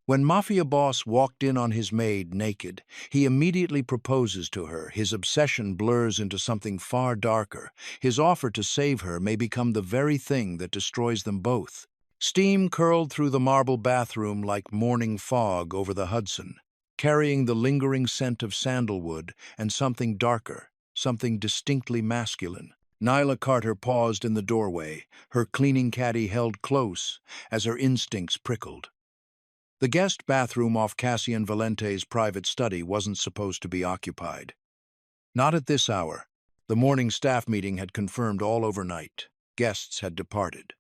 When Mafia boss walked in on his maid naked, he immediately proposes to her. His obsession blurs into something far darker. His offer to save her may become the very thing that destroys them both. Steam curled through the marble bathroom like morning fog over the Hudson, carrying the lingering scent of sandalwood and something darker, something distinctly masculine. Nyla Carter paused in the doorway, her cleaning caddy held close as her instincts prickled. The guest bathroom off Cassian Valente's private study wasn't supposed to be occupied. Not at this hour. The morning staff meeting had confirmed all overnight. Guests had departed.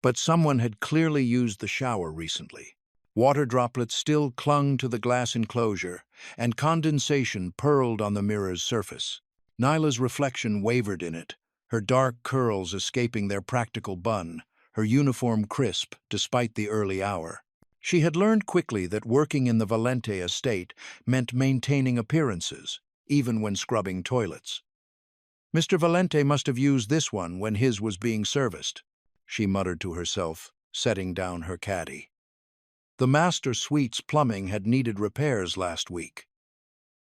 But someone had clearly used the shower recently. Water droplets still clung to the glass enclosure, and condensation purled on the mirror's surface. Nyla's reflection wavered in it, her dark curls escaping their practical bun, her uniform crisp despite the early hour. She had learned quickly that working in the Valente estate meant maintaining appearances, even when scrubbing toilets. Mr. Valente must have used this one when his was being serviced, she muttered to herself, setting down her caddy. The master suite's plumbing had needed repairs last week.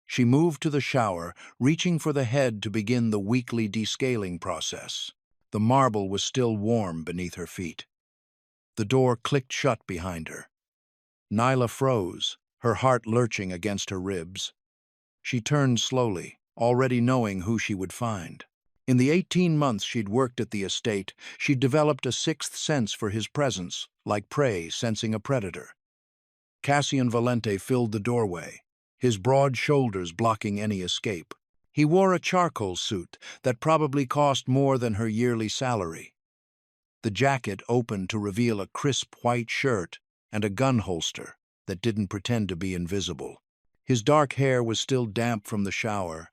She moved to the shower, reaching for the head to begin the weekly descaling process. The marble was still warm beneath her feet. The door clicked shut behind her. Nyla froze, her heart lurching against her ribs. She turned slowly, already knowing who she would find. In the 18 months she'd worked at the estate, she'd developed a sixth sense for his presence, like prey sensing a predator. Cassian Valente filled the doorway, his broad shoulders blocking any escape. He wore a charcoal suit that probably cost more than her yearly salary. The jacket opened to reveal a crisp white shirt and a gun holster that didn't pretend to be invisible. His dark hair was still damp from the shower,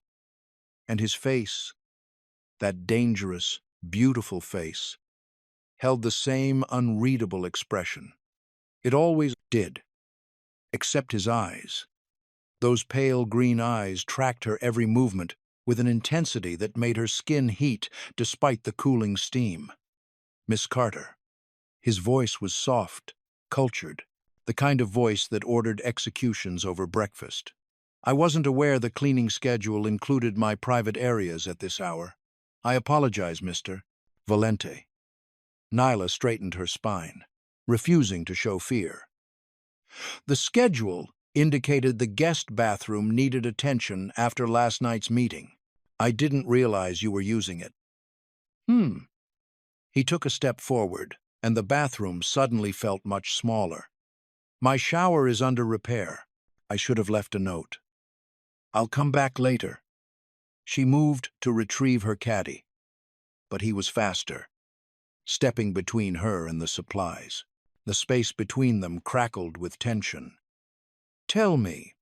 and his face, that dangerous, beautiful face, held the same unreadable expression. It always did, except his eyes. Those pale green eyes tracked her every movement with an intensity that made her skin heat despite the cooling steam. Miss Carter. His voice was soft, cultured, the kind of voice that ordered executions over breakfast. I wasn't aware the cleaning schedule included my private areas at this hour. I apologize, Mr. Valente. Nyla straightened her spine, refusing to show fear. The schedule indicated the guest bathroom needed attention after last night's meeting. I didn't realize you were using it. He took a step forward, and the bathroom suddenly felt much smaller. My shower is under repair. I should have left a note. I'll come back later. She moved to retrieve her caddy, but he was faster, stepping between her and the supplies. The space between them crackled with tension. Tell me,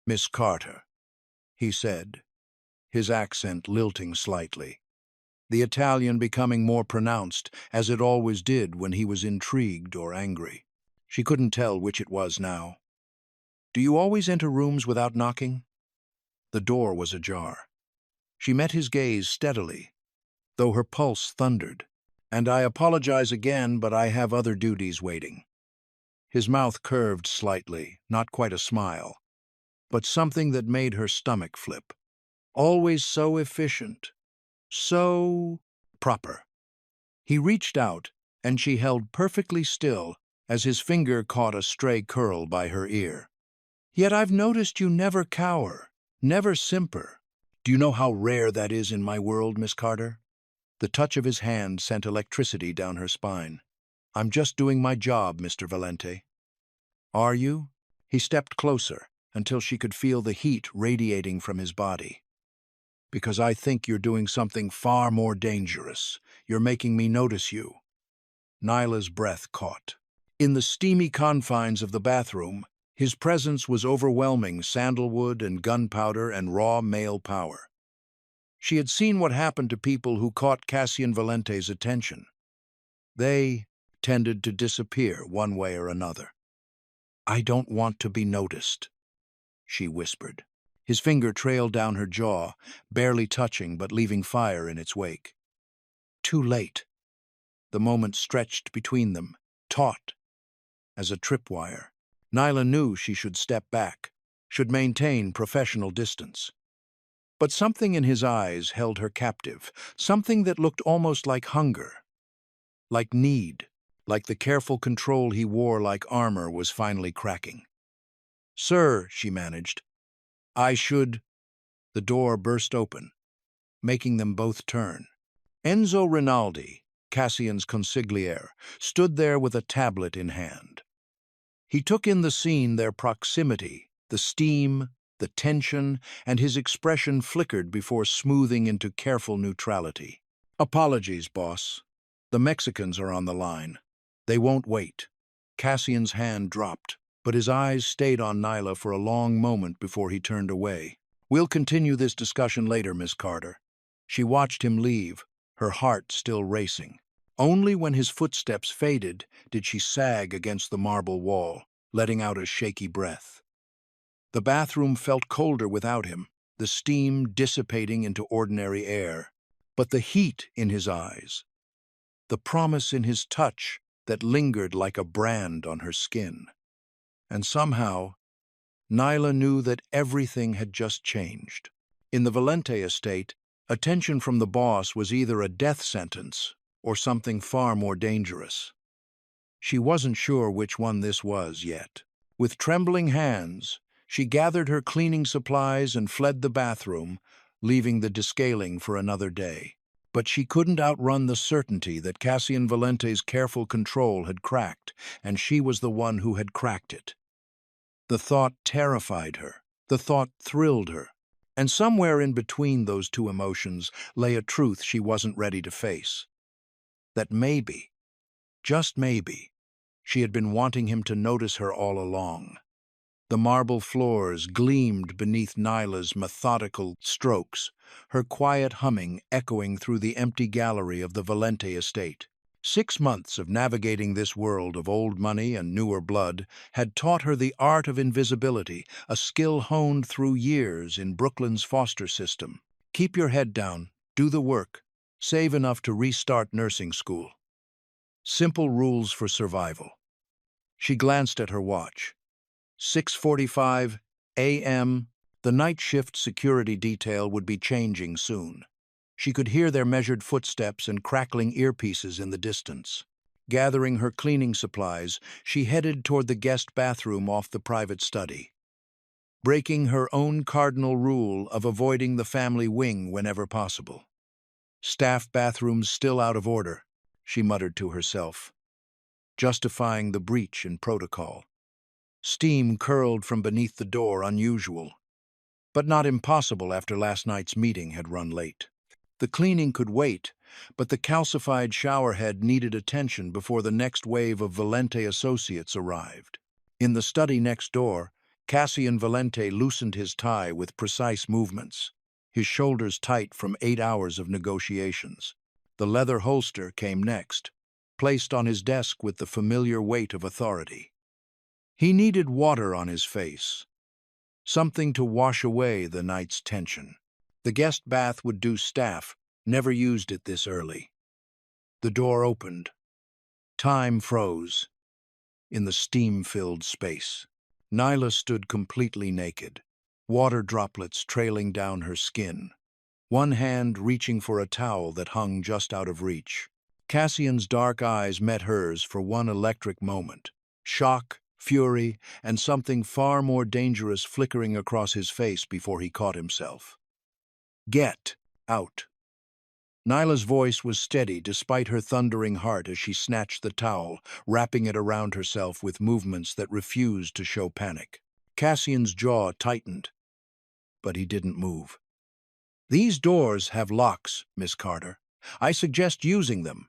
Miss Carter, he said, his accent lilting slightly, the Italian becoming more pronounced, as it always did when he was intrigued or angry. She couldn't tell which it was now. Do you always enter rooms without knocking? The door was ajar. She met his gaze steadily, though her pulse thundered. And I apologize again, but I have other duties waiting. His mouth curved slightly, not quite a smile, but something that made her stomach flip. Always so efficient, so proper. He reached out, and she held perfectly still as his finger caught a stray curl by her ear. Yet I've noticed you never cower, never simper. Do you know how rare that is in my world, Miss Carter? The touch of his hand sent electricity down her spine. I'm just doing my job, Mr. Valente. Are you? He stepped closer until she could feel the heat radiating from his body. Because I think you're doing something far more dangerous. You're making me notice you. Nyla's breath caught. In the steamy confines of the bathroom, his presence was overwhelming sandalwood and gunpowder and raw male power. She had seen what happened to people who caught Cassian Valente's attention. They tended to disappear one way or another. I don't want to be noticed, she whispered. His finger trailed down her jaw, barely touching but leaving fire in its wake. Too late. The moment stretched between them, taut as a tripwire. Nyla knew she should step back, should maintain professional distance. But something in his eyes held her captive, something that looked almost like hunger, like need, like the careful control he wore like armor was finally cracking. "Sir," she managed, "I should—" The door burst open, making them both turn. Enzo Rinaldi, Cassian's consigliere, stood there with a tablet in hand. He took in the scene, their proximity, the steam, the tension, and his expression flickered before smoothing into careful neutrality. "Apologies, boss. The Mexicans are on the line. They won't wait." Cassian's hand dropped, but his eyes stayed on Nyla for a long moment before he turned away. "We'll continue this discussion later, Miss Carter." She watched him leave, her heart still racing. Only when his footsteps faded did she sag against the marble wall, letting out a shaky breath. The bathroom felt colder without him, the steam dissipating into ordinary air. But the heat in his eyes, the promise in his touch that lingered like a brand on her skin. And somehow, Nyla knew that everything had just changed. In the Valente estate, attention from the boss was either a death sentence or something far more dangerous. She wasn't sure which one this was yet. With trembling hands, she gathered her cleaning supplies and fled the bathroom, leaving the descaling for another day. But she couldn't outrun the certainty that Cassian Valente's careful control had cracked, and she was the one who had cracked it. The thought terrified her, the thought thrilled her, and somewhere in between those two emotions lay a truth she wasn't ready to face. That maybe, just maybe, she had been wanting him to notice her all along. The marble floors gleamed beneath Nyla's methodical strokes, her quiet humming echoing through the empty gallery of the Valente estate. 6 months of navigating this world of old money and newer blood had taught her the art of invisibility, a skill honed through years in Brooklyn's foster system. Keep your head down, do the work, save enough to restart nursing school. Simple rules for survival. She glanced at her watch. 6:45 a.m. The night shift security detail would be changing soon. She could hear their measured footsteps and crackling earpieces in the distance. Gathering her cleaning supplies, she headed toward the guest bathroom off the private study, breaking her own cardinal rule of avoiding the family wing whenever possible. Staff bathrooms still out of order, she muttered to herself, justifying the breach in protocol. Steam curled from beneath the door, unusual, but not impossible after last night's meeting had run late. The cleaning could wait, but the calcified showerhead needed attention before the next wave of Valente associates arrived. In the study next door, Cassian Valente loosened his tie with precise movements, his shoulders tight from 8 hours of negotiations. The leather holster came next, placed on his desk with the familiar weight of authority. He needed water on his face, something to wash away the night's tension. The guest bath would do staff, never used it this early. The door opened. Time froze in the steam-filled space. Nyla stood completely naked, water droplets trailing down her skin, one hand reaching for a towel that hung just out of reach. Cassian's dark eyes met hers for one electric moment. Shock, fury, and something far more dangerous flickering across his face before he caught himself. "Get out." Nyla's voice was steady despite her thundering heart as she snatched the towel, wrapping it around herself with movements that refused to show panic. Cassian's jaw tightened, but he didn't move. "These doors have locks, Miss Carter. I suggest using them.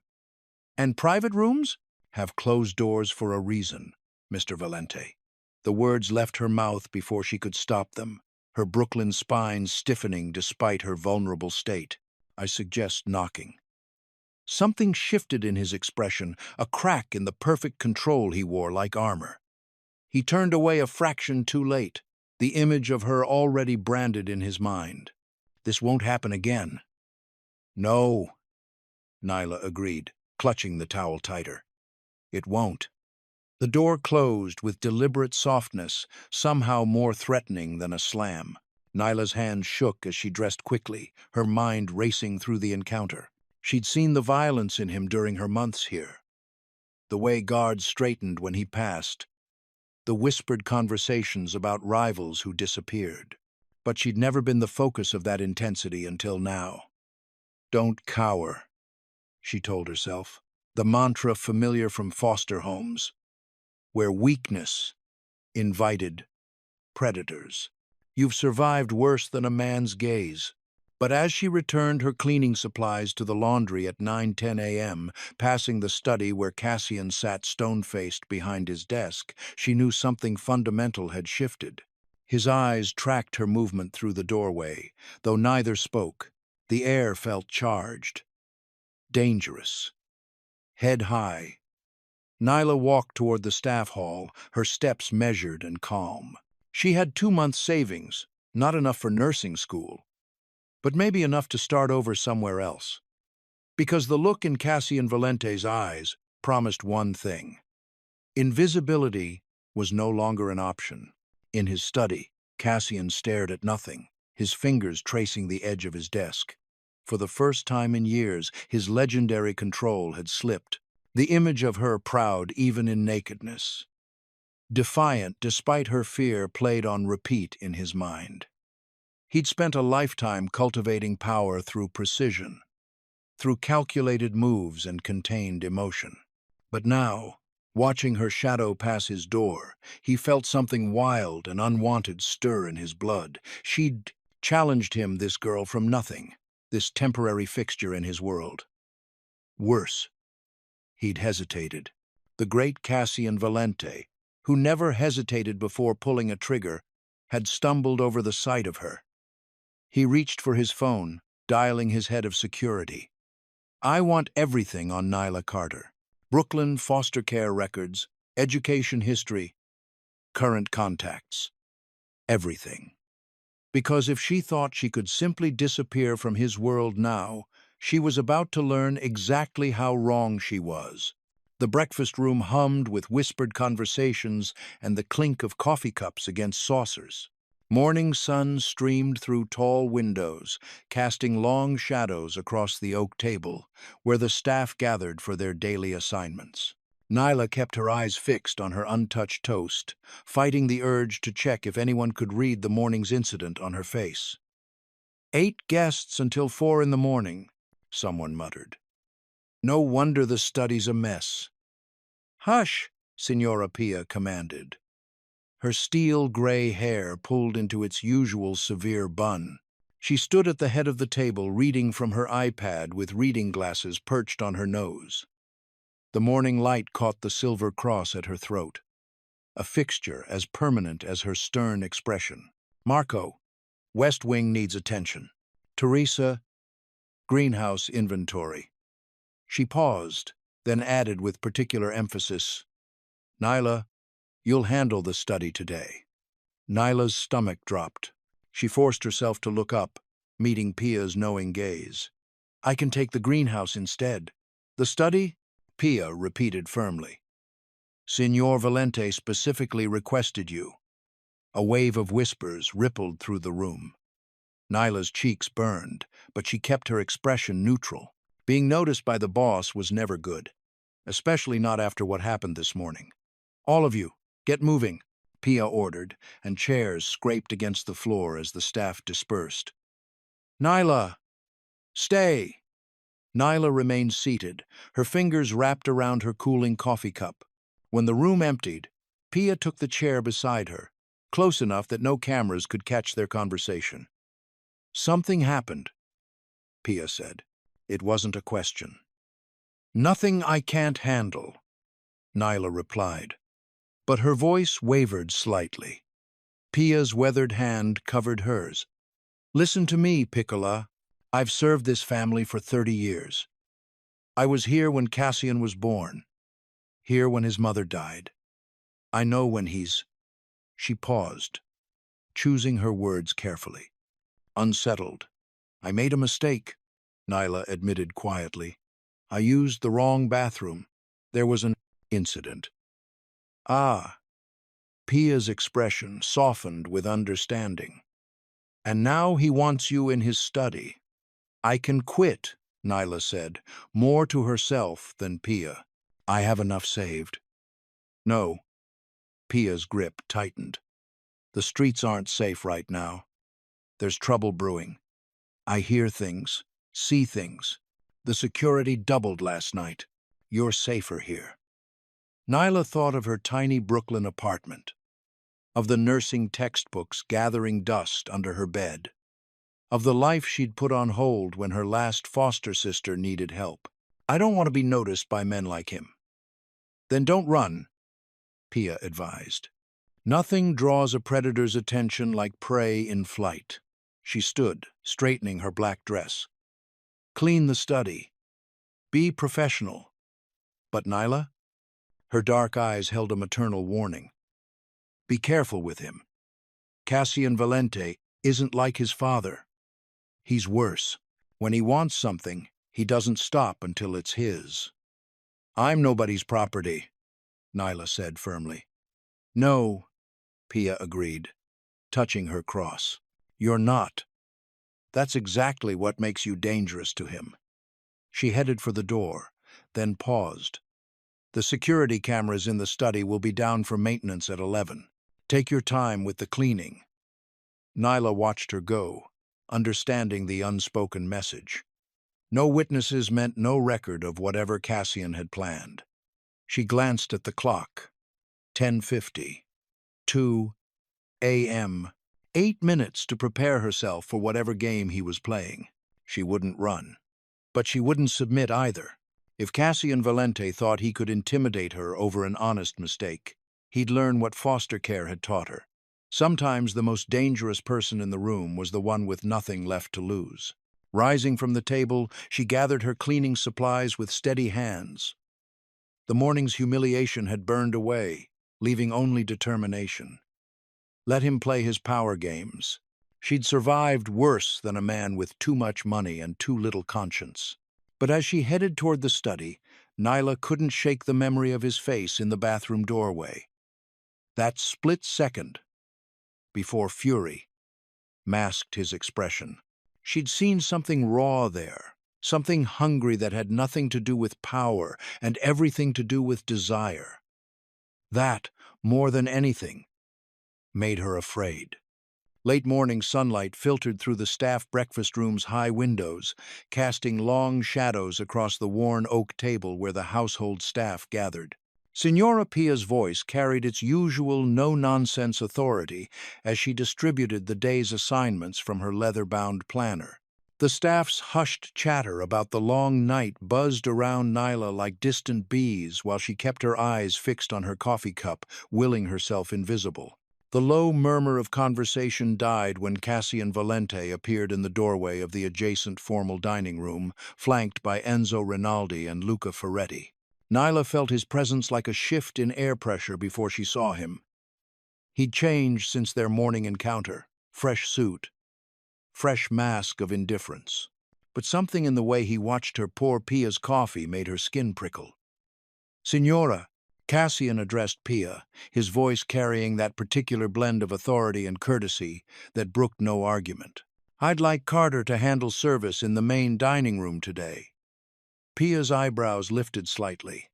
And private rooms have closed doors for a reason, Mr. Valente." The words left her mouth before she could stop them, her Brooklyn spine stiffening despite her vulnerable state. "I suggest knocking." Something shifted in his expression, a crack in the perfect control he wore like armor. He turned away a fraction too late, the image of her already branded in his mind. "This won't happen again." "No," Nyla agreed, clutching the towel tighter. "It won't." The door closed with deliberate softness, somehow more threatening than a slam. Nyla's hands shook as she dressed quickly, her mind racing through the encounter. She'd seen the violence in him during her months here. The way guards straightened when he passed, the whispered conversations about rivals who disappeared. But she'd never been the focus of that intensity until now. Don't cower, she told herself, the mantra familiar from foster homes, where weakness invited predators. You've survived worse than a man's gaze. But as she returned her cleaning supplies to the laundry at 9:10 a.m., passing the study where Cassian sat stone-faced behind his desk, she knew something fundamental had shifted. His eyes tracked her movement through the doorway. Though neither spoke, the air felt charged, dangerous. Head high, Nyla walked toward the staff hall, her steps measured and calm. She had 2 months' savings, not enough for nursing school, but maybe enough to start over somewhere else. Because the look in Cassian Valente's eyes promised one thing. Invisibility was no longer an option. In his study, Cassian stared at nothing, his fingers tracing the edge of his desk. For the first time in years, his legendary control had slipped. The image of her proud even in nakedness. Defiant despite her fear played on repeat in his mind. He'd spent a lifetime cultivating power through precision, through calculated moves and contained emotion. But now, watching her shadow pass his door, he felt something wild and unwanted stir in his blood. She'd challenged him, this girl, from nothing, this temporary fixture in his world. Worse, he'd hesitated. The great Cassian Valente, who never hesitated before pulling a trigger, had stumbled over the sight of her. He reached for his phone, dialing his head of security. I want everything on Nyla Carter. Brooklyn foster care records, education history, current contacts. Everything. Because if she thought she could simply disappear from his world now, she was about to learn exactly how wrong she was. The breakfast room hummed with whispered conversations and the clink of coffee cups against saucers. Morning sun streamed through tall windows, casting long shadows across the oak table, where the staff gathered for their daily assignments. Nyla kept her eyes fixed on her untouched toast, fighting the urge to check if anyone could read the morning's incident on her face. 8 guests until 4 in the morning, someone muttered. No wonder the study's a mess. Hush, Signora Pia commanded. Her steel-gray hair pulled into its usual severe bun. She stood at the head of the table reading from her iPad with reading glasses perched on her nose. The morning light caught the silver cross at her throat, a fixture as permanent as her stern expression. Marco, West Wing needs attention. Teresa, greenhouse inventory. She paused, then added with particular emphasis, Nyla, you'll handle the study today. Nyla's stomach dropped. She forced herself to look up, meeting Pia's knowing gaze. I can take the greenhouse instead. The study? Pia repeated firmly. Signor Valente specifically requested you. A wave of whispers rippled through the room. Nyla's cheeks burned, but she kept her expression neutral. Being noticed by the boss was never good, especially not after what happened this morning. All of you, get moving, Pia ordered, and chairs scraped against the floor as the staff dispersed. Nyla, stay! Nyla remained seated, her fingers wrapped around her cooling coffee cup. When the room emptied, Pia took the chair beside her, close enough that no cameras could catch their conversation. Something happened, Pia said. It wasn't a question. Nothing I can't handle, Nyla replied. But her voice wavered slightly. Pia's weathered hand covered hers. Listen to me, Piccola. I've served this family for 30 years. I was here when Cassian was born, here when his mother died. I know when he's... She paused, choosing her words carefully. Unsettled. I made a mistake, Nyla admitted quietly. I used the wrong bathroom. There was an incident. Ah, Pia's expression softened with understanding. And now he wants you in his study. I can quit, Nyla said, more to herself than Pia. I have enough saved. No, Pia's grip tightened. The streets aren't safe right now. There's trouble brewing. I hear things, see things. The security doubled last night. You're safer here. Nyla thought of her tiny Brooklyn apartment, of the nursing textbooks gathering dust under her bed, of the life she'd put on hold when her last foster sister needed help. I don't want to be noticed by men like him. Then don't run, Pia advised. Nothing draws a predator's attention like prey in flight. She stood, straightening her black dress. Clean the study. Be professional. But Nyla? Her dark eyes held a maternal warning. Be careful with him. Cassian Valente isn't like his father. He's worse. When he wants something, he doesn't stop until it's his. I'm nobody's property, Nyla said firmly. No, Pia agreed, touching her cross. You're not. That's exactly what makes you dangerous to him. She headed for the door, then paused. The security cameras in the study will be down for maintenance at 11. Take your time with the cleaning. Nyla watched her go, understanding the unspoken message. No witnesses meant no record of whatever Cassian had planned. She glanced at the clock. 10:50. 2 a.m. 8 minutes to prepare herself for whatever game he was playing. She wouldn't run. But she wouldn't submit either. If Cassian Valente thought he could intimidate her over an honest mistake, he'd learn what foster care had taught her. Sometimes the most dangerous person in the room was the one with nothing left to lose. Rising from the table, she gathered her cleaning supplies with steady hands. The morning's humiliation had burned away, leaving only determination. Let him play his power games. She'd survived worse than a man with too much money and too little conscience. But as she headed toward the study, Nyla couldn't shake the memory of his face in the bathroom doorway. That split second, before fury, masked his expression. She'd seen something raw there, something hungry that had nothing to do with power and everything to do with desire. That, more than anything, made her afraid. Late morning sunlight filtered through the staff breakfast room's high windows, casting long shadows across the worn oak table where the household staff gathered. Signora Pia's voice carried its usual no-nonsense authority as she distributed the day's assignments from her leather-bound planner. The staff's hushed chatter about the long night buzzed around Nyla like distant bees while she kept her eyes fixed on her coffee cup, willing herself invisible. The low murmur of conversation died when Cassian Valente appeared in the doorway of the adjacent formal dining room, flanked by Enzo Rinaldi and Luca Ferretti. Nyla felt his presence like a shift in air pressure before she saw him. He'd changed since their morning encounter. Fresh suit, fresh mask of indifference. But something in the way he watched her pour Pia's coffee made her skin prickle. Signora, Cassian addressed Pia, his voice carrying that particular blend of authority and courtesy that brooked no argument. I'd like Carter to handle service in the main dining room today. Pia's eyebrows lifted slightly.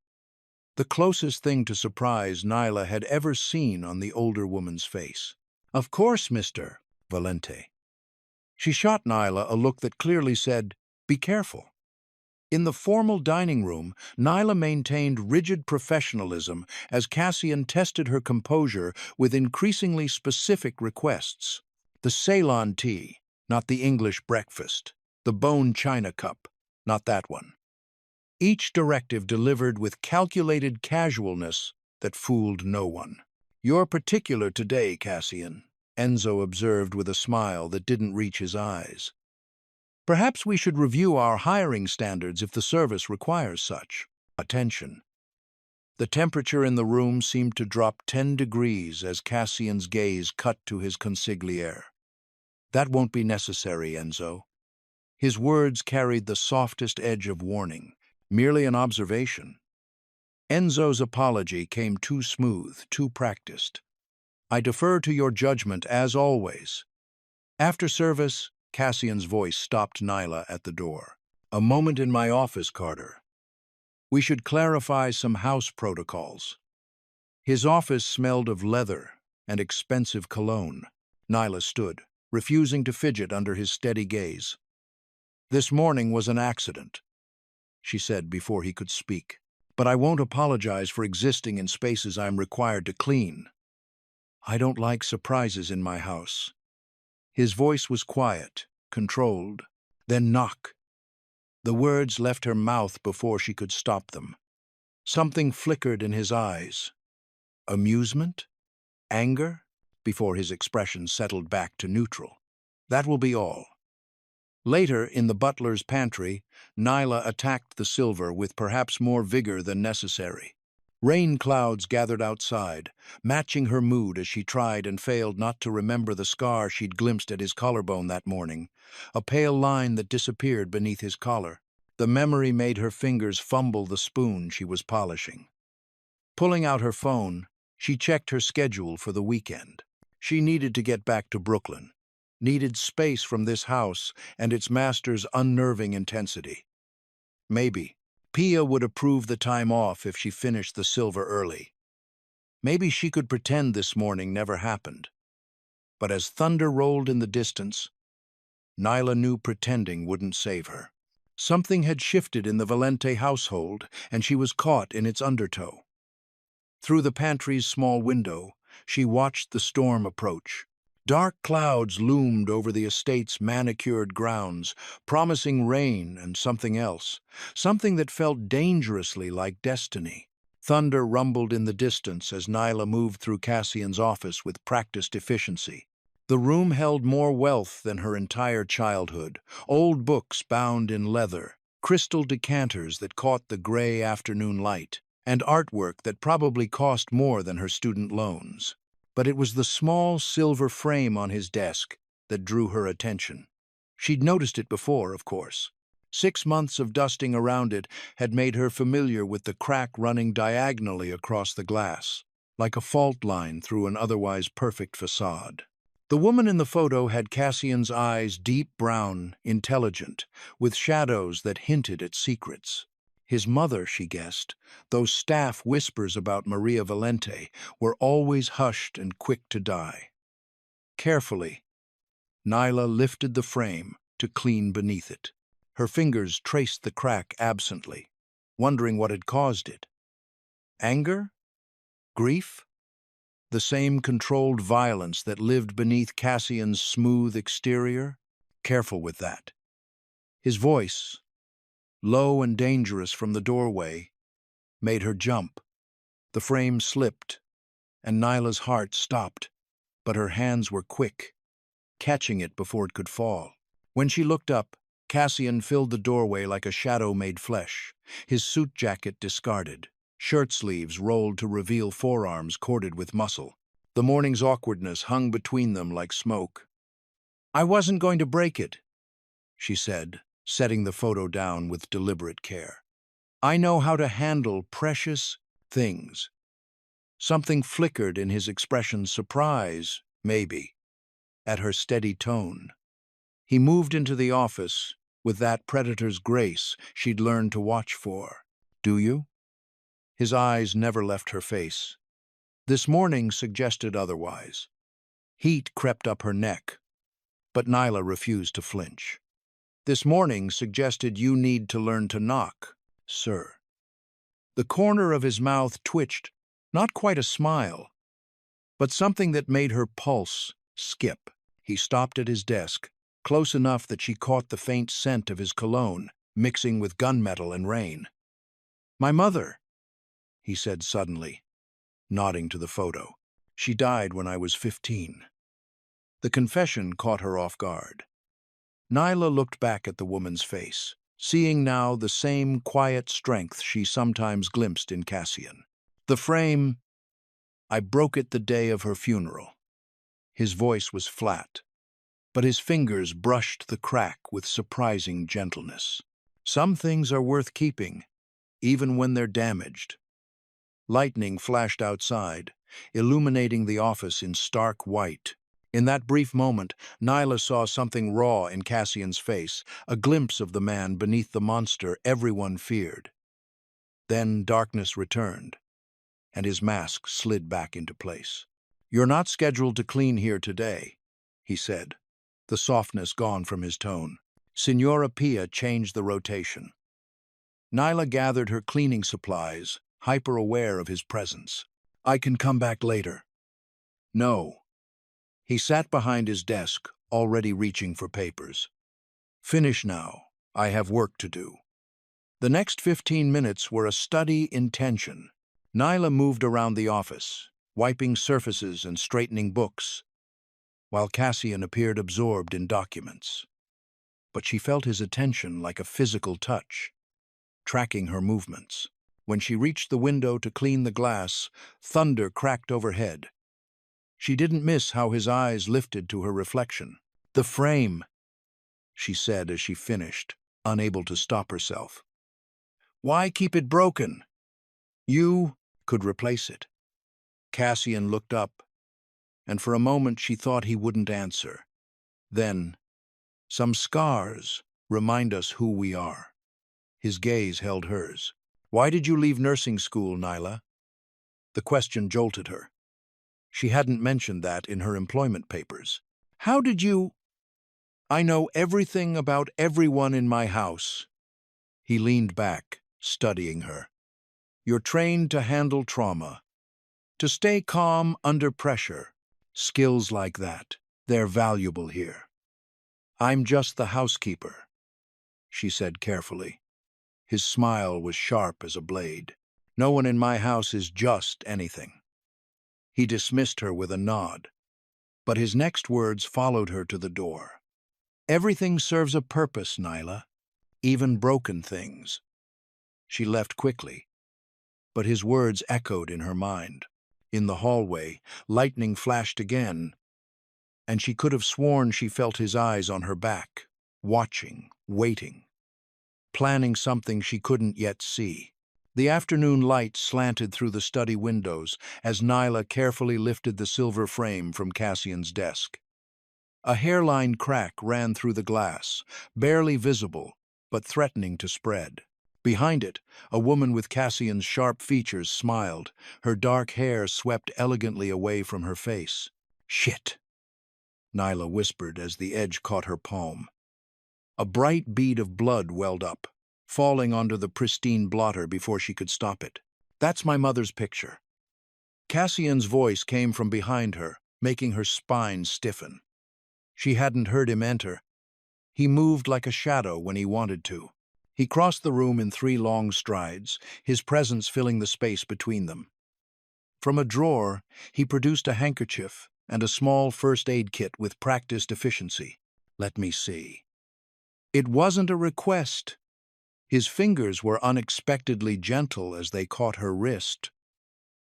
The closest thing to surprise Nyla had ever seen on the older woman's face. Of course, Mr. Valente. She shot Nyla a look that clearly said, be careful. In the formal dining room, Nyla maintained rigid professionalism as Cassian tested her composure with increasingly specific requests. The Ceylon tea, not the English breakfast. The bone china cup, not that one. Each directive delivered with calculated casualness that fooled no one. You're particular today, Cassian, Enzo observed with a smile that didn't reach his eyes. Perhaps we should review our hiring standards if the service requires such. Attention. The temperature in the room seemed to drop 10 degrees as Cassian's gaze cut to his consigliere. That won't be necessary, Enzo. His words carried the softest edge of warning, merely an observation. Enzo's apology came too smooth, too practiced. "I defer to your judgment, as always." After service, Cassian's voice stopped Nyla at the door. "A moment in my office, Carter. We should clarify some house protocols." His office smelled of leather and expensive cologne. Nyla stood, refusing to fidget under his steady gaze. "This morning was an accident," she said before he could speak. "But I won't apologize for existing in spaces I'm required to clean. I don't like surprises in my house." His voice was quiet, controlled. Then knock. The words left her mouth before she could stop them. Something flickered in his eyes. Amusement? Anger? Before his expression settled back to neutral. "That will be all." Later, in the butler's pantry, Nyla attacked the silver with perhaps more vigor than necessary. Rain clouds gathered outside, matching her mood as she tried and failed not to remember the scar she'd glimpsed at his collarbone that morning, a pale line that disappeared beneath his collar. The memory made her fingers fumble the spoon she was polishing. Pulling out her phone, she checked her schedule for the weekend. She needed to get back to Brooklyn, needed space from this house and its master's unnerving intensity. Maybe Pia would approve the time off if she finished the silver early. Maybe she could pretend this morning never happened. But as thunder rolled in the distance, Nyla knew pretending wouldn't save her. Something had shifted in the Valente household, and she was caught in its undertow. Through the pantry's small window, she watched the storm approach. Dark clouds loomed over the estate's manicured grounds, promising rain and something else, something that felt dangerously like destiny. Thunder rumbled in the distance as Nyla moved through Cassian's office with practiced efficiency. The room held more wealth than her entire childhood: old books bound in leather, crystal decanters that caught the gray afternoon light, and artwork that probably cost more than her student loans. But it was the small silver frame on his desk that drew her attention. She'd noticed it before, of course. 6 months of dusting around it had made her familiar with the crack running diagonally across the glass, like a fault line through an otherwise perfect facade. The woman in the photo had Cassian's eyes, deep brown, intelligent, with shadows that hinted at secrets. His mother, she guessed, those staff whispers about Maria Valente, were always hushed and quick to die. Carefully, Nyla lifted the frame to clean beneath it. Her fingers traced the crack absently, wondering what had caused it. Anger? Grief? The same controlled violence that lived beneath Cassian's smooth exterior? Careful with that. His voice, low and dangerous from the doorway, made her jump. The frame slipped, and Nyla's heart stopped, but her hands were quick, catching it before it could fall. When she looked up, Cassian filled the doorway like a shadow made flesh, his suit jacket discarded, shirt sleeves rolled to reveal forearms corded with muscle. The morning's awkwardness hung between them like smoke. "I wasn't going to break it," she said, setting the photo down with deliberate care. "I know how to handle precious things." Something flickered in his expression, surprise, maybe, at her steady tone. He moved into the office with that predator's grace she'd learned to watch for. "Do you?" His eyes never left her face. This morning suggested otherwise. Heat crept up her neck, but Nyla refused to flinch. "This morning suggested you need to learn to knock, sir." The corner of his mouth twitched, not quite a smile, but something that made her pulse skip. He stopped at his desk, close enough that she caught the faint scent of his cologne, mixing with gunmetal and rain. "My mother," he said suddenly, nodding to the photo. "She died when I was 15. The confession caught her off guard. Nyla looked back at the woman's face, seeing now the same quiet strength she sometimes glimpsed in Cassian. The frame, "I broke it the day of her funeral." His voice was flat, but his fingers brushed the crack with surprising gentleness. "Some things are worth keeping, even when they're damaged." Lightning flashed outside, illuminating the office in stark white. In that brief moment, Nyla saw something raw in Cassian's face, a glimpse of the man beneath the monster everyone feared. Then darkness returned, and his mask slid back into place. "You're not scheduled to clean here today," he said, the softness gone from his tone. Signora Pia changed the rotation. Nyla gathered her cleaning supplies, hyper-aware of his presence. "I can come back later." "No." He sat behind his desk, already reaching for papers. "Finish now. I have work to do." The next 15 minutes were a study in tension. Nyla moved around the office, wiping surfaces and straightening books, while Cassian appeared absorbed in documents. But she felt his attention like a physical touch, tracking her movements. When she reached the window to clean the glass, thunder cracked overhead. She didn't miss how his eyes lifted to her reflection. "The frame," she said as she finished, unable to stop herself. "Why keep it broken? You could replace it." Cassian looked up, and for a moment she thought he wouldn't answer. Then, "Some scars remind us who we are." His gaze held hers. "Why did you leave nursing school, Nyla?" The question jolted her. She hadn't mentioned that in her employment papers. "How did you—" "I know everything about everyone in my house." He leaned back, studying her. "You're trained to handle trauma, to stay calm under pressure. Skills like that, they're valuable here." "I'm just the housekeeper," she said carefully. His smile was sharp as a blade. "No one in my house is just anything." He dismissed her with a nod, but his next words followed her to the door. "Everything serves a purpose, Nyla, even broken things." She left quickly, but his words echoed in her mind. In the hallway, lightning flashed again, and she could have sworn she felt his eyes on her back, watching, waiting, planning something she couldn't yet see. The afternoon light slanted through the study windows as Nyla carefully lifted the silver frame from Cassian's desk. A hairline crack ran through the glass, barely visible, but threatening to spread. Behind it, a woman with Cassian's sharp features smiled, her dark hair swept elegantly away from her face. "Shit," Nyla whispered as the edge caught her palm. A bright bead of blood welled up, falling onto the pristine blotter before she could stop it. "That's my mother's picture." Cassian's voice came from behind her, making her spine stiffen. She hadn't heard him enter. He moved like a shadow when he wanted to. He crossed the room in 3 long strides, his presence filling the space between them. From a drawer, he produced a handkerchief and a small first aid kit with practiced efficiency. "Let me see." It wasn't a request. His fingers were unexpectedly gentle as they caught her wrist,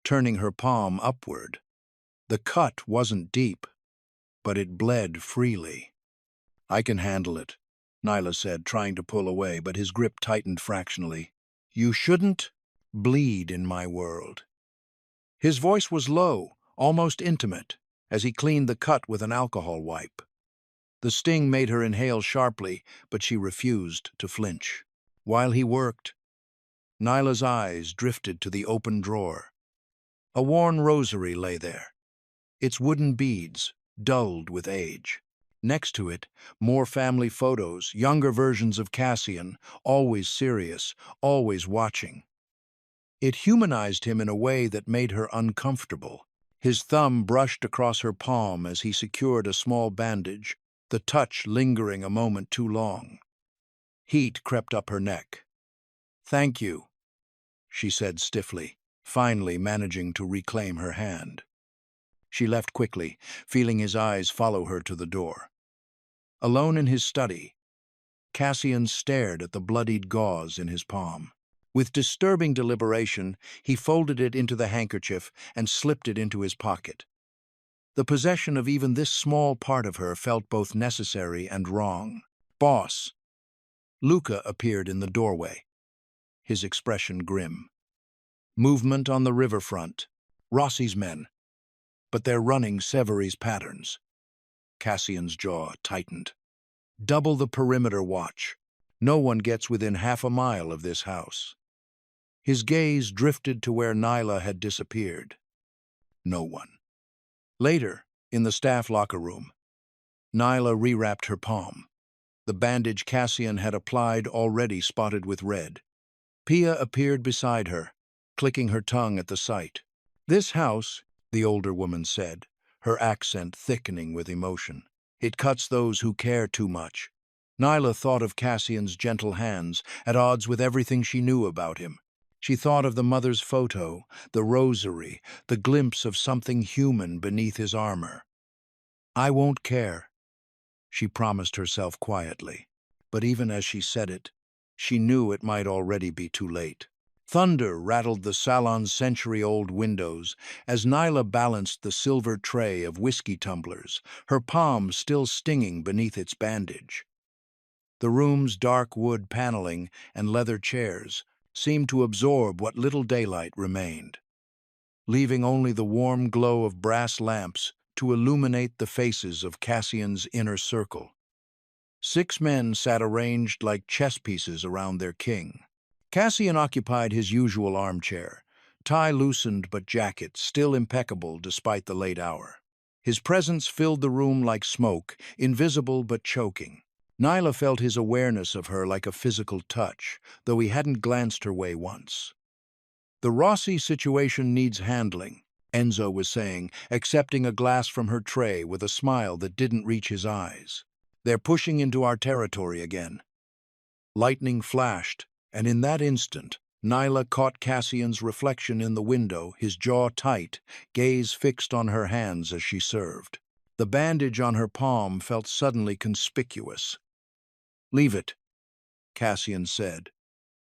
turning her palm upward. The cut wasn't deep, but it bled freely. "I can handle it," Nyla said, trying to pull away, but his grip tightened fractionally. "You shouldn't bleed in my world." His voice was low, almost intimate, as he cleaned the cut with an alcohol wipe. The sting made her inhale sharply, but she refused to flinch. While he worked, Nyla's eyes drifted to the open drawer. A worn rosary lay there, its wooden beads dulled with age. Next to it, more family photos, younger versions of Cassian, always serious, always watching. It humanized him in a way that made her uncomfortable. His thumb brushed across her palm as he secured a small bandage, the touch lingering a moment too long. Heat crept up her neck. "Thank you," she said stiffly, finally managing to reclaim her hand. She left quickly, feeling his eyes follow her to the door. Alone in his study, Cassian stared at the bloodied gauze in his palm. With disturbing deliberation, he folded it into the handkerchief and slipped it into his pocket. The possession of even this small part of her felt both necessary and wrong. "Boss." Luca appeared in the doorway, his expression grim. Movement on the riverfront. Rossi's men. But they're running Severi's patterns. Cassian's jaw tightened. Double the perimeter watch. No one gets within half a mile of this house. His gaze drifted to where Nyla had disappeared. No one. Later, in the staff locker room, Nyla rewrapped her palm. The bandage Cassian had applied already spotted with red. Pia appeared beside her, clicking her tongue at the sight. "This house," the older woman said, her accent thickening with emotion. "It cuts those who care too much." Nyla thought of Cassian's gentle hands, at odds with everything she knew about him. She thought of the mother's photo, the rosary, the glimpse of something human beneath his armor. "I won't care," she promised herself quietly. But even as she said it, she knew it might already be too late. Thunder rattled the salon's century-old windows as Nyla balanced the silver tray of whiskey tumblers, her palm still stinging beneath its bandage. The room's dark wood paneling and leather chairs seemed to absorb what little daylight remained, leaving only the warm glow of brass lamps to illuminate the faces of Cassian's inner circle. 6 men sat arranged like chess pieces around their king. Cassian occupied his usual armchair, tie loosened but jacket still impeccable despite the late hour. His presence filled the room like smoke, invisible but choking. Nyla felt his awareness of her like a physical touch, though he hadn't glanced her way once. "The Rossi situation needs handling," Enzo was saying, accepting a glass from her tray with a smile that didn't reach his eyes. "They're pushing into our territory again." Lightning flashed, and in that instant, Nyla caught Cassian's reflection in the window, his jaw tight, gaze fixed on her hands as she served. The bandage on her palm felt suddenly conspicuous. "Leave it," Cassian said,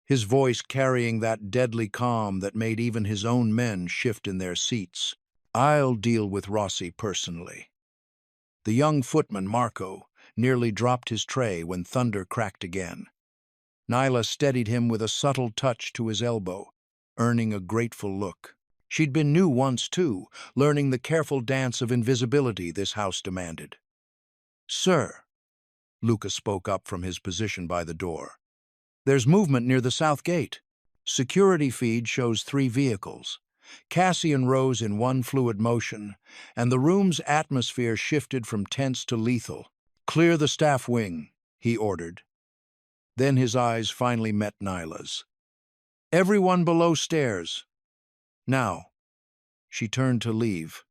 his voice carrying that deadly calm that made even his own men shift in their seats. "I'll deal with Rossi personally." The young footman, Marco, nearly dropped his tray when thunder cracked again. Nyla steadied him with a subtle touch to his elbow, earning a grateful look. She'd been new once, too, learning the careful dance of invisibility this house demanded. "Sir," Lucas spoke up from his position by the door. "There's movement near the south gate. Security feed shows 3 vehicles." Cassian rose in one fluid motion, and the room's atmosphere shifted from tense to lethal. "Clear the staff wing," he ordered. Then his eyes finally met Nyla's. "Everyone below stairs. Now." She turned to leave,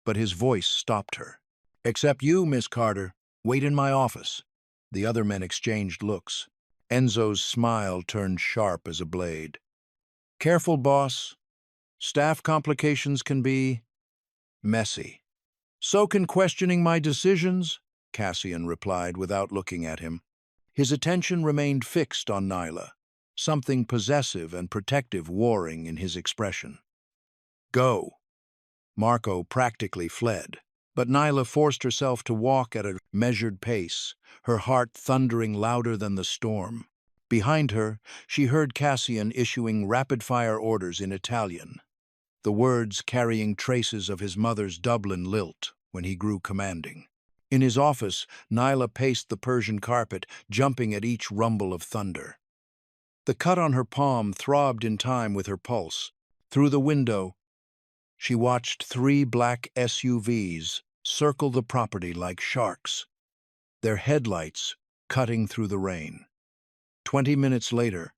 but his voice stopped her. "Except you, Miss Carter. Wait in my office." The other men exchanged looks. Enzo's smile turned sharp as a blade. "Careful, boss. Staff complications can be messy." "So can questioning my decisions," Cassian replied without looking at him. His attention remained fixed on Nyla, something possessive and protective warring in his expression. "Go." Marco practically fled, but Nyla forced herself to walk at a measured pace, her heart thundering louder than the storm. Behind her, she heard Cassian issuing rapid-fire orders in Italian, the words carrying traces of his mother's Dublin lilt when he grew commanding. In his office, Nyla paced the Persian carpet, jumping at each rumble of thunder. The cut on her palm throbbed in time with her pulse. Through the window, she watched 3 black SUVs circle the property like sharks, their headlights cutting through the rain. 20 minutes later,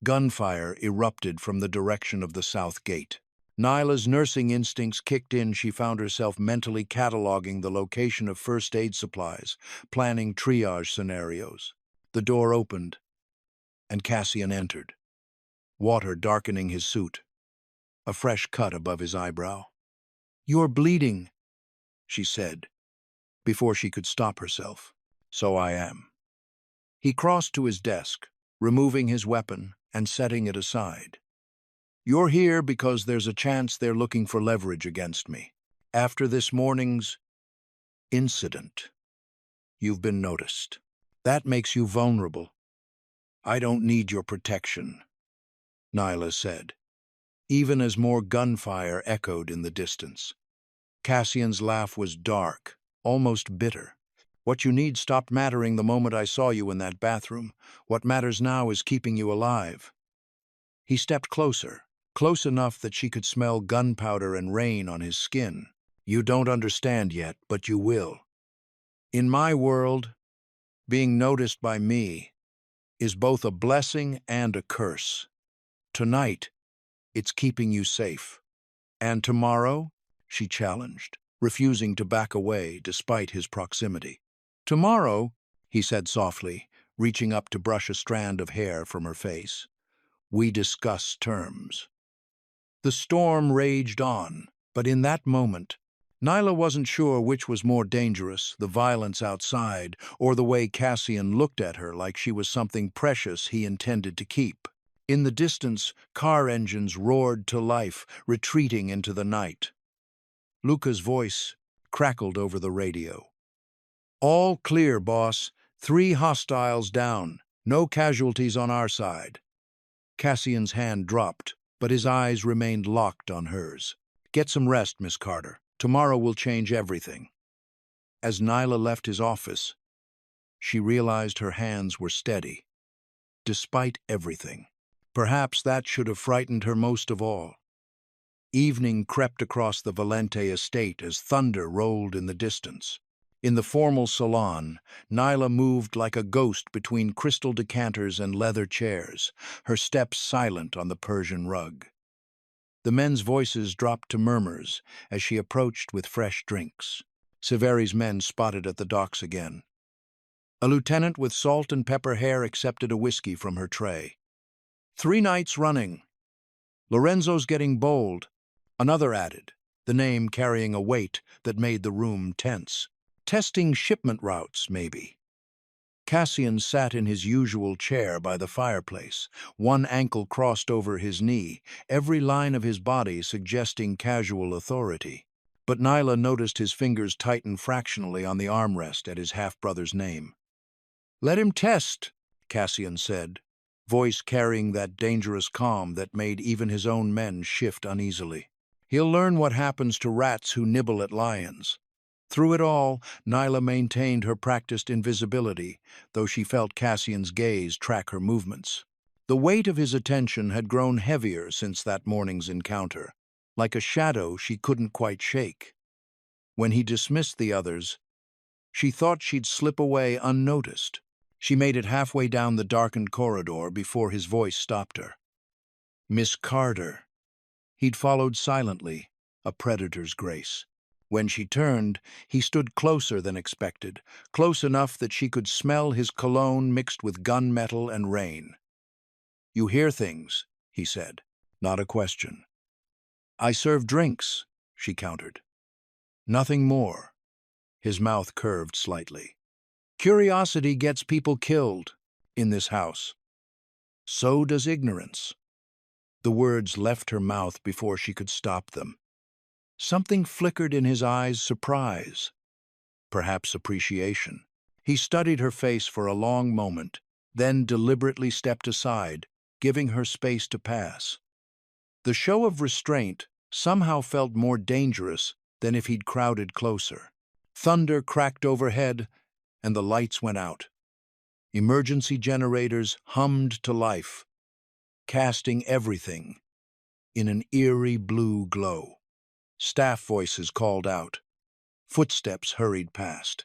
gunfire erupted from the direction of the south gate. Nyla's nursing instincts kicked in. She found herself mentally cataloging the location of first aid supplies, planning triage scenarios. The door opened, and Cassian entered, water darkening his suit, a fresh cut above his eyebrow. "You're bleeding," she said, before she could stop herself. "So I am." He crossed to his desk, removing his weapon and setting it aside. "You're here because there's a chance they're looking for leverage against me. After this morning's incident, you've been noticed. That makes you vulnerable." "I don't need your protection," Nyla said. even as more gunfire echoed in the distance. Cassian's laugh was dark, almost bitter. What you need stopped mattering the moment I saw you in that bathroom. What matters now is keeping you alive. He stepped closer, close enough that she could smell gunpowder and rain on his skin. You don't understand yet, but you will. In my world, being noticed by me is both a blessing and a curse. Tonight, it's keeping you safe. And tomorrow, she challenged, refusing to back away despite his proximity. Tomorrow, he said softly, reaching up to brush a strand of hair from her face, we discuss terms. The storm raged on, but in that moment, Nyla wasn't sure which was more dangerous, the violence outside, or the way Cassian looked at her like she was something precious he intended to keep. In the distance, car engines roared to life, retreating into the night. Luca's voice crackled over the radio. All clear, boss. 3 hostiles down. No casualties on our side. Cassian's hand dropped, but his eyes remained locked on hers. Get some rest, Miss Carter. Tomorrow will change everything. As Nyla left his office, she realized her hands were steady, despite everything. Perhaps that should have frightened her most of all. Evening crept across the Valente estate as thunder rolled in the distance. In the formal salon, Nyla moved like a ghost between crystal decanters and leather chairs, her steps silent on the Persian rug. The men's voices dropped to murmurs as she approached with fresh drinks. Severi's men spotted at the docks again. A lieutenant with salt and pepper hair accepted a whiskey from her tray. 3 nights running. Lorenzo's getting bold, another added, the name carrying a weight that made the room tense. Testing shipment routes, maybe. Cassian sat in his usual chair by the fireplace, one ankle crossed over his knee, every line of his body suggesting casual authority. But Nyla noticed his fingers tighten fractionally on the armrest at his half-brother's name. Let him test, Cassian said, voice carrying that dangerous calm that made even his own men shift uneasily. He'll learn what happens to rats who nibble at lions. Through it all, Nyla maintained her practiced invisibility, though she felt Cassian's gaze track her movements. The weight of his attention had grown heavier since that morning's encounter, like a shadow she couldn't quite shake. When he dismissed the others, she thought she'd slip away unnoticed. She made it halfway down the darkened corridor before his voice stopped her. Miss Carter. He'd followed silently, a predator's grace. When she turned, he stood closer than expected, close enough that she could smell his cologne mixed with gunmetal and rain. You hear things, he said, not a question. I serve drinks, she countered. Nothing more. His mouth curved slightly. Curiosity gets people killed in this house. So does ignorance. The words left her mouth before she could stop them. Something flickered in his eyes, surprise, perhaps appreciation. He studied her face for a long moment, then deliberately stepped aside, giving her space to pass. The show of restraint somehow felt more dangerous than if he'd crowded closer. Thunder cracked overhead, and the lights went out. Emergency generators hummed to life, casting everything in an eerie blue glow. Staff voices called out. Footsteps hurried past.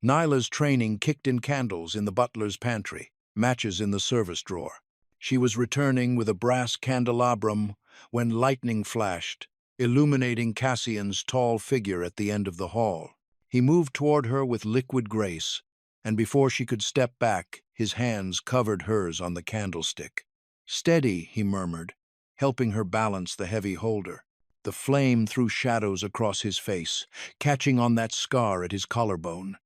Nyla's training kicked in candles in the butler's pantry, matches in the service drawer. She was returning with a brass candelabrum when lightning flashed, illuminating Cassian's tall figure at the end of the hall. He moved toward her with liquid grace, and before she could step back, his hands covered hers on the candlestick. Steady, he murmured, helping her balance the heavy holder. The flame threw shadows across his face, catching on that scar at his collarbone.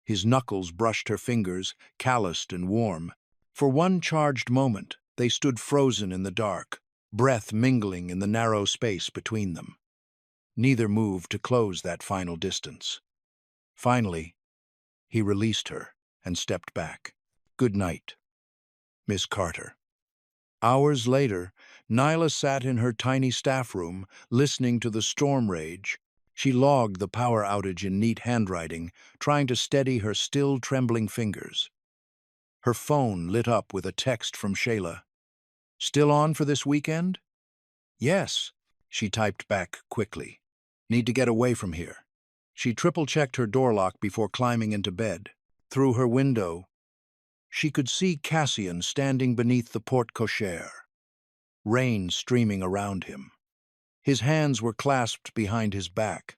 His knuckles brushed her fingers, calloused and warm. For one charged moment, they stood frozen in the dark, breath mingling in the narrow space between them. Neither moved to close that final distance. Finally, he released her and stepped back. Good night, Miss Carter. Hours later, Nyla sat in her tiny staff room, listening to the storm rage. She logged the power outage in neat handwriting, trying to steady her still trembling fingers. Her phone lit up with a text from Shayla. "Still on for this weekend?" "Yes," she typed back quickly. "Need to get away from here." She triple-checked her door lock before climbing into bed. Through her window, she could see Cassian standing beneath the porte-cochere, rain streaming around him. His hands were clasped behind his back,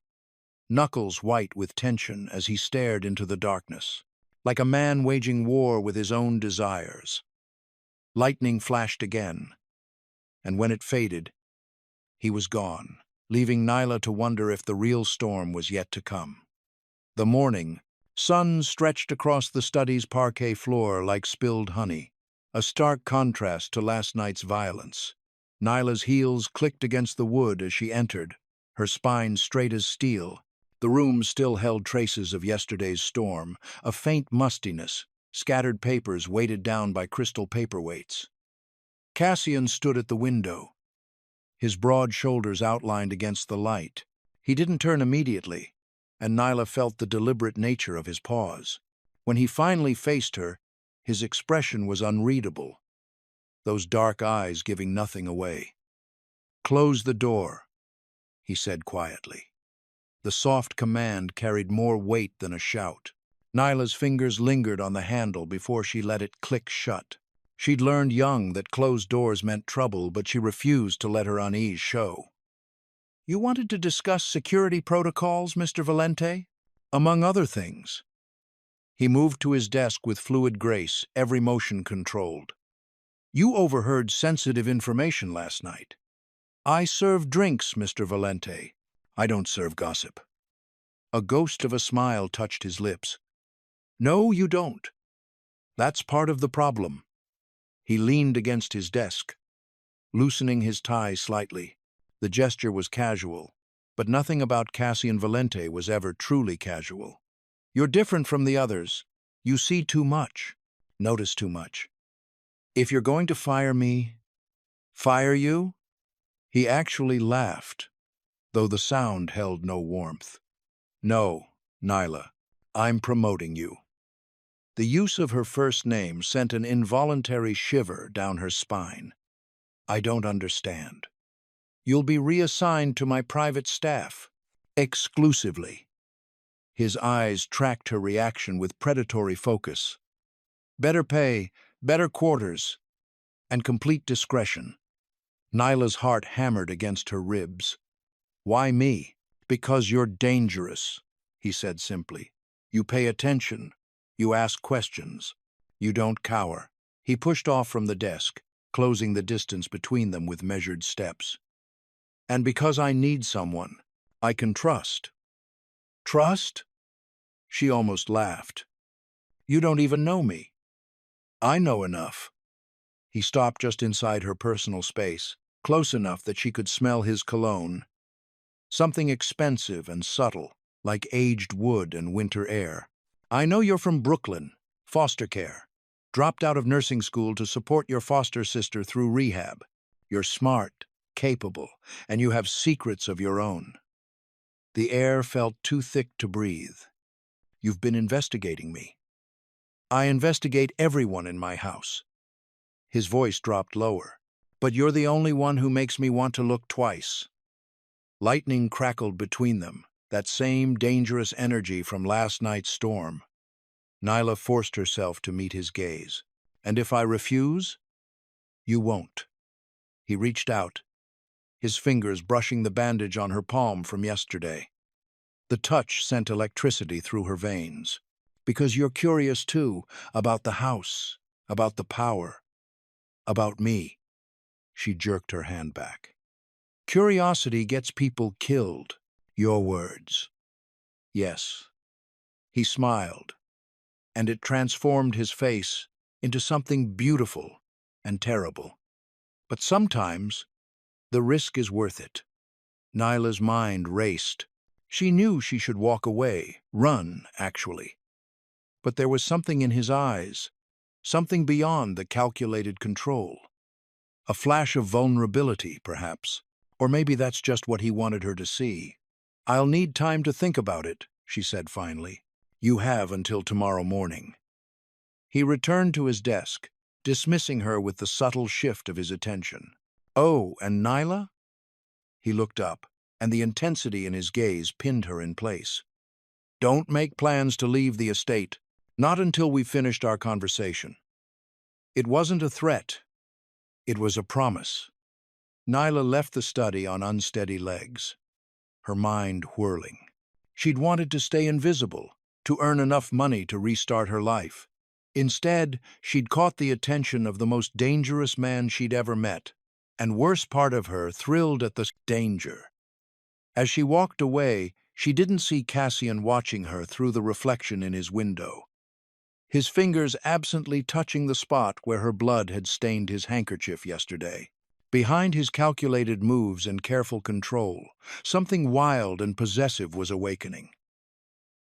knuckles white with tension as he stared into the darkness, like a man waging war with his own desires. Lightning flashed again, and when it faded, he was gone, leaving Nyla to wonder if the real storm was yet to come. The morning sun stretched across the study's parquet floor like spilled honey, a stark contrast to last night's violence. Nyla's heels clicked against the wood as she entered, her spine straight as steel. The room still held traces of yesterday's storm, a faint mustiness, scattered papers weighted down by crystal paperweights. Cassian stood at the window, his broad shoulders outlined against the light. He didn't turn immediately, and Nyla felt the deliberate nature of his pause. When he finally faced her, his expression was unreadable, those dark eyes giving nothing away. "Close the door," he said quietly. The soft command carried more weight than a shout. Nyla's fingers lingered on the handle before she let it click shut. She'd learned young that closed doors meant trouble, but she refused to let her unease show. "You wanted to discuss security protocols, Mr. Valente?" "Among other things." He moved to his desk with fluid grace, every motion controlled. "You overheard sensitive information last night." "I serve drinks, Mr. Valente. I don't serve gossip." A ghost of a smile touched his lips. "No, you don't. That's part of the problem." He leaned against his desk, loosening his tie slightly. The gesture was casual, but nothing about Cassian Valente was ever truly casual. "You're different from the others. You see too much, notice too much. If you're going to fire me, fire you?" He actually laughed, though the sound held no warmth. "No, Nyla, I'm promoting you." The use of her first name sent an involuntary shiver down her spine. "I don't understand." "You'll be reassigned to my private staff. Exclusively." His eyes tracked her reaction with predatory focus. "Better pay, better quarters, and complete discretion." Nyla's heart hammered against her ribs. "Why me?" "Because you're dangerous," he said simply. "You pay attention. You ask questions. You don't cower." He pushed off from the desk, closing the distance between them with measured steps. "And because I need someone I can trust." "Trust?" She almost laughed. "You don't even know me." "I know enough." He stopped just inside her personal space, close enough that she could smell his cologne. Something expensive and subtle, like aged wood and winter air. "I know you're from Brooklyn, foster care. Dropped out of nursing school to support your foster sister through rehab. You're smart, capable, and you have secrets of your own." The air felt too thick to breathe. "You've been investigating me." "I investigate everyone in my house." His voice dropped lower. "But you're the only one who makes me want to look twice." Lightning crackled between them, that same dangerous energy from last night's storm. Nyla forced herself to meet his gaze. "And if I refuse?" "You won't." He reached out, his fingers brushing the bandage on her palm from yesterday. The touch sent electricity through her veins. "Because you're curious too, about the house, about the power, about me." She jerked her hand back. "Curiosity gets people killed." "Your words." "Yes." He smiled, and it transformed his face into something beautiful and terrible. "But sometimes the risk is worth it." Nyla's mind raced. She knew she should walk away, run, actually. But there was something in his eyes, something beyond the calculated control. A flash of vulnerability, perhaps. Or maybe that's just what he wanted her to see. "I'll need time to think about it," she said finally. "You have until tomorrow morning." He returned to his desk, dismissing her with the subtle shift of his attention. "Oh, and Nyla?" He looked up, and the intensity in his gaze pinned her in place. "Don't make plans to leave the estate. Not until we've finished our conversation." It wasn't a threat. It was a promise. Nyla left the study on unsteady legs, her mind whirling. She'd wanted to stay invisible, to earn enough money to restart her life. Instead, she'd caught the attention of the most dangerous man she'd ever met, and worst part of her thrilled at the danger. As she walked away, she didn't see Cassian watching her through the reflection in his window, his fingers absently touching the spot where her blood had stained his handkerchief yesterday. Behind his calculated moves and careful control, something wild and possessive was awakening.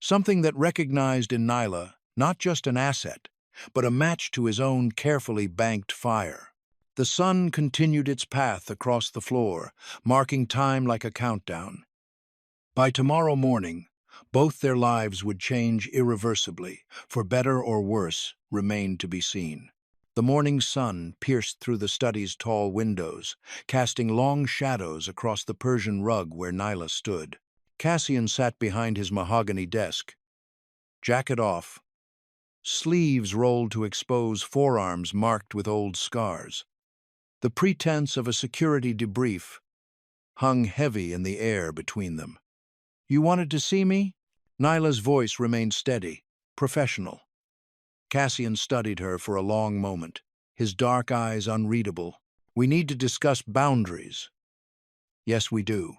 Something that recognized in Nyla not just an asset, but a match to his own carefully banked fire. The sun continued its path across the floor, marking time like a countdown. By tomorrow morning, both their lives would change irreversibly, for better or worse remained to be seen. The morning sun pierced through the study's tall windows, casting long shadows across the Persian rug where Nyla stood. Cassian sat behind his mahogany desk, jacket off, sleeves rolled to expose forearms marked with old scars. The pretense of a security debrief hung heavy in the air between them. "You wanted to see me?" Nyla's voice remained steady, professional. Cassian studied her for a long moment, his dark eyes unreadable. "We need to discuss boundaries." "Yes, we do."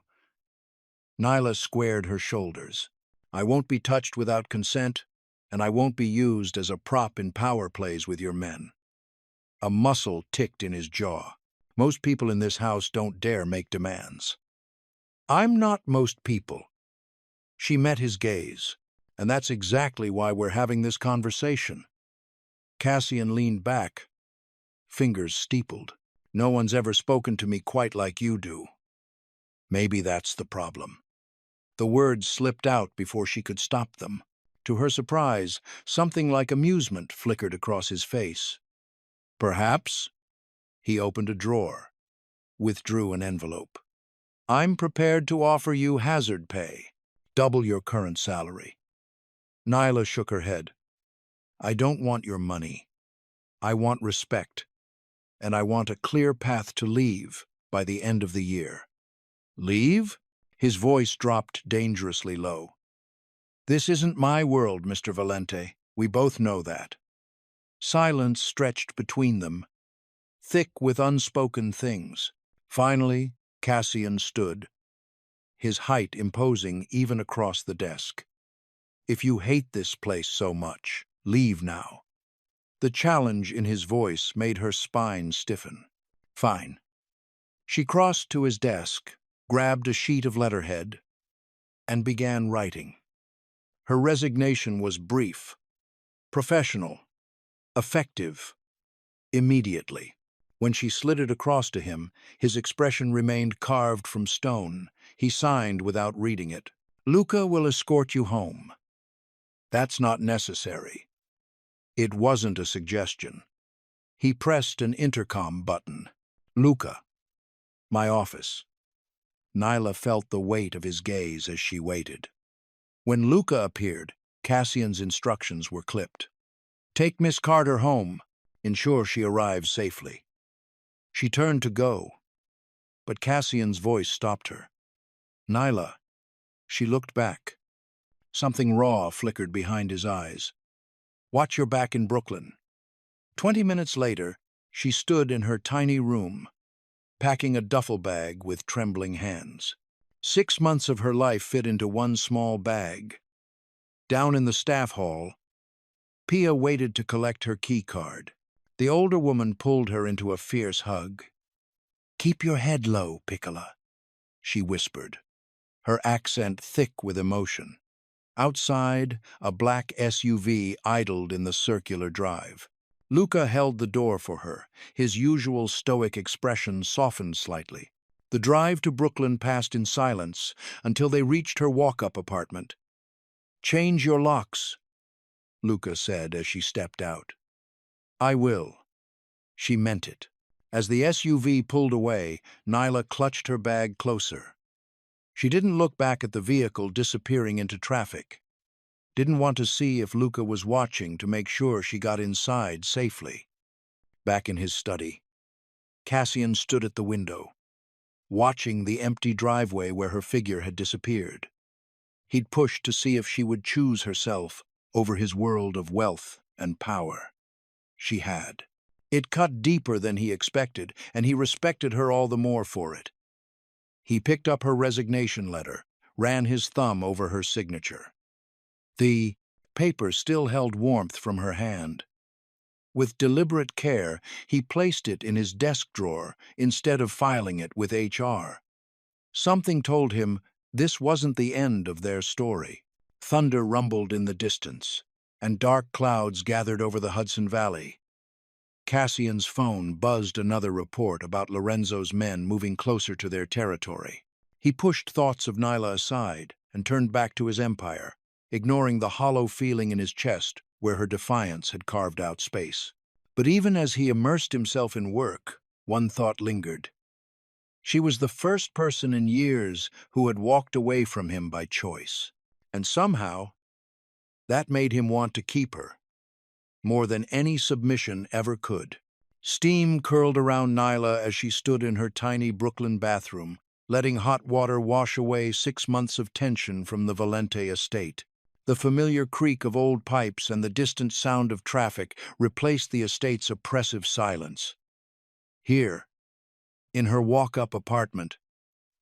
Nyla squared her shoulders. "I won't be touched without consent, and I won't be used as a prop in power plays with your men." A muscle ticked in his jaw. "Most people in this house don't dare make demands." "I'm not most people." She met his gaze, "and that's exactly why we're having this conversation." Cassian leaned back, fingers steepled. "No one's ever spoken to me quite like you do." "Maybe that's the problem." The words slipped out before she could stop them. To her surprise, something like amusement flickered across his face. "Perhaps." He opened a drawer, withdrew an envelope. "I'm prepared to offer you hazard pay, double your current salary." Nyla shook her head. "I don't want your money. I want respect, and I want a clear path to leave by the end of the year." "Leave?" His voice dropped dangerously low. "This isn't my world, Mr. Valente. We both know that." Silence stretched between them, thick with unspoken things. Finally, Cassian stood, his height imposing even across the desk. "If you hate this place so much, leave now." The challenge in his voice made her spine stiffen. "Fine." She crossed to his desk, grabbed a sheet of letterhead, and began writing. Her resignation was brief, professional, effective, immediately. When she slid it across to him, his expression remained carved from stone. He signed without reading it. "Luca will escort you home." "That's not necessary." It wasn't a suggestion. He pressed an intercom button. "Luca." "My office." Nyla felt the weight of his gaze as she waited. When Luca appeared, Cassian's instructions were clipped. "Take Miss Carter home. Ensure she arrives safely." She turned to go, but Cassian's voice stopped her. "Nyla." She looked back. Something raw flickered behind his eyes. "Watch your back in Brooklyn." 20 minutes later, she stood in her tiny room, packing a duffel bag with trembling hands. 6 months of her life fit into one small bag. Down in the staff hall, Pia waited to collect her key card. The older woman pulled her into a fierce hug. "Keep your head low, Piccola," she whispered, her accent thick with emotion. Outside, a black SUV idled in the circular drive. Luca held the door for her. His usual stoic expression softened slightly. The drive to Brooklyn passed in silence until they reached her walk-up apartment. "Change your locks," Luca said as she stepped out. "I will." She meant it. As the SUV pulled away, Nyla clutched her bag closer. She didn't look back at the vehicle disappearing into traffic. Didn't want to see if Luca was watching to make sure she got inside safely. Back in his study, Cassian stood at the window, watching the empty driveway where her figure had disappeared. He'd pushed to see if she would choose herself over his world of wealth and power. She had. It cut deeper than he expected, and he respected her all the more for it. He picked up her resignation letter, ran his thumb over her signature. The paper still held warmth from her hand. With deliberate care, he placed it in his desk drawer instead of filing it with HR. Something told him this wasn't the end of their story. Thunder rumbled in the distance, and dark clouds gathered over the Hudson Valley. Cassian's phone buzzed another report about Lorenzo's men moving closer to their territory. He pushed thoughts of Nyla aside and turned back to his empire, ignoring the hollow feeling in his chest where her defiance had carved out space. But even as he immersed himself in work, one thought lingered. She was the first person in years who had walked away from him by choice. And somehow, that made him want to keep her, more than any submission ever could. Steam curled around Nyla as she stood in her tiny Brooklyn bathroom, letting hot water wash away 6 months of tension from the Valente estate. The familiar creak of old pipes and the distant sound of traffic replaced the estate's oppressive silence. Here, in her walk-up apartment,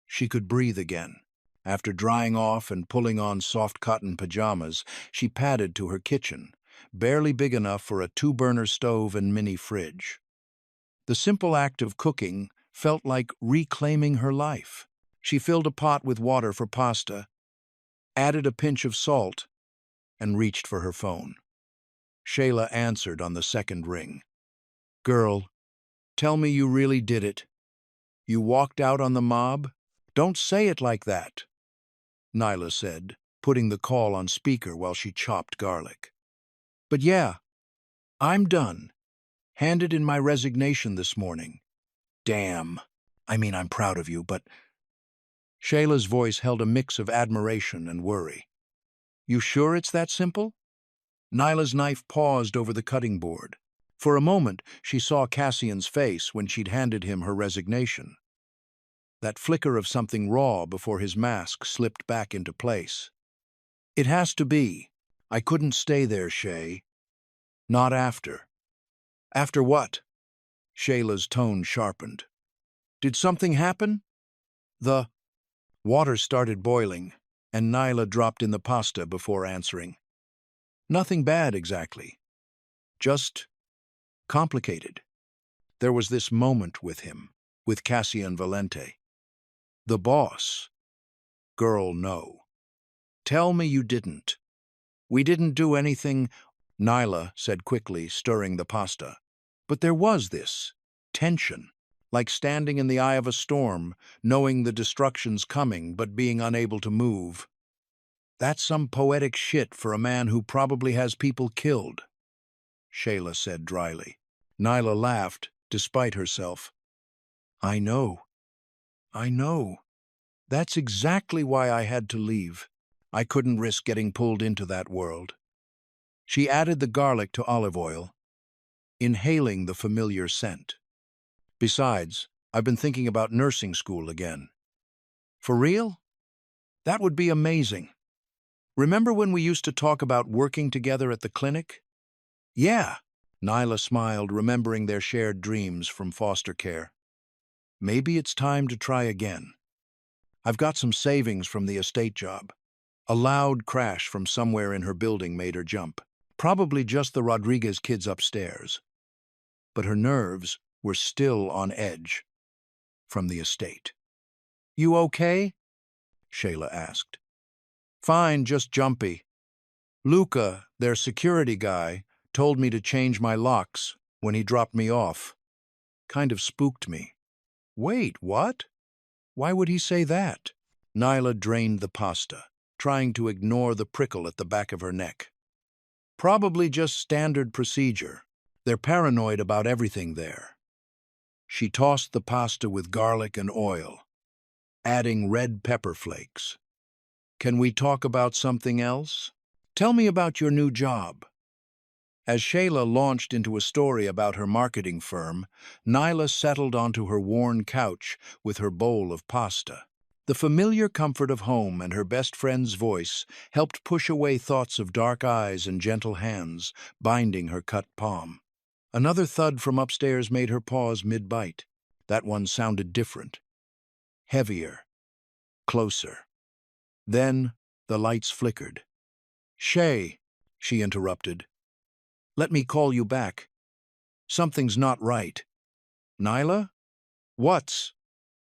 she could breathe again. After drying off and pulling on soft cotton pajamas, she padded to her kitchen, barely big enough for a 2-burner stove and mini fridge. The simple act of cooking felt like reclaiming her life. She filled a pot with water for pasta, added a pinch of salt, and reached for her phone. Shayla answered on the second ring. "Girl, tell me you really did it. You walked out on the mob? Don't say it like that," Nyla said, putting the call on speaker while she chopped garlic. "But yeah, I'm done. Handed in my resignation this morning. Damn. I mean, I'm proud of you, but..." Shayla's voice held a mix of admiration and worry. "You sure it's that simple?" Nyla's knife paused over the cutting board. For a moment, she saw Cassian's face when she'd handed him her resignation. That flicker of something raw before his mask slipped back into place. "It has to be. I couldn't stay there, Shay. Not after." "After what?" Shayla's tone sharpened. "Did something happen?" The water started boiling, and Nyla dropped in the pasta before answering. "Nothing bad, exactly. Just complicated. There was this moment with him, with Cassian Valente. The boss. Girl, no. Tell me you didn't." "We didn't do anything," Nyla said quickly, stirring the pasta. "But there was this tension, like standing in the eye of a storm, knowing the destruction's coming but being unable to move. That's some poetic shit for a man who probably has people killed," Shayla said dryly. Nyla laughed, despite herself. I know. That's exactly why I had to leave. I couldn't risk getting pulled into that world." She added the garlic to olive oil, inhaling the familiar scent. "Besides, I've been thinking about nursing school again." "For real? That would be amazing. Remember when we used to talk about working together at the clinic?" "Yeah," Nyla smiled, remembering their shared dreams from foster care. "Maybe it's time to try again. I've got some savings from the estate job." A loud crash from somewhere in her building made her jump. Probably just the Rodriguez kids upstairs. But her nerves were still on edge from the estate. "You okay?" Shayla asked. "Fine, just jumpy. Luca, their security guy, told me to change my locks," when he dropped me off. Kind of spooked me. Wait, what? Why would he say that? Nyla drained the pasta, trying to ignore the prickle at the back of her neck. Probably just standard procedure. They're paranoid about everything there. She tossed the pasta with garlic and oil, adding red pepper flakes. Can we talk about something else? Tell me about your new job. As Shayla launched into a story about her marketing firm, Nyla settled onto her worn couch with her bowl of pasta. The familiar comfort of home and her best friend's voice helped push away thoughts of dark eyes and gentle hands binding her cut palm. Another thud from upstairs made her pause mid-bite. That one sounded different. Heavier. Closer. Then the lights flickered. "Shay," she interrupted. "Let me call you back. Something's not right." "Nyla? What's?"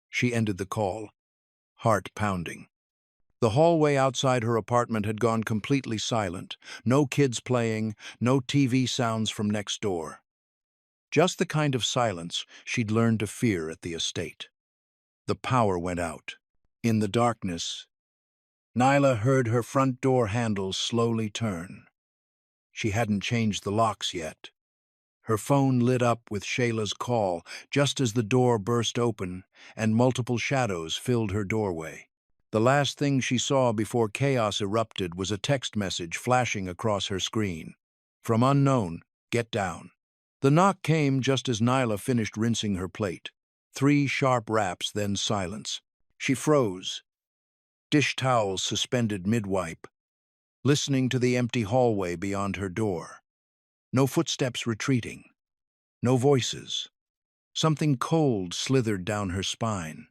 She ended the call, heart pounding. The hallway outside her apartment had gone completely silent. No kids playing, no TV sounds from next door. Just the kind of silence she'd learned to fear at the estate. The power went out. In the darkness, Nyla heard her front door handle slowly turn. She hadn't changed the locks yet. Her phone lit up with Shayla's call just as the door burst open and multiple shadows filled her doorway. The last thing she saw before chaos erupted was a text message flashing across her screen. From unknown, get down. The knock came just as Nyla finished rinsing her plate. 3 sharp raps, then silence. She froze, dish towels suspended mid-wipe, listening to the empty hallway beyond her door. No footsteps retreating. No voices. Something cold slithered down her spine.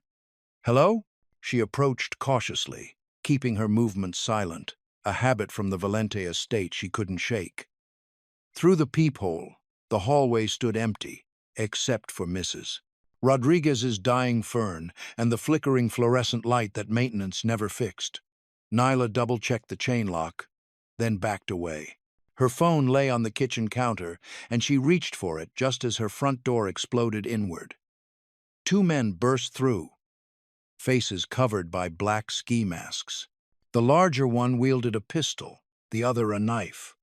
"Hello?" She approached cautiously, keeping her movements silent, a habit from the Valente estate she couldn't shake. Through the peephole, the hallway stood empty, except for Mrs. Rodriguez's dying fern and the flickering fluorescent light that maintenance never fixed. Nyla double-checked the chain lock, then backed away. Her phone lay on the kitchen counter, and she reached for it just as her front door exploded inward. 2 men burst through, faces covered by black ski masks. The larger one wielded a pistol, the other a knife.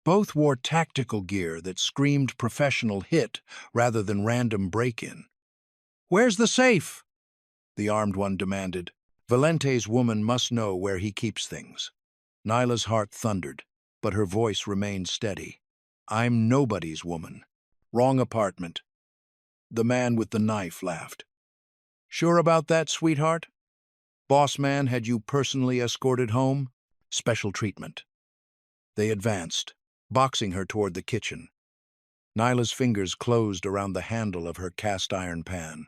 Both wore tactical gear that screamed professional hit rather than random break-in. "Where's the safe?" the armed one demanded. Valente's woman must know where he keeps things. Nyla's heart thundered, but her voice remained steady. "I'm nobody's woman. Wrong apartment." The man with the knife laughed. "Sure about that, sweetheart? Boss man had you personally escorted home? Special treatment." They advanced, boxing her toward the kitchen. Nyla's fingers closed around the handle of her cast-iron pan.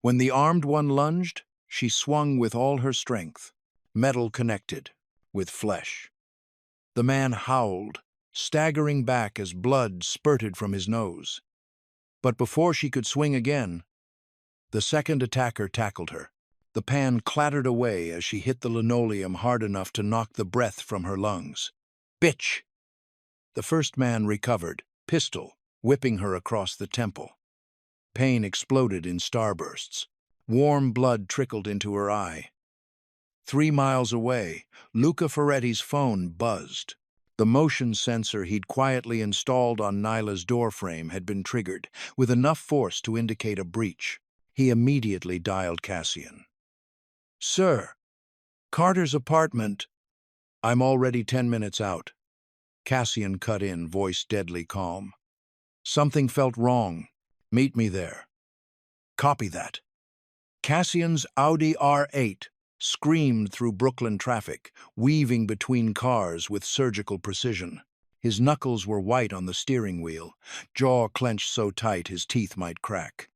When the armed one lunged, she swung with all her strength, metal connected, with flesh. The man howled, staggering back as blood spurted from his nose. But before she could swing again, the second attacker tackled her. The pan clattered away as she hit the linoleum hard enough to knock the breath from her lungs. "Bitch!" The first man recovered, pistol whipping her across the temple. Pain exploded in starbursts. Warm blood trickled into her eye. 3 miles away, Luca Ferretti's phone buzzed. The motion sensor he'd quietly installed on Nyla's doorframe had been triggered, with enough force to indicate a breach. He immediately dialed Cassian. "Sir, Carter's apartment." "I'm already 10 minutes out." Cassian cut in, voice deadly calm. "Something felt wrong. Meet me there." "Copy that." Cassian's Audi R8 screamed through Brooklyn traffic, weaving between cars with surgical precision. His knuckles were white on the steering wheel, jaw clenched so tight his teeth might crack.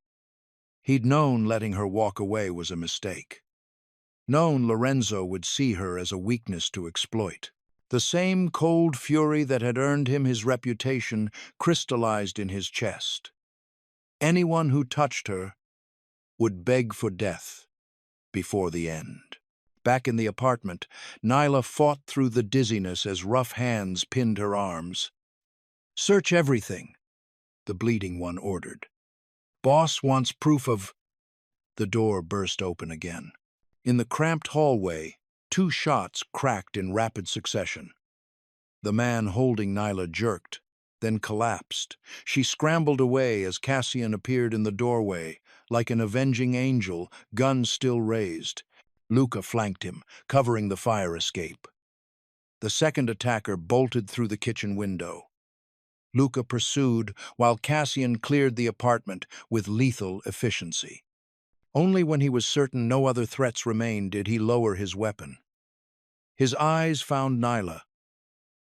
He'd known letting her walk away was a mistake. Known Lorenzo would see her as a weakness to exploit. The same cold fury that had earned him his reputation crystallized in his chest. Anyone who touched her would beg for death before the end. Back in the apartment, Nyla fought through the dizziness as rough hands pinned her arms. "Search everything." the bleeding one ordered. Boss wants proof of... The door burst open again. In the cramped hallway, 2 shots cracked in rapid succession. The man holding Nyla jerked, then collapsed. She scrambled away as Cassian appeared in the doorway, like an avenging angel, gun still raised. Luca flanked him, covering the fire escape. The second attacker bolted through the kitchen window. Luca pursued, while Cassian cleared the apartment with lethal efficiency. Only when he was certain no other threats remained did he lower his weapon. His eyes found Nyla,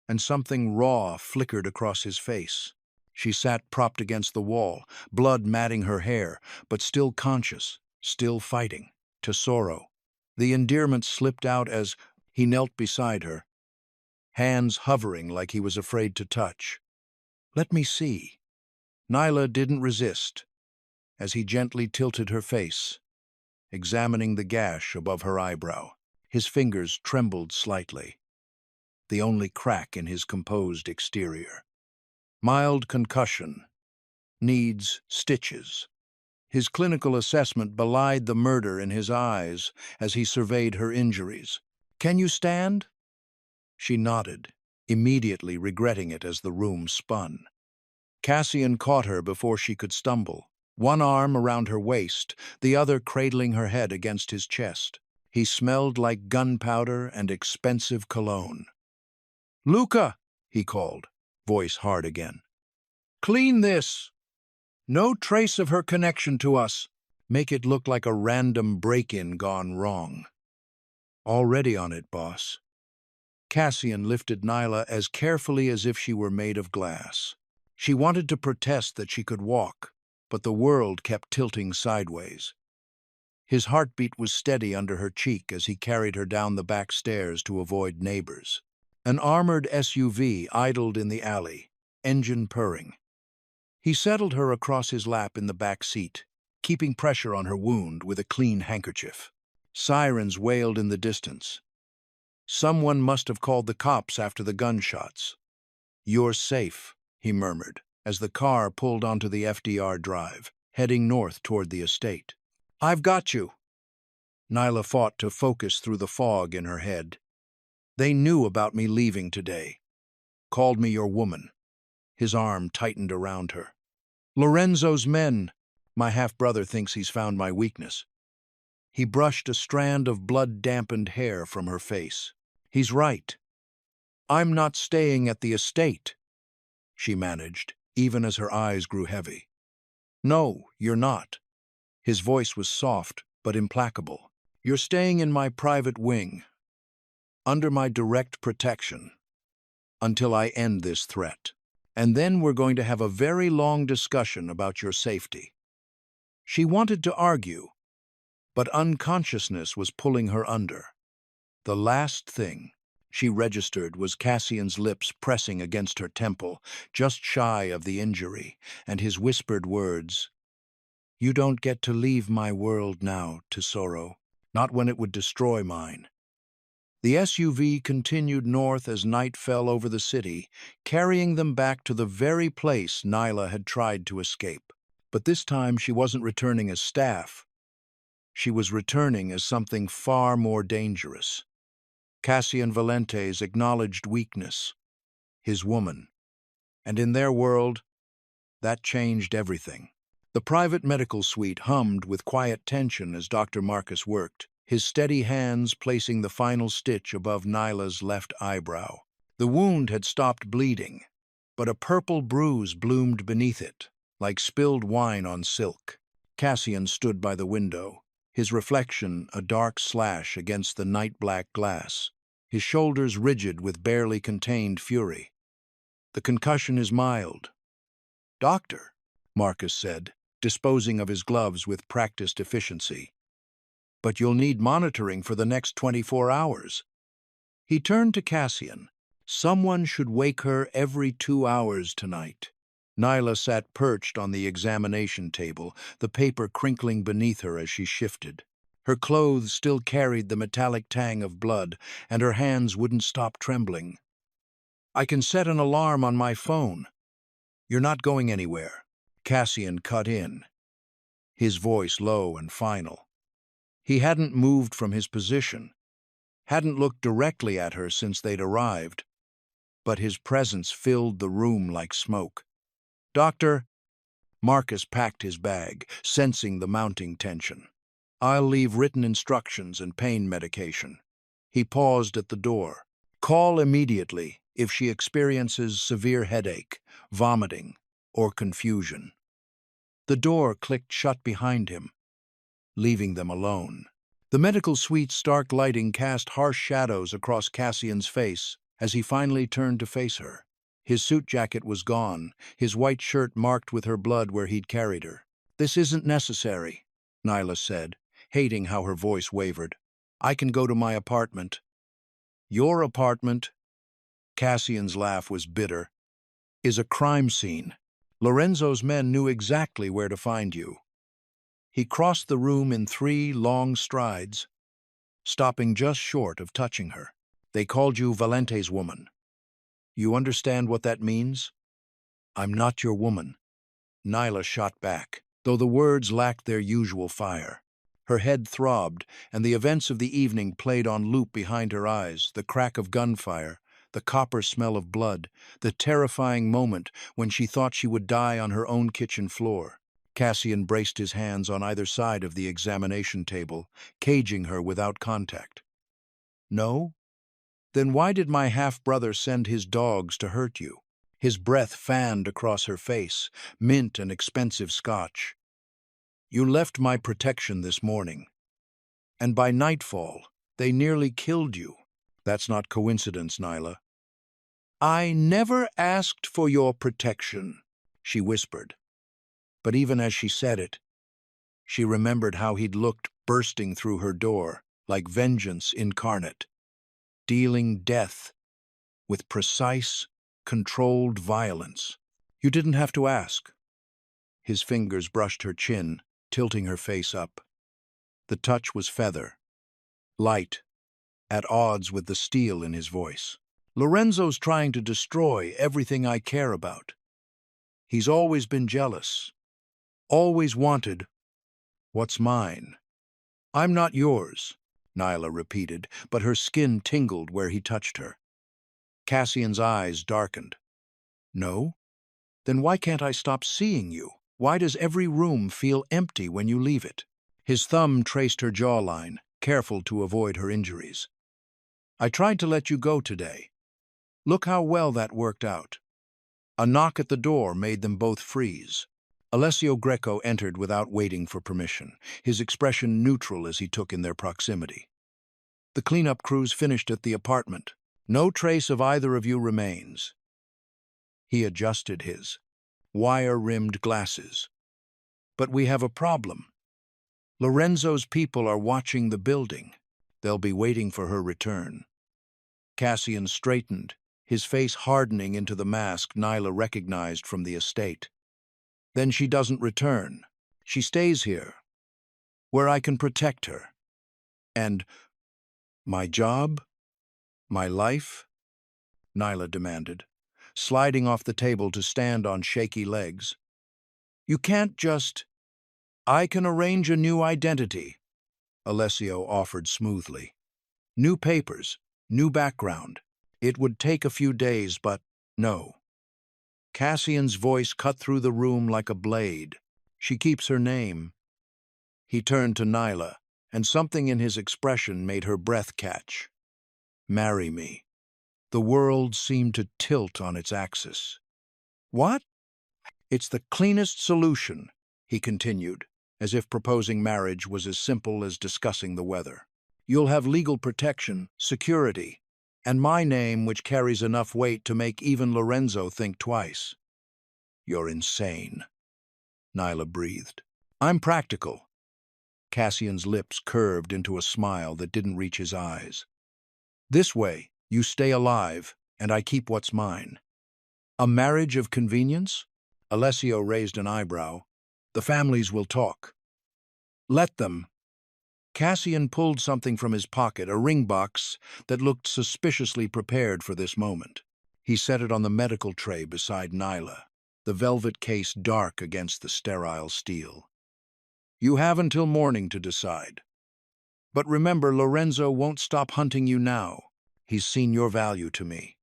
and something raw flickered across his face. She sat propped against the wall, blood matting her hair, but still conscious, still fighting. Tesoro. The endearment slipped out as he knelt beside her, hands hovering like he was afraid to touch. Let me see. Nyla didn't resist, as he gently tilted her face, examining the gash above her eyebrow. His fingers trembled slightly, the only crack in his composed exterior. Mild concussion. Needs stitches. His clinical assessment belied the murder in his eyes as he surveyed her injuries. Can you stand? She nodded, immediately regretting it as the room spun. Cassian caught her before she could stumble, one arm around her waist, the other cradling her head against his chest. He smelled like gunpowder and expensive cologne. "Luca," he called, voice hard again. "Clean this. No trace of her connection to us. Make it look like a random break-in gone wrong." "Already on it, boss." Cassian lifted Nyla as carefully as if she were made of glass. She wanted to protest that she could walk, but the world kept tilting sideways. His heartbeat was steady under her cheek as he carried her down the back stairs to avoid neighbors. An armored SUV idled in the alley, engine purring. He settled her across his lap in the back seat, keeping pressure on her wound with a clean handkerchief. Sirens wailed in the distance. Someone must have called the cops after the gunshots. "You're safe," he murmured, as the car pulled onto the FDR drive, heading north toward the estate. "I've got you." Nyla fought to focus through the fog in her head. "They knew about me leaving today. Called me your woman." His arm tightened around her. "Lorenzo's men. My half-brother thinks he's found my weakness." He brushed a strand of blood-dampened hair from her face. "He's right. I'm not staying at the estate," she managed, even as her eyes grew heavy. "No, you're not." His voice was soft but implacable. "You're staying in my private wing, under my direct protection, until I end this threat. And then we're going to have a very long discussion about your safety." She wanted to argue, but unconsciousness was pulling her under. The last thing she registered was Cassian's lips pressing against her temple, just shy of the injury, and his whispered words, "You don't get to leave my world now, Tesoro, not when it would destroy mine." The SUV continued north as night fell over the city, carrying them back to the very place Nyla had tried to escape. But this time she wasn't returning as staff. She was returning as something far more dangerous. Cassian Valente's acknowledged weakness, his woman. And in their world, that changed everything. The private medical suite hummed with quiet tension as Dr. Marcus worked, his steady hands placing the final stitch above Nyla's left eyebrow. The wound had stopped bleeding, but a purple bruise bloomed beneath it, like spilled wine on silk. Cassian stood by the window, his reflection a dark slash against the night-black glass, his shoulders rigid with barely contained fury. "The concussion is mild." "Doctor," Marcus said, disposing of his gloves with practiced efficiency. "But you'll need monitoring for the next 24 hours. He turned to Cassian. "Someone should wake her every 2 hours tonight." Nyla sat perched on the examination table, the paper crinkling beneath her as she shifted. Her clothes still carried the metallic tang of blood, and her hands wouldn't stop trembling. "I can set an alarm on my phone." "You're not going anywhere." Cassian cut in, his voice low and final. He hadn't moved from his position, hadn't looked directly at her since they'd arrived, but his presence filled the room like smoke. "Doctor," Marcus packed his bag, sensing the mounting tension. "I'll leave written instructions and pain medication." He paused at the door. "Call immediately if she experiences severe headache, vomiting, or confusion." The door clicked shut behind him, leaving them alone. The medical suite's stark lighting cast harsh shadows across Cassian's face as he finally turned to face her. His suit jacket was gone, his white shirt marked with her blood where he'd carried her. "This isn't necessary," Nyla said, hating how her voice wavered. "I can go to my apartment." "Your apartment," Cassian's laugh was bitter, "is a crime scene. Lorenzo's men knew exactly where to find you." He crossed the room in 3 long strides, stopping just short of touching her. "They called you Valente's woman. You understand what that means?" "I'm not your woman," Nyla shot back, though the words lacked their usual fire. Her head throbbed, and the events of the evening played on loop behind her eyes, the crack of gunfire, the copper smell of blood, the terrifying moment when she thought she would die on her own kitchen floor. Cassian braced his hands on either side of the examination table, caging her without contact. "No? Then why did my half-brother send his dogs to hurt you?" His breath fanned across her face, mint and expensive scotch. "You left my protection this morning, and by nightfall, they nearly killed you." "That's not coincidence, Nyla." "I never asked for your protection," she whispered. But even as she said it, she remembered how he'd looked bursting through her door, like vengeance incarnate, dealing death with precise, controlled violence. "You didn't have to ask." His fingers brushed her chin, tilting her face up. The touch was feather, light, at odds with the steel in his voice. "Lorenzo's trying to destroy everything I care about. He's always been jealous, always wanted what's mine." "I'm not yours," Nyla repeated, but her skin tingled where he touched her. Cassian's eyes darkened. "No? Then why can't I stop seeing you? Why does every room feel empty when you leave it?" His thumb traced her jawline, careful to avoid her injuries. "I tried to let you go today. Look how well that worked out." A knock at the door made them both freeze. Alessio Greco entered without waiting for permission, his expression neutral as he took in their proximity. "The cleanup crew's finished at the apartment. No trace of either of you remains." He adjusted his wire-rimmed glasses. "But we have a problem. Lorenzo's people are watching the building. They'll be waiting for her return." Cassian straightened, his face hardening into the mask Nyla recognized from the estate. "Then she doesn't return. She stays here, where I can protect her. And my job? My life?" Nyla demanded, sliding off the table to stand on shaky legs. "You can't just—" "I can arrange a new identity," Alessio offered smoothly. "New papers, new background. It would take a few days, but no." Cassian's voice cut through the room like a blade. "She keeps her name." He turned to Nyla, and something in his expression made her breath catch. "Marry me." The world seemed to tilt on its axis. "What?" "It's the cleanest solution," he continued, as if proposing marriage was as simple as discussing the weather. "You'll have legal protection, security, and my name which carries enough weight to make even Lorenzo think twice." "You're insane," Nyla breathed. "I'm practical." Cassian's lips curved into a smile that didn't reach his eyes. "This way, you stay alive, and I keep what's mine." "A marriage of convenience?" Alessio raised an eyebrow. "The families will talk." "Let them." Cassian pulled something from his pocket, a ring box that looked suspiciously prepared for this moment. He set it on the medical tray beside Nyla. the velvet case dark against the sterile steel. "You have until morning to decide. But remember, Lorenzo won't stop hunting you now. He's seen your value to me."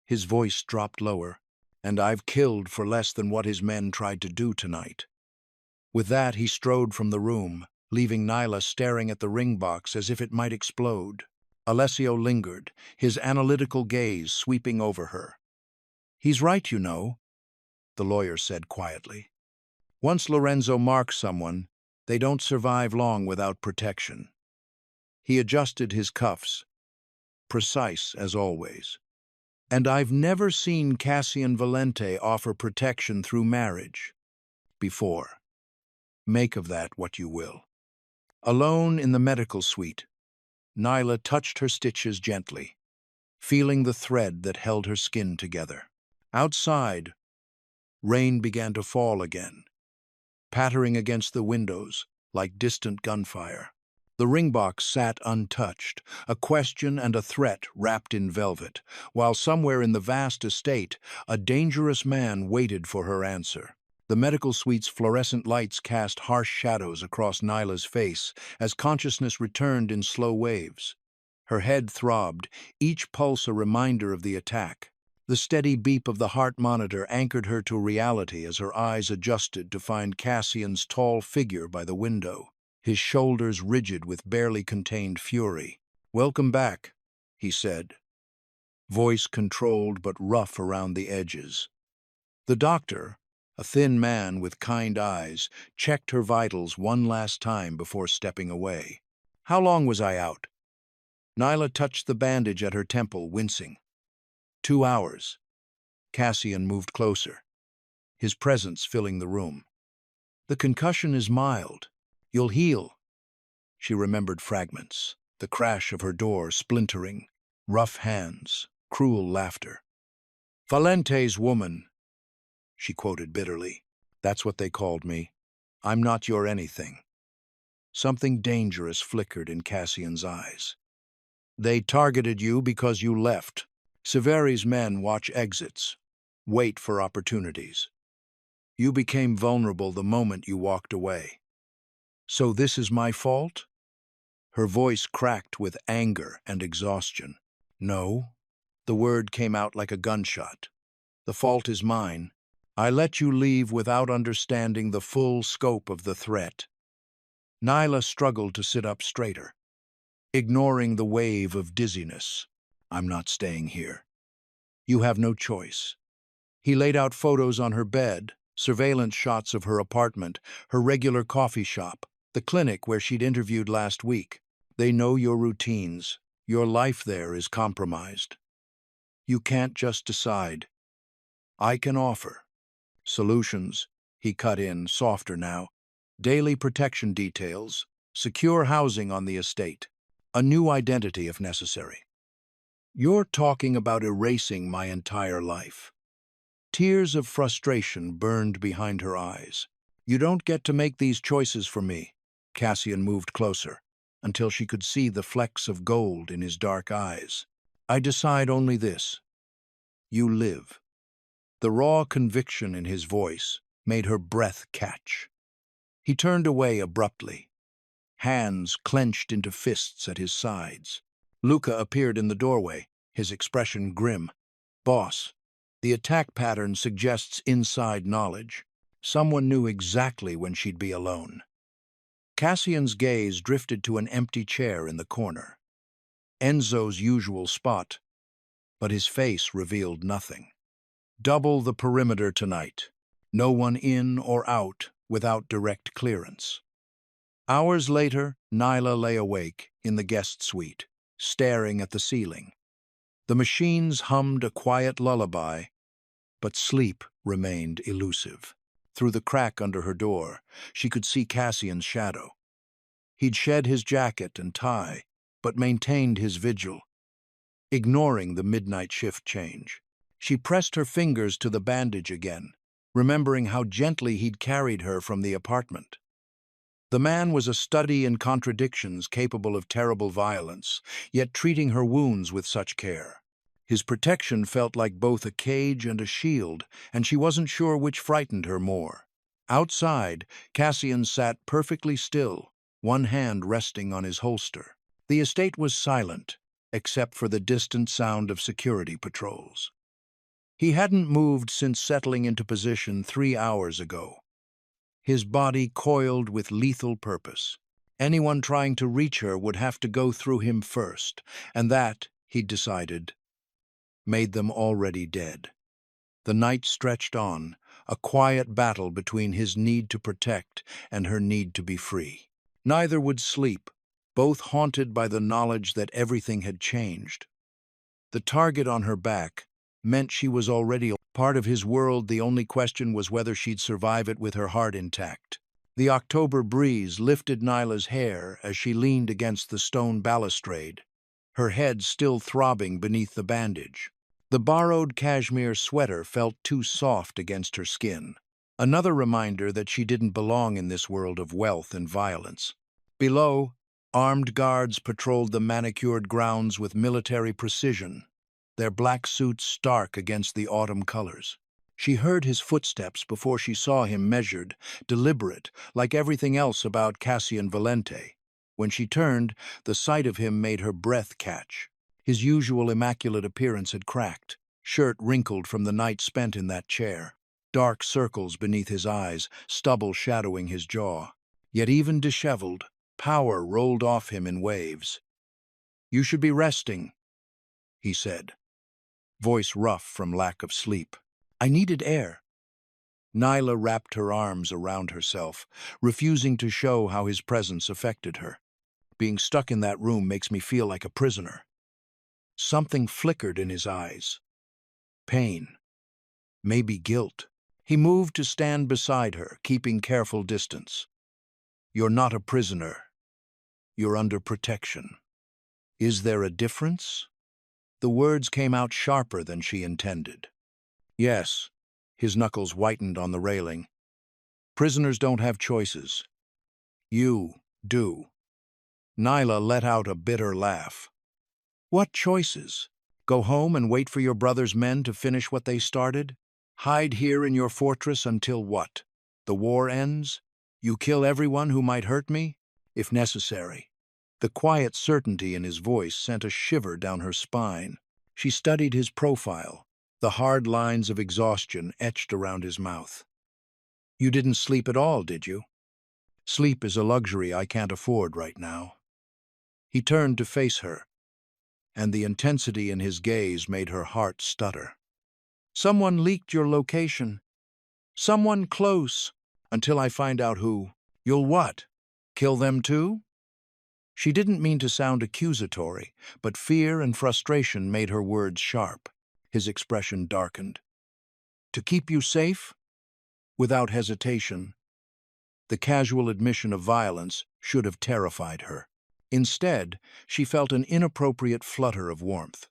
His voice dropped lower. "And I've killed for less than what his men tried to do tonight." With that, he strode from the room, leaving Nyla staring at the ring box as if it might explode. Alessio lingered, his analytical gaze sweeping over her. "He's right, you know," the lawyer said quietly. "Once Lorenzo marks someone, they don't survive long without protection." He adjusted his cuffs, precise as always. "And I've never seen Cassian Valente offer protection through marriage before. Make of that what you will." Alone in the medical suite, Nyla touched her stitches gently, feeling the thread that held her skin together. Outside, rain began to fall again, pattering against the windows like distant gunfire. The ring box sat untouched, a question and a threat wrapped in velvet, while somewhere in the vast estate, a dangerous man waited for her answer. The medical suite's fluorescent lights cast harsh shadows across Nyla's face as consciousness returned in slow waves. Her head throbbed, each pulse a reminder of the attack. The steady beep of the heart monitor anchored her to reality as her eyes adjusted to find Cassian's tall figure by the window, his shoulders rigid with barely contained fury. "Welcome back," he said, voice controlled but rough around the edges. The doctor, a thin man with kind eyes, checked her vitals one last time before stepping away. "How long was I out?" Nyla touched the bandage at her temple, wincing. 2 hours. Cassian moved closer, his presence filling the room. "The concussion is mild. You'll heal." She remembered fragments, the crash of her door splintering, rough hands, cruel laughter. "Valente's woman," she quoted bitterly. "That's what they called me. I'm not your anything." Something dangerous flickered in Cassian's eyes. "They targeted you because you left. Severi's men watch exits, wait for opportunities. You became vulnerable the moment you walked away. So this is my fault?" Her voice cracked with anger and exhaustion. "No." The word came out like a gunshot. "The fault is mine. I let you leave without understanding the full scope of the threat." Nyla struggled to sit up straighter, ignoring the wave of dizziness. "I'm not staying here. You have no choice." He laid out photos on her bed, surveillance shots of her apartment, her regular coffee shop, the clinic where she'd interviewed last week. "They know your routines. Your life there is compromised. You can't just decide. I can offer solutions." He cut in, softer now. "Daily protection details, secure housing on the estate, a new identity if necessary." "You're talking about erasing my entire life." Tears of frustration burned behind her eyes. "You don't get to make these choices for me." Cassian moved closer, until she could see the flecks of gold in his dark eyes. "I decide only this. You live." The raw conviction in his voice made her breath catch. He turned away abruptly, hands clenched into fists at his sides. Luca appeared in the doorway, his expression grim. "Boss, the attack pattern suggests inside knowledge. Someone knew exactly when she'd be alone." Cassian's gaze drifted to an empty chair in the corner. Enzo's usual spot, but his face revealed nothing. "Double the perimeter tonight. No one in or out without direct clearance." Hours later, Nyla lay awake in the guest suite, staring at the ceiling. The machines hummed a quiet lullaby, but sleep remained elusive. Through the crack under her door, she could see Cassian's shadow. He'd shed his jacket and tie, but maintained his vigil, ignoring the midnight shift change. She pressed her fingers to the bandage again, remembering how gently he'd carried her from the apartment. The man was a study in contradictions, capable of terrible violence, yet treating her wounds with such care. His protection felt like both a cage and a shield, and she wasn't sure which frightened her more. Outside, Cassian sat perfectly still, one hand resting on his holster. The estate was silent, except for the distant sound of security patrols. He hadn't moved since settling into position 3 hours ago. His body coiled with lethal purpose. Anyone trying to reach her would have to go through him first, and that, he'd decided, made them already dead. The night stretched on, a quiet battle between his need to protect and her need to be free. Neither would sleep, both haunted by the knowledge that everything had changed. The target on her back meant she was already part of his world. The only question was whether she'd survive it with her heart intact. The October breeze lifted Nyla's hair as she leaned against the stone balustrade, her head still throbbing beneath the bandage. The borrowed cashmere sweater felt too soft against her skin, another reminder that she didn't belong in this world of wealth and violence. Below, armed guards patrolled the manicured grounds with military precision, their black suits stark against the autumn colors. She heard his footsteps before she saw him, measured, deliberate, like everything else about Cassian Valente. When she turned, the sight of him made her breath catch. His usual immaculate appearance had cracked, shirt wrinkled from the night spent in that chair, dark circles beneath his eyes, stubble shadowing his jaw. Yet even disheveled, power rolled off him in waves. "You should be resting," he said, voice rough from lack of sleep. "I needed air." Nyla wrapped her arms around herself, refusing to show how his presence affected her. "Being stuck in that room makes me feel like a prisoner." Something flickered in his eyes. Pain. Maybe guilt. He moved to stand beside her, keeping careful distance. "You're not a prisoner. You're under protection." "Is there a difference?" The words came out sharper than she intended. "Yes." His knuckles whitened on the railing. "Prisoners don't have choices. You do." Nyla let out a bitter laugh. "What choices? Go home and wait for your brother's men to finish what they started? Hide here in your fortress until what? The war ends? You kill everyone who might hurt me? If necessary." The quiet certainty in his voice sent a shiver down her spine. She studied his profile, the hard lines of exhaustion etched around his mouth. "You didn't sleep at all, did you?" "Sleep is a luxury I can't afford right now." He turned to face her, and the intensity in his gaze made her heart stutter. "Someone leaked your location. Someone close. Until I find out who." "You'll what? Kill them too?" She didn't mean to sound accusatory, but fear and frustration made her words sharp. His expression darkened. "To keep you safe?" Without hesitation. The casual admission of violence should have terrified her. Instead, she felt an inappropriate flutter of warmth.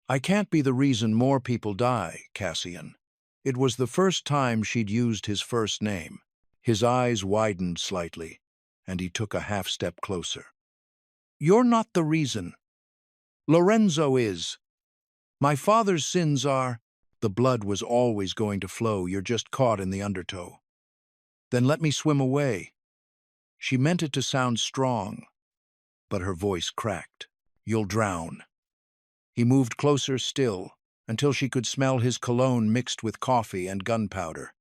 "I can't be the reason more people die, Cassian." It was the first time she'd used his first name. His eyes widened slightly, and he took a half-step closer. "You're not the reason. Lorenzo is. My father's sins are—" "The blood was always going to flow, you're just caught in the undertow." "Then let me swim away." She meant it to sound strong, but her voice cracked. "You'll drown." He moved closer still, until she could smell his cologne mixed with coffee and gunpowder.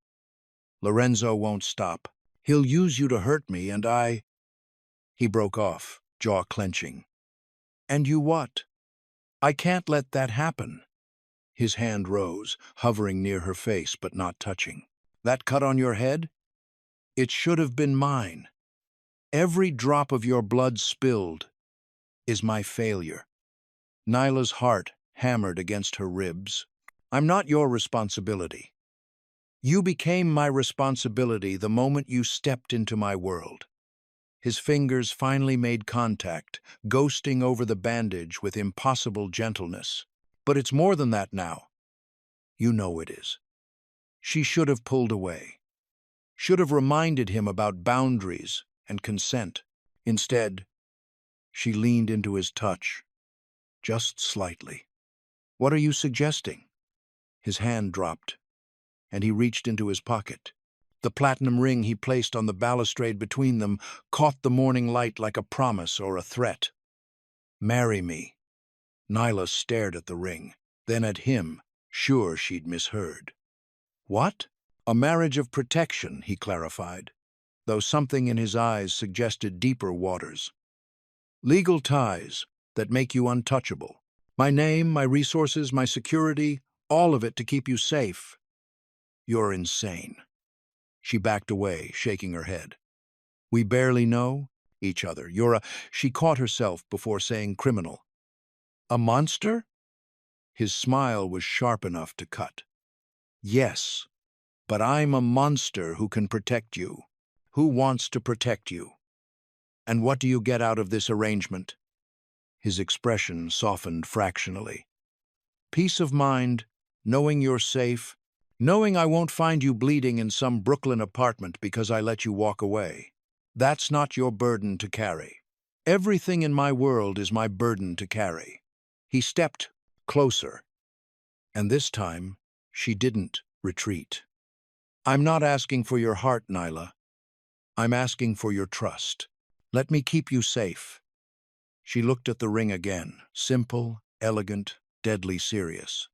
"Lorenzo won't stop. He'll use you to hurt me, and I—" He broke off, jaw clenching. "And you what?" "I can't let that happen." His hand rose, hovering near her face but not touching. "That cut on your head? It should have been mine. Every drop of your blood spilled is my failure." Nyla's heart hammered against her ribs. "I'm not your responsibility. You became my responsibility the moment you stepped into my world." His fingers finally made contact, ghosting over the bandage with impossible gentleness. "But it's more than that now." "You know it is." She should have pulled away. Should have reminded him about boundaries and consent. Instead, she leaned into his touch, just slightly. What are you suggesting? His hand dropped, and he reached into his pocket. The platinum ring he placed on the balustrade between them caught the morning light like a promise or a threat. Marry me. Nyla stared at the ring, then at him, sure she'd misheard. What? A marriage of protection, he clarified, though something in his eyes suggested deeper waters. Legal ties that make you untouchable. My name, my resources, my security, all of it to keep you safe. You're insane. She backed away, shaking her head. We barely know each other. She caught herself before saying criminal. A monster? His smile was sharp enough to cut. Yes, but I'm a monster who can protect you. Who wants to protect you? And what do you get out of this arrangement? His expression softened fractionally. Peace of mind, knowing you're safe, knowing I won't find you bleeding in some Brooklyn apartment because I let you walk away. That's not your burden to carry. Everything in my world is my burden to carry. He stepped closer, and this time she didn't retreat. I'm not asking for your heart, Nyla. I'm asking for your trust. Let me keep you safe. She looked at the ring again, simple, elegant, deadly serious.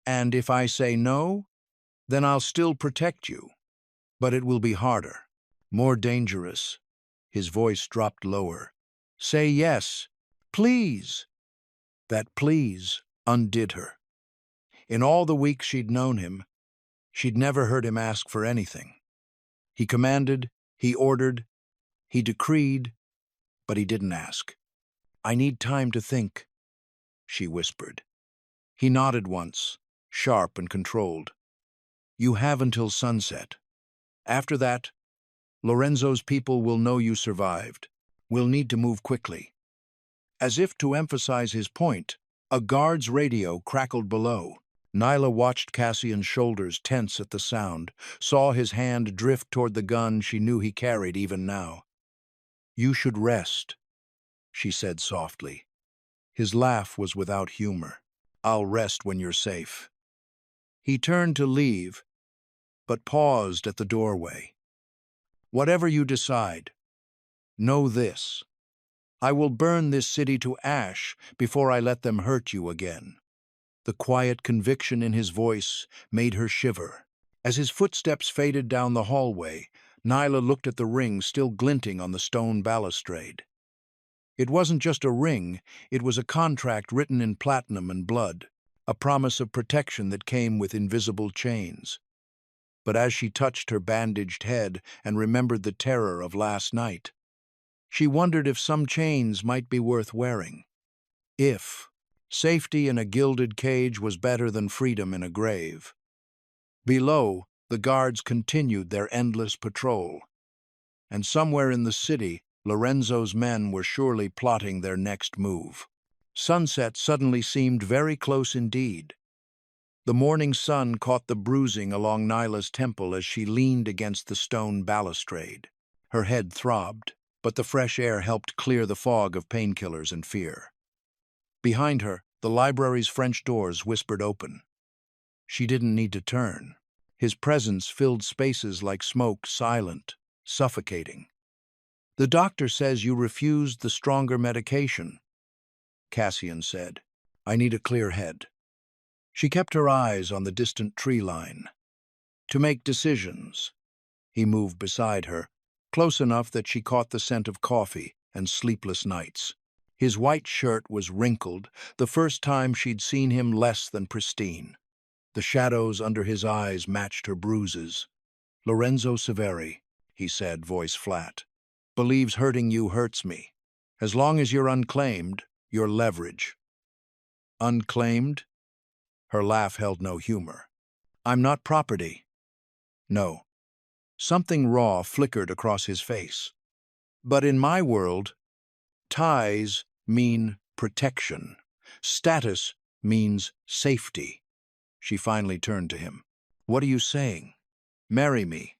And if I say no, then I'll still protect you. But it will be harder, more dangerous. His voice dropped lower. Say yes, please. That please undid her. In all the weeks she'd known him, she'd never heard him ask for anything. He commanded, he ordered, he decreed, but he didn't ask. I need time to think, she whispered. He nodded once, sharp and controlled. You have until sunset. After that, Lorenzo's people will know you survived. We'll need to move quickly. As if to emphasize his point, a guard's radio crackled below. Nyla watched Cassian's shoulders tense at the sound, saw his hand drift toward the gun she knew he carried even now. You should rest, she said softly. His laugh was without humor. I'll rest when you're safe. He turned to leave, but paused at the doorway. Whatever you decide, know this. I will burn this city to ash before I let them hurt you again. The quiet conviction in his voice made her shiver. As his footsteps faded down the hallway, Nyla looked at the ring still glinting on the stone balustrade. It wasn't just a ring, it was a contract written in platinum and blood, a promise of protection that came with invisible chains. But as she touched her bandaged head and remembered the terror of last night, she wondered if some chains might be worth wearing. If safety in a gilded cage was better than freedom in a grave. Below, the guards continued their endless patrol. And somewhere in the city, Lorenzo's men were surely plotting their next move. Sunset suddenly seemed very close indeed. The morning sun caught the bruising along Nyla's temple as she leaned against the stone balustrade. Her head throbbed, but the fresh air helped clear the fog of painkillers and fear. Behind her, the library's French doors whispered open. She didn't need to turn. His presence filled spaces like smoke, silent, suffocating. The doctor says you refused the stronger medication, Cassian said. I need a clear head. She kept her eyes on the distant tree line. To make decisions. He moved beside her, close enough that she caught the scent of coffee and sleepless nights. His white shirt was wrinkled, the first time she'd seen him less than pristine. The shadows under his eyes matched her bruises. Lorenzo Severi, he said, voice flat, believes hurting you hurts me. As long as you're unclaimed, you're leverage. Unclaimed? Her laugh held no humor. I'm not property. No. Something raw flickered across his face. But in my world, ties mean protection. Status means safety. She finally turned to him. What are you saying? Marry me.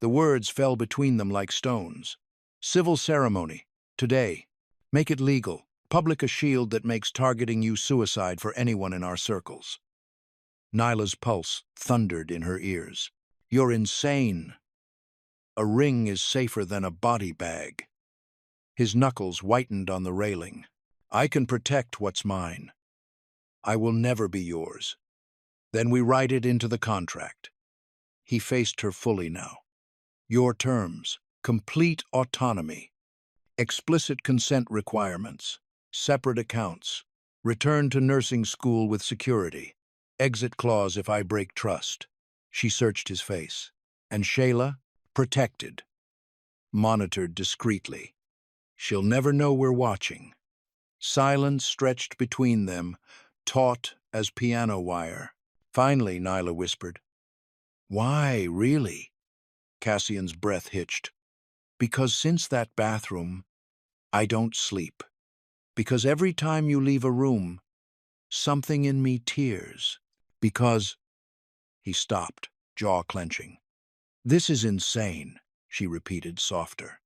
The words fell between them like stones. Civil ceremony. Today. Make it legal. Public a shield that makes targeting you suicide for anyone in our circles. Nyla's pulse thundered in her ears. You're insane. A ring is safer than a body bag. His knuckles whitened on the railing. I can protect what's mine. I will never be yours. Then we write it into the contract. He faced her fully now. Your terms, complete autonomy, explicit consent requirements, separate accounts, return to nursing school with security, exit clause if I break trust. She searched his face. And Shayla? Protected. Monitored discreetly. She'll never know we're watching. Silence stretched between them, taut as piano wire. Finally, Nyla whispered. Why, really? Cassian's breath hitched. Because since that bathroom, I don't sleep. Because every time you leave a room, something in me tears. Because... He stopped, jaw clenching. This is insane, she repeated, softer.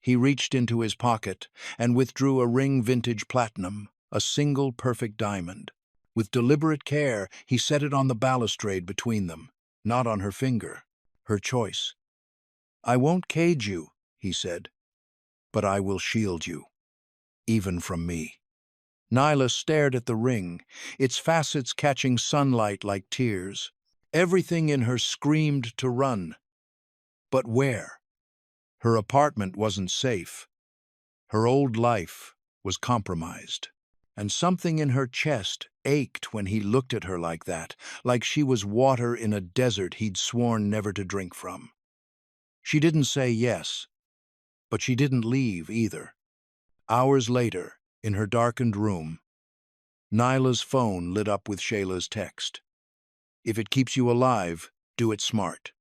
He reached into his pocket and withdrew a ring vintage platinum, a single perfect diamond. With deliberate care, he set it on the balustrade between them, not on her finger, her choice. I won't cage you, he said, but I will shield you, even from me. Nyla stared at the ring, its facets catching sunlight like tears. Everything in her screamed to run. But where? Her apartment wasn't safe. Her old life was compromised. And something in her chest ached when he looked at her like that, like she was water in a desert he'd sworn never to drink from. She didn't say yes, but she didn't leave either. Hours later, in her darkened room, Nyla's phone lit up with Shayla's text. If it keeps you alive, do it smart.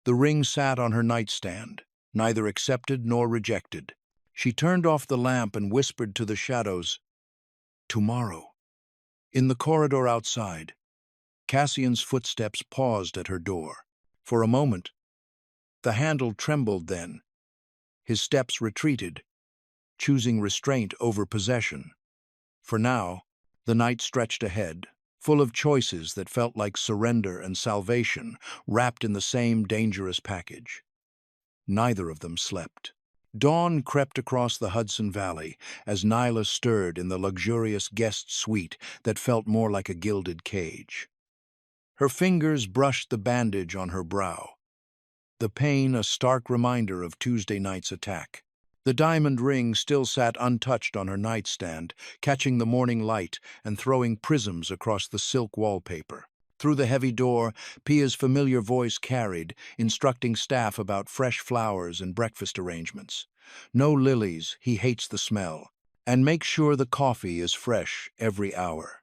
The ring sat on her nightstand, neither accepted nor rejected. She turned off the lamp and whispered to the shadows, Tomorrow. In the corridor outside, Cassian's footsteps paused at her door. For a moment, the handle trembled then. His steps retreated, choosing restraint over possession. For now, the night stretched ahead, full of choices that felt like surrender and salvation, wrapped in the same dangerous package. Neither of them slept. Dawn crept across the Hudson Valley as Nyla stirred in the luxurious guest suite that felt more like a gilded cage. Her fingers brushed the bandage on her brow, the pain a stark reminder of Tuesday night's attack. The diamond ring still sat untouched on her nightstand, catching the morning light and throwing prisms across the silk wallpaper. Through the heavy door, Pia's familiar voice carried, instructing staff about fresh flowers and breakfast arrangements. No lilies, he hates the smell. And make sure the coffee is fresh every hour.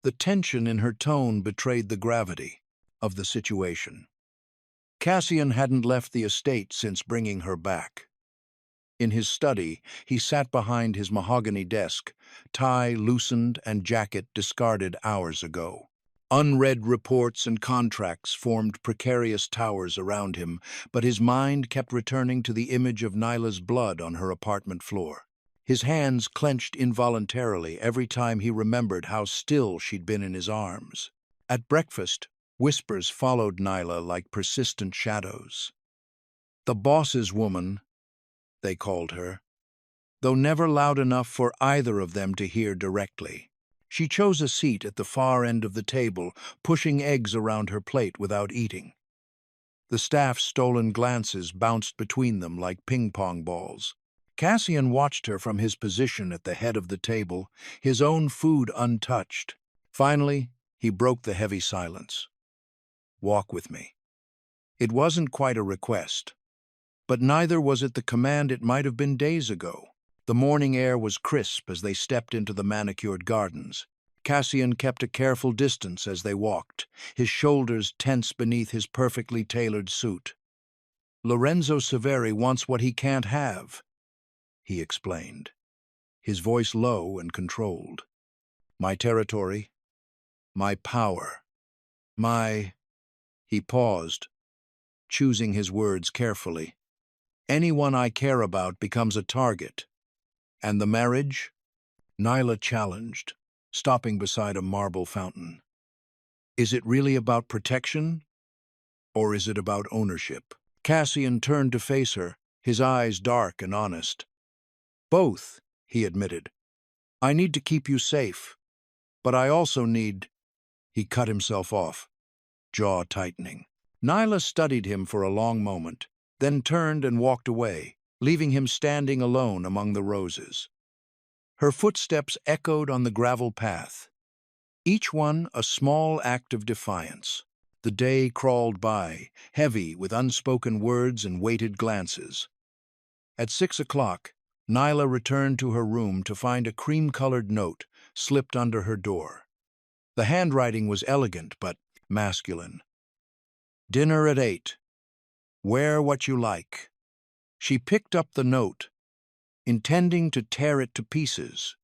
The tension in her tone betrayed the gravity of the situation. Cassian hadn't left the estate since bringing her back. In his study, he sat behind his mahogany desk, tie loosened and jacket discarded hours ago. Unread reports and contracts formed precarious towers around him, but his mind kept returning to the image of Nyla's blood on her apartment floor. His hands clenched involuntarily every time he remembered how still she'd been in his arms. At breakfast, whispers followed Nyla like persistent shadows. The boss's woman, they called her, though never loud enough for either of them to hear directly. She chose a seat at the far end of the table, pushing eggs around her plate without eating. The staff's stolen glances bounced between them like ping-pong balls. Cassian watched her from his position at the head of the table, his own food untouched. Finally, he broke the heavy silence. Walk with me. It wasn't quite a request, but neither was it the command it might have been days ago. The morning air was crisp as they stepped into the manicured gardens. Cassian kept a careful distance as they walked, his shoulders tense beneath his perfectly tailored suit. Lorenzo Severi wants what he can't have, he explained, his voice low and controlled. My territory, my power, my... He paused, choosing his words carefully. Anyone I care about becomes a target. And the marriage? Nyla challenged, stopping beside a marble fountain. Is it really about protection, or is it about ownership? Cassian turned to face her, his eyes dark and honest. Both, he admitted. I need to keep you safe, but I also need... He cut himself off, jaw tightening. Nyla studied him for a long moment, then turned and walked away, leaving him standing alone among the roses. Her footsteps echoed on the gravel path, each one a small act of defiance. The day crawled by, heavy with unspoken words and weighted glances. At 6 o'clock, Nyla returned to her room to find a cream-colored note slipped under her door. The handwriting was elegant but masculine. Dinner at 8. Wear what you like. She picked up the note, intending to tear it to pieces,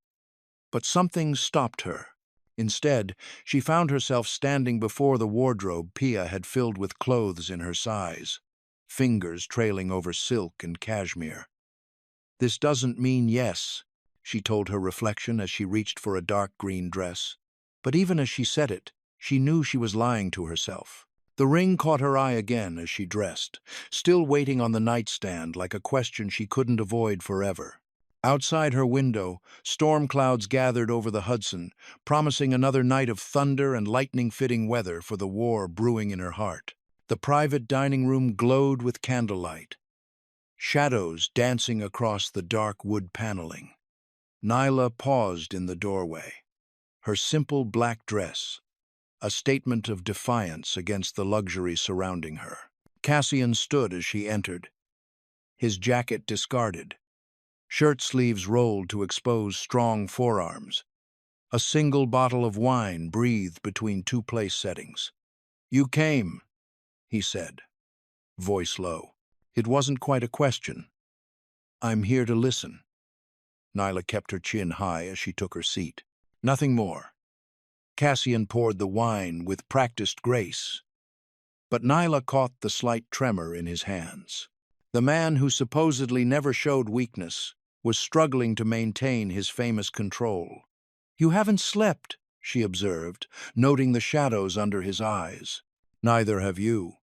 but something stopped her. Instead, she found herself standing before the wardrobe Pia had filled with clothes in her size, fingers trailing over silk and cashmere. This doesn't mean yes, she told her reflection as she reached for a dark green dress. But even as she said it, she knew she was lying to herself. The ring caught her eye again as she dressed, still waiting on the nightstand like a question she couldn't avoid forever. Outside her window, storm clouds gathered over the Hudson, promising another night of thunder and lightning-fitting weather for the war brewing in her heart. The private dining room glowed with candlelight, shadows dancing across the dark wood paneling. Nyla paused in the doorway, her simple black dress, a statement of defiance against the luxury surrounding her. Cassian stood as she entered, his jacket discarded, shirt sleeves rolled to expose strong forearms. A single bottle of wine breathed between two place settings. "You came," he said, voice low. It wasn't quite a question. "I'm here to listen." Nyla kept her chin high as she took her seat. Nothing more. Cassian poured the wine with practiced grace, but Nyla caught the slight tremor in his hands. The man who supposedly never showed weakness was struggling to maintain his famous control. "You haven't slept," she observed, noting the shadows under his eyes. "Neither have you."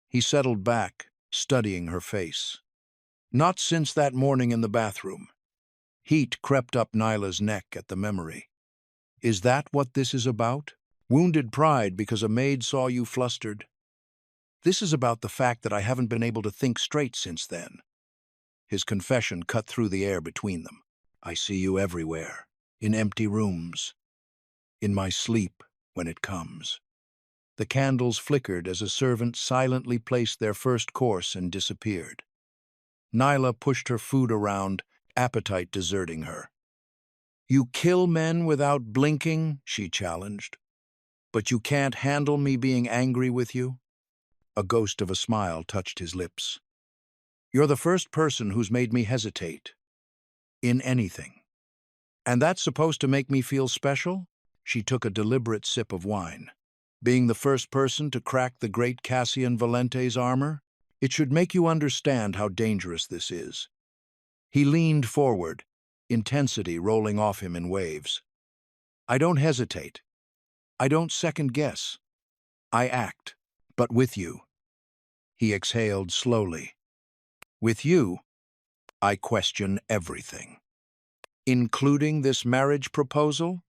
He settled back, studying her face. "Not since that morning in the bathroom." Heat crept up Nyla's neck at the memory. "Is that what this is about? Wounded pride because a maid saw you flustered?" "This is about the fact that I haven't been able to think straight since then." His confession cut through the air between them. "I see you everywhere, in empty rooms, in my sleep when it comes." The candles flickered as a servant silently placed their first course and disappeared. Nyla pushed her food around, appetite deserting her. "You kill men without blinking," she challenged. "But you can't handle me being angry with you?" A ghost of a smile touched his lips. "You're the first person who's made me hesitate. In anything. And that's supposed to make me feel special?" She took a deliberate sip of wine. "Being the first person to crack the great Cassian Valente's armor? It should make you understand how dangerous this is." He leaned forward, intensity rolling off him in waves. "I don't hesitate. I don't second-guess. I act. But with you." He exhaled slowly. "With you, I question everything." "Including this marriage proposal?"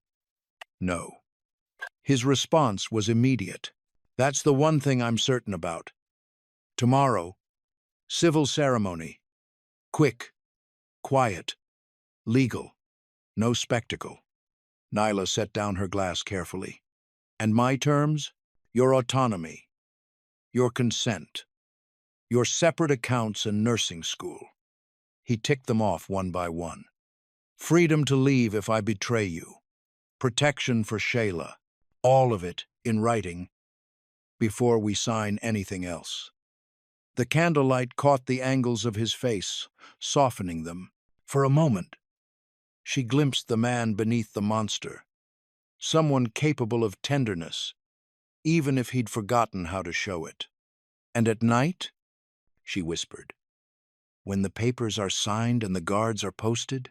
"No." His response was immediate. "That's the one thing I'm certain about. Tomorrow, civil ceremony. Quick, quiet, legal, no spectacle." Nyla set down her glass carefully. "And my terms? Your autonomy, your consent, your separate accounts and nursing school." He ticked them off one by one. "Freedom to leave if I betray you. Protection for Shayla. All of it in writing before we sign anything else." The candlelight caught the angles of his face, softening them. For a moment, she glimpsed the man beneath the monster, someone capable of tenderness, even if he'd forgotten how to show it. "And at night," she whispered, "when the papers are signed and the guards are posted?"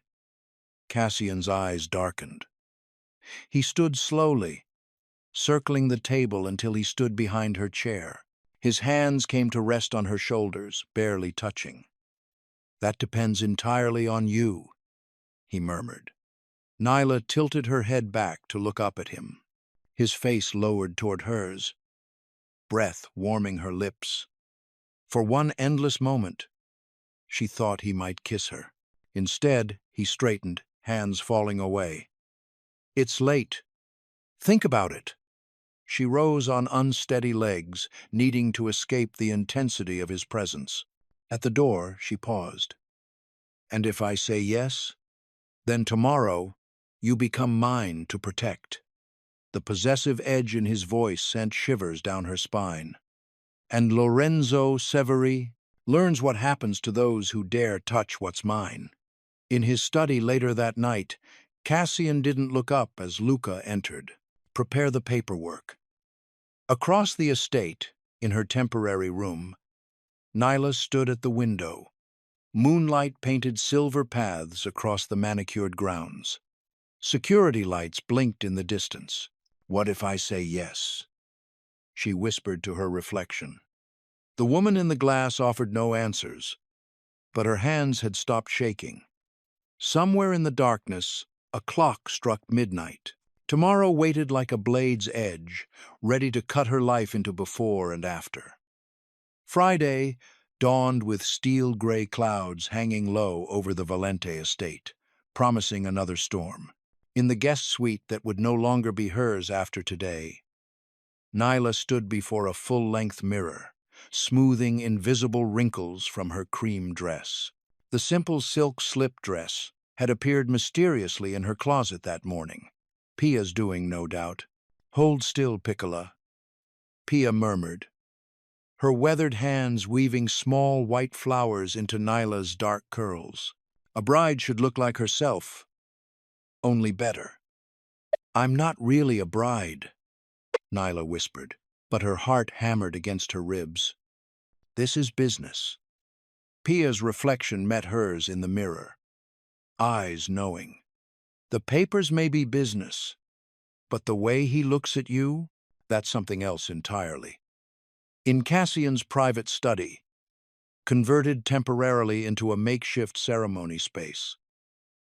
Cassian's eyes darkened. He stood slowly, circling the table until he stood behind her chair. His hands came to rest on her shoulders, barely touching. "That depends entirely on you," he murmured. Nyla tilted her head back to look up at him. His face lowered toward hers, breath warming her lips. For one endless moment, she thought he might kiss her. Instead, he straightened, hands falling away. "It's late. Think about it." She rose on unsteady legs, needing to escape the intensity of his presence. At the door, she paused. "And if I say yes, then tomorrow you become mine to protect." The possessive edge in his voice sent shivers down her spine. "And Lorenzo Severi learns what happens to those who dare touch what's mine." In his study later that night, Cassian didn't look up as Luca entered. "Prepare the paperwork." Across the estate, in her temporary room, Nyla stood at the window. Moonlight painted silver paths across the manicured grounds. Security lights blinked in the distance. "What if I say yes?" she whispered to her reflection. The woman in the glass offered no answers, but her hands had stopped shaking. Somewhere in the darkness, a clock struck midnight. Tomorrow waited like a blade's edge, ready to cut her life into before and after. Friday dawned with steel-gray clouds hanging low over the Valente estate, promising another storm. In the guest suite that would no longer be hers after today, Nyla stood before a full-length mirror, smoothing invisible wrinkles from her cream dress. The simple silk slip dress had appeared mysteriously in her closet that morning. "Pia's doing, no doubt." "Hold still, Piccola," Pia murmured, her weathered hands weaving small white flowers into Nyla's dark curls. "A bride should look like herself, only better." "I'm not really a bride," Nyla whispered, but her heart hammered against her ribs. "This is business." Pia's reflection met hers in the mirror, eyes knowing. "The papers may be business, but the way he looks at you, that's something else entirely." In Cassian's private study, converted temporarily into a makeshift ceremony space,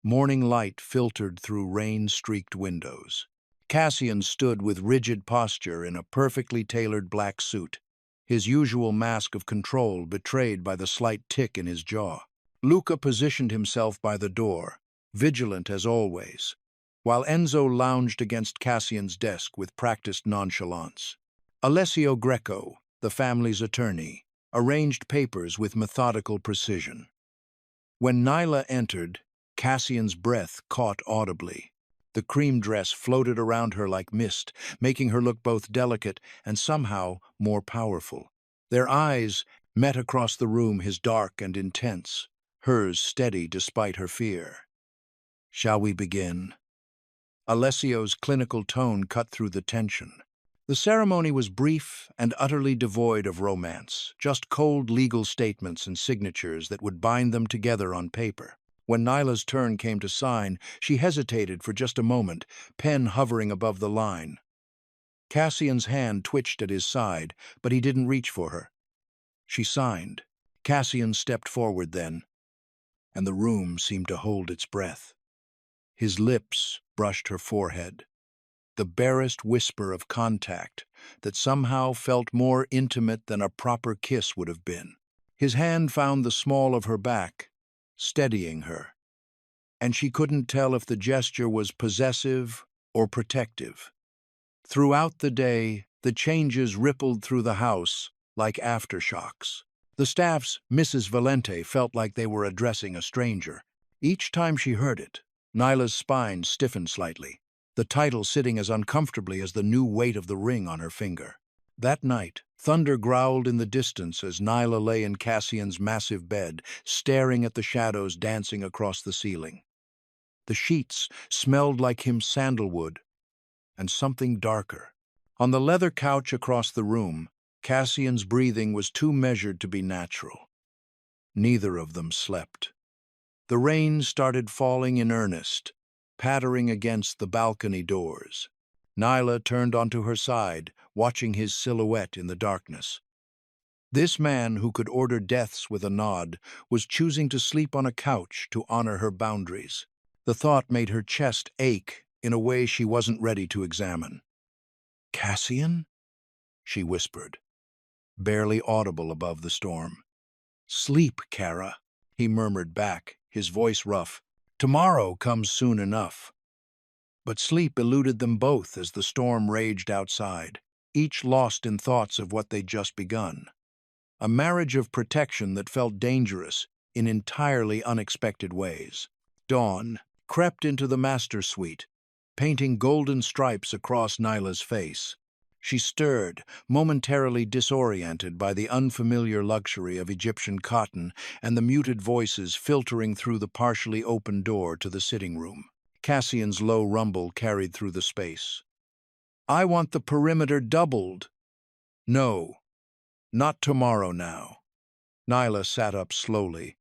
morning light filtered through rain-streaked windows. Cassian stood with rigid posture in a perfectly tailored black suit, his usual mask of control betrayed by the slight tick in his jaw. Luca positioned himself by the door, vigilant as always, while Enzo lounged against Cassian's desk with practiced nonchalance. Alessio Greco, the family's attorney, arranged papers with methodical precision. When Nyla entered, Cassian's breath caught audibly. The cream dress floated around her like mist, making her look both delicate and somehow more powerful. Their eyes met across the room, his dark and intense, hers steady despite her fear. "Shall we begin?" Alessio's clinical tone cut through the tension. The ceremony was brief and utterly devoid of romance, just cold legal statements and signatures that would bind them together on paper. When Nyla's turn came to sign, she hesitated for just a moment, pen hovering above the line. Cassian's hand twitched at his side, but he didn't reach for her. She signed. Cassian stepped forward then, and the room seemed to hold its breath. His lips brushed her forehead, the barest whisper of contact that somehow felt more intimate than a proper kiss would have been. His hand found the small of her back, steadying her, and she couldn't tell if the gesture was possessive or protective. Throughout the day, the changes rippled through the house like aftershocks. The staff's Mrs. Valente felt like they were addressing a stranger. Each time she heard it, Nyla's spine stiffened slightly, the title sitting as uncomfortably as the new weight of the ring on her finger. That night, thunder growled in the distance as Nyla lay in Cassian's massive bed, staring at the shadows dancing across the ceiling. The sheets smelled like him sandalwood and something darker. On the leather couch across the room, Cassian's breathing was too measured to be natural. Neither of them slept. The rain started falling in earnest, pattering against the balcony doors. Nyla turned onto her side, watching his silhouette in the darkness. This man who could order deaths with a nod was choosing to sleep on a couch to honor her boundaries. The thought made her chest ache in a way she wasn't ready to examine. "Cassian?" she whispered, barely audible above the storm. "Sleep, Kara," he murmured back, his voice rough. "Tomorrow comes soon enough." But sleep eluded them both as the storm raged outside, each lost in thoughts of what they'd just begun. A marriage of protection that felt dangerous in entirely unexpected ways. Dawn crept into the master suite, painting golden stripes across Nyla's face. She stirred, momentarily disoriented by the unfamiliar luxury of Egyptian cotton and the muted voices filtering through the partially open door to the sitting room. Cassian's low rumble carried through the space. "I want the perimeter doubled." "No, not tomorrow now." Nyla sat up slowly,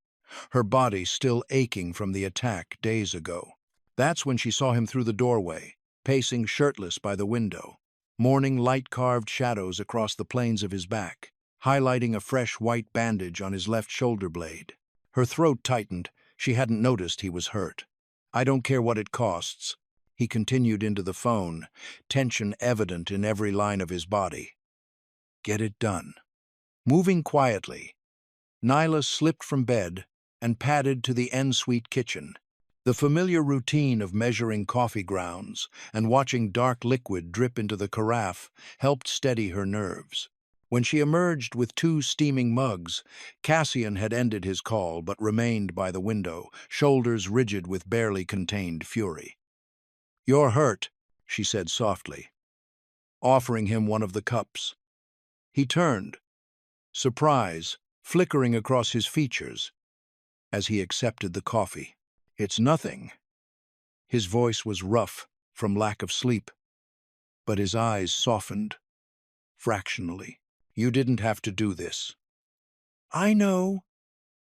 her body still aching from the attack days ago. That's when she saw him through the doorway, pacing shirtless by the window, morning light-carved shadows across the planes of his back, highlighting a fresh white bandage on his left shoulder blade. Her throat tightened. She hadn't noticed he was hurt. "I don't care what it costs," he continued into the phone, tension evident in every line of his body. "Get it done." Moving quietly, Nyla slipped from bed and padded to the en-suite kitchen. The familiar routine of measuring coffee grounds and watching dark liquid drip into the carafe helped steady her nerves. When she emerged with 2 steaming mugs, Cassian had ended his call but remained by the window, shoulders rigid with barely contained fury. "You're hurt," she said softly, offering him one of the cups. He turned, surprise flickering across his features as he accepted the coffee. "It's nothing." His voice was rough from lack of sleep, but his eyes softened fractionally. "You didn't have to do this." "I know."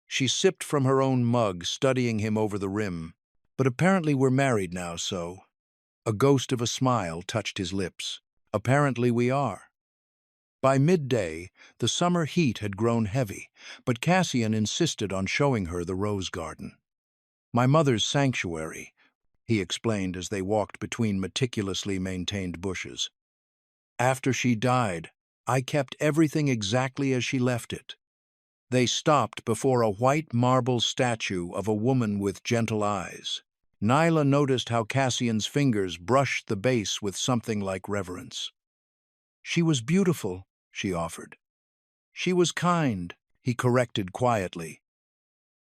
She sipped from her own mug, studying him over the rim. "But apparently we're married now, so—" A ghost of a smile touched his lips. "Apparently we are." By midday, the summer heat had grown heavy, but Cassian insisted on showing her the rose garden. "My mother's sanctuary," he explained as they walked between meticulously maintained bushes. "After she died, I kept everything exactly as she left it." They stopped before a white marble statue of a woman with gentle eyes. Nyla noticed how Cassian's fingers brushed the base with something like reverence. "She was beautiful," she offered. "She was kind," he corrected quietly.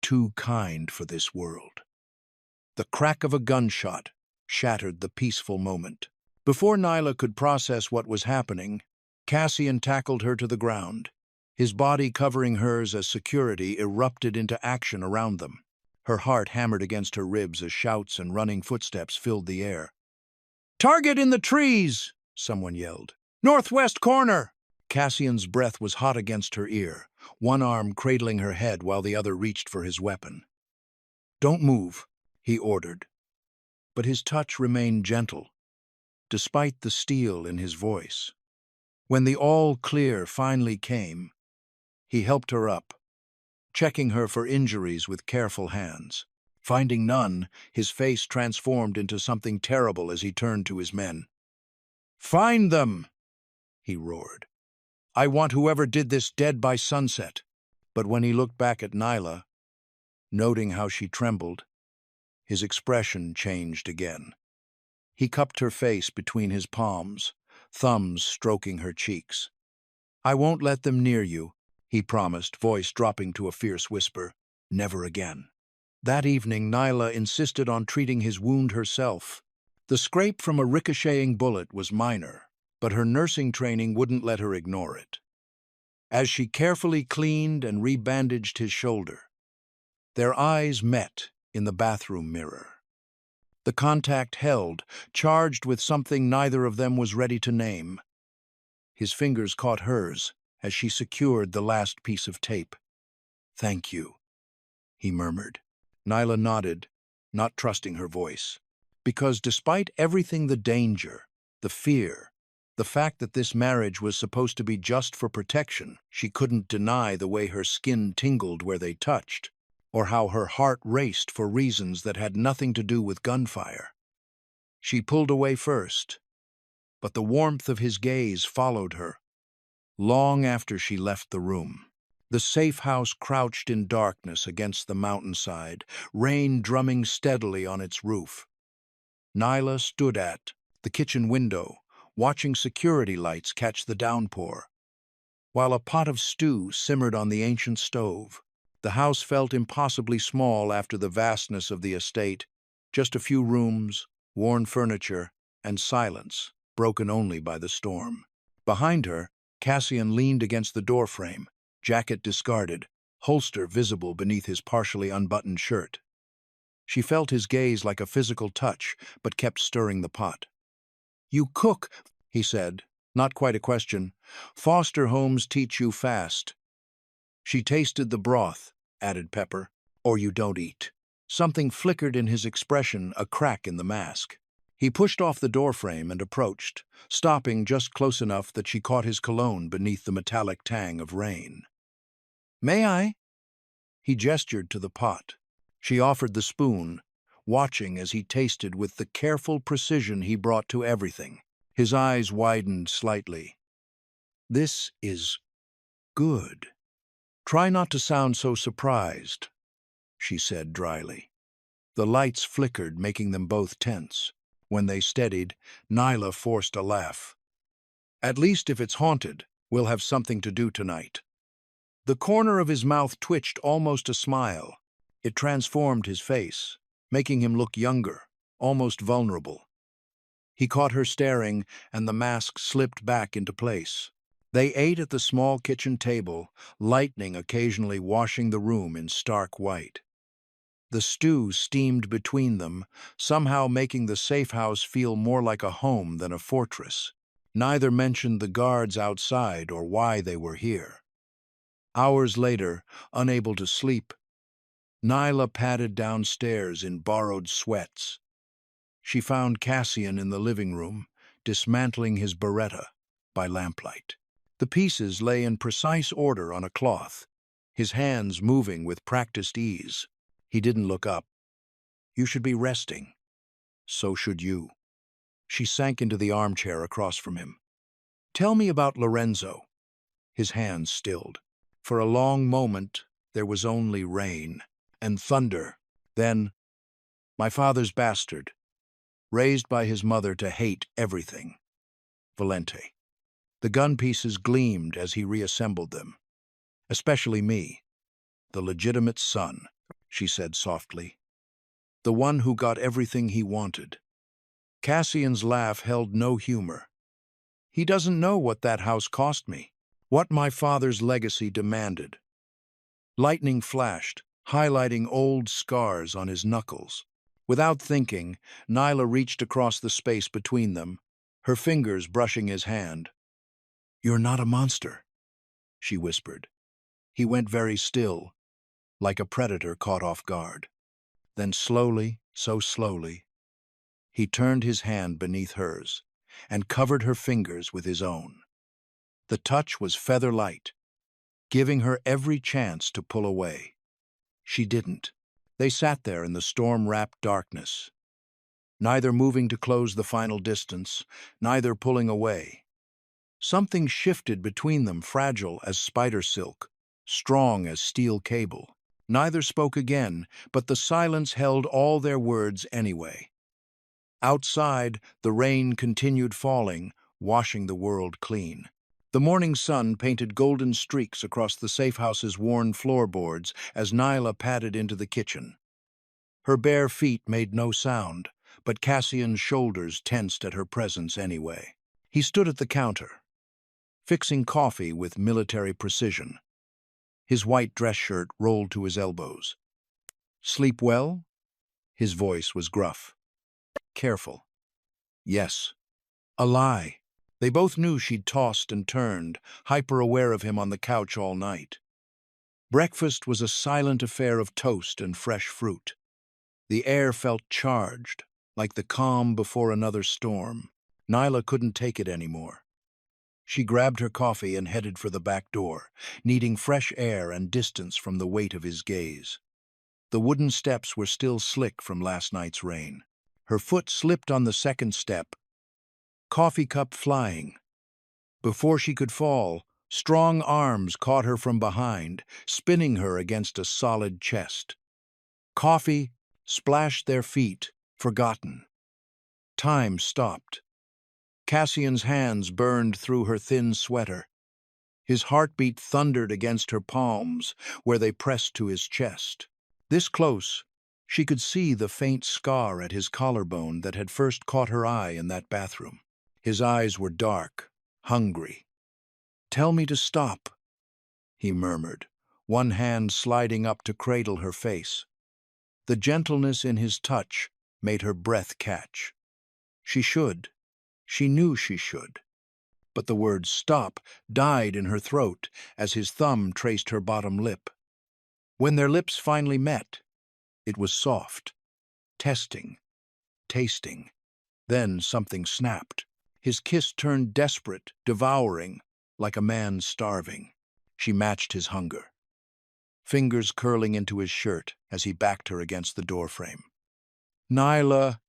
"Too kind for this world." The crack of a gunshot shattered the peaceful moment. Before Nyla could process what was happening, Cassian tackled her to the ground. His body covering hers as security erupted into action around them. Her heart hammered against her ribs as shouts and running footsteps filled the air. "Target in the trees!" someone yelled. "Northwest corner!" Cassian's breath was hot against her ear, one arm cradling her head while the other reached for his weapon. "Don't move," he ordered, but his touch remained gentle, despite the steel in his voice. When the all-clear finally came, he helped her up, checking her for injuries with careful hands. Finding none, his face transformed into something terrible as he turned to his men. "Find them!" he roared. "I want whoever did this dead by sunset." But when he looked back at Nyla, noting how she trembled, his expression changed again. He cupped her face between his palms, thumbs stroking her cheeks. "I won't let them near you," he promised, voice dropping to a fierce whisper. "Never again." That evening, Nyla insisted on treating his wound herself. The scrape from a ricocheting bullet was minor, but her nursing training wouldn't let her ignore it. As she carefully cleaned and rebandaged his shoulder, their eyes met in the bathroom mirror. The contact held, charged with something neither of them was ready to name. His fingers caught hers as she secured the last piece of tape. "Thank you," he murmured. Nyla nodded, not trusting her voice. Because despite everything, the danger, the fear, the fact that this marriage was supposed to be just for protection, she couldn't deny the way her skin tingled where they touched, or how her heart raced for reasons that had nothing to do with gunfire. She pulled away first, but the warmth of his gaze followed her, long after she left the room. The safe house crouched in darkness against the mountainside, rain drumming steadily on its roof. Nyla stood at the kitchen window, watching security lights catch the downpour, while a pot of stew simmered on the ancient stove. The house felt impossibly small after the vastness of the estate, just a few rooms, worn furniture, and silence, broken only by the storm. Behind her, Cassian leaned against the doorframe, jacket discarded, holster visible beneath his partially unbuttoned shirt. She felt his gaze like a physical touch, but kept stirring the pot. "You cook," he said, not quite a question. "Foster homes teach you fast." She tasted the broth, added Pepper, "or you don't eat." Something flickered in his expression, a crack in the mask. He pushed off the doorframe and approached, stopping just close enough that she caught his cologne beneath the metallic tang of rain. "May I?" He gestured to the pot. She offered the spoon, watching as he tasted with the careful precision he brought to everything. His eyes widened slightly. "This is good." "Try not to sound so surprised," she said dryly. The lights flickered, making them both tense. When they steadied, Nyla forced a laugh. "At least if it's haunted, we'll have something to do tonight." The corner of his mouth twitched almost a smile. It transformed his face, making him look younger, almost vulnerable. He caught her staring, and the mask slipped back into place. They ate at the small kitchen table, lightning occasionally washing the room in stark white. The stew steamed between them, somehow making the safe house feel more like a home than a fortress. Neither mentioned the guards outside or why they were here. Hours later, unable to sleep, Nyla padded downstairs in borrowed sweats. She found Cassian in the living room, dismantling his Beretta by lamplight. The pieces lay in precise order on a cloth, his hands moving with practiced ease. He didn't look up. "You should be resting." "So should you." She sank into the armchair across from him. "Tell me about Lorenzo." His hands stilled. For a long moment, there was only rain and thunder. Then, "My father's bastard, raised by his mother to hate everything. Valente." The gun pieces gleamed as he reassembled them. "Especially me, the legitimate son," she said softly. "The one who got everything he wanted." Cassian's laugh held no humor. "He doesn't know what that house cost me, what my father's legacy demanded." Lightning flashed, highlighting old scars on his knuckles. Without thinking, Nyla reached across the space between them, her fingers brushing his hand. "You're not a monster," she whispered. He went very still, like a predator caught off guard. Then slowly, so slowly, he turned his hand beneath hers and covered her fingers with his own. The touch was feather-light, giving her every chance to pull away. She didn't. They sat there in the storm-wrapped darkness, neither moving to close the final distance, neither pulling away. Something shifted between them, fragile as spider silk, strong as steel cable. Neither spoke again, but the silence held all their words anyway. Outside, the rain continued falling, washing the world clean. The morning sun painted golden streaks across the safe house's worn floorboards as Nyla padded into the kitchen. Her bare feet made no sound, but Cassian's shoulders tensed at her presence anyway. He stood at the counter, fixing coffee with military precision. His white dress shirt rolled to his elbows. "Sleep well?" His voice was gruff. "Careful." "Yes." A lie. They both knew she'd tossed and turned, hyper-aware of him on the couch all night. Breakfast was a silent affair of toast and fresh fruit. The air felt charged, like the calm before another storm. Nyla couldn't take it anymore. She grabbed her coffee and headed for the back door, needing fresh air and distance from the weight of his gaze. The wooden steps were still slick from last night's rain. Her foot slipped on the second step, coffee cup flying. Before she could fall, strong arms caught her from behind, spinning her against a solid chest. Coffee splashed their feet, forgotten. Time stopped. Cassian's hands burned through her thin sweater. His heartbeat thundered against her palms, where they pressed to his chest. This close, she could see the faint scar at his collarbone that had first caught her eye in that bathroom. His eyes were dark, hungry. "Tell me to stop," he murmured, one hand sliding up to cradle her face. The gentleness in his touch made her breath catch. She should. She knew she should. But the word "stop" died in her throat as his thumb traced her bottom lip. When their lips finally met, it was soft, testing, tasting. Then something snapped. His kiss turned desperate, devouring, like a man starving. She matched his hunger, fingers curling into his shirt as he backed her against the doorframe. "Nyla,"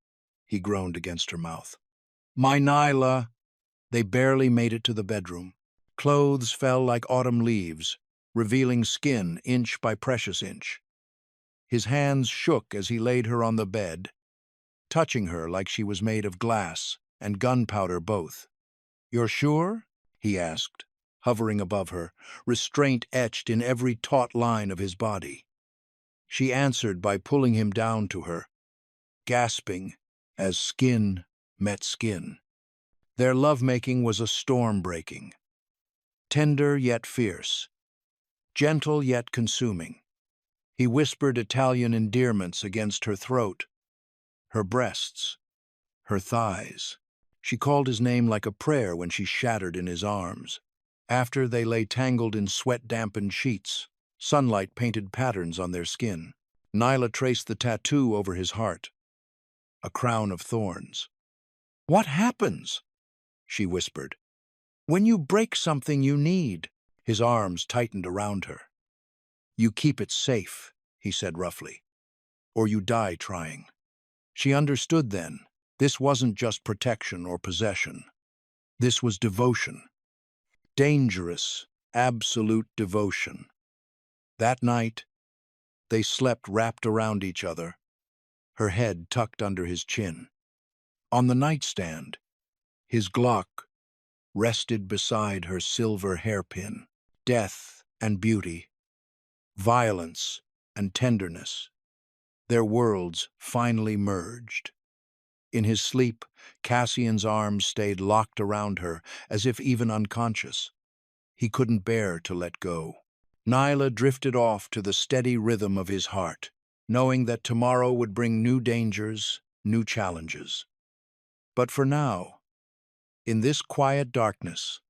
he groaned against her mouth. "My Nyla." They barely made it to the bedroom. Clothes fell like autumn leaves, revealing skin inch by precious inch. His hands shook as he laid her on the bed, touching her like she was made of glass and gunpowder both. "You're sure?" he asked, hovering above her, restraint etched in every taut line of his body. She answered by pulling him down to her, gasping as skin met skin. Their lovemaking was a storm breaking, tender yet fierce, gentle yet consuming. He whispered Italian endearments against her throat, her breasts, her thighs. She called his name like a prayer when she shattered in his arms. After, they lay tangled in sweat-dampened sheets. Sunlight painted patterns on their skin. Nyla traced the tattoo over his heart, a crown of thorns. "What happens?" she whispered. "When you break something you need." His arms tightened around her. "You keep it safe," he said roughly, "or you die trying." She understood then. This wasn't just protection or possession. This was devotion. Dangerous, absolute devotion. That night, they slept wrapped around each other, her head tucked under his chin. On the nightstand, his Glock rested beside her silver hairpin. Death and beauty, violence and tenderness. Their worlds finally merged. In his sleep, Cassian's arms stayed locked around her, as if even unconscious. He couldn't bear to let go. Nyla drifted off to the steady rhythm of his heart, knowing that tomorrow would bring new dangers, new challenges. But for now, in this quiet darkness,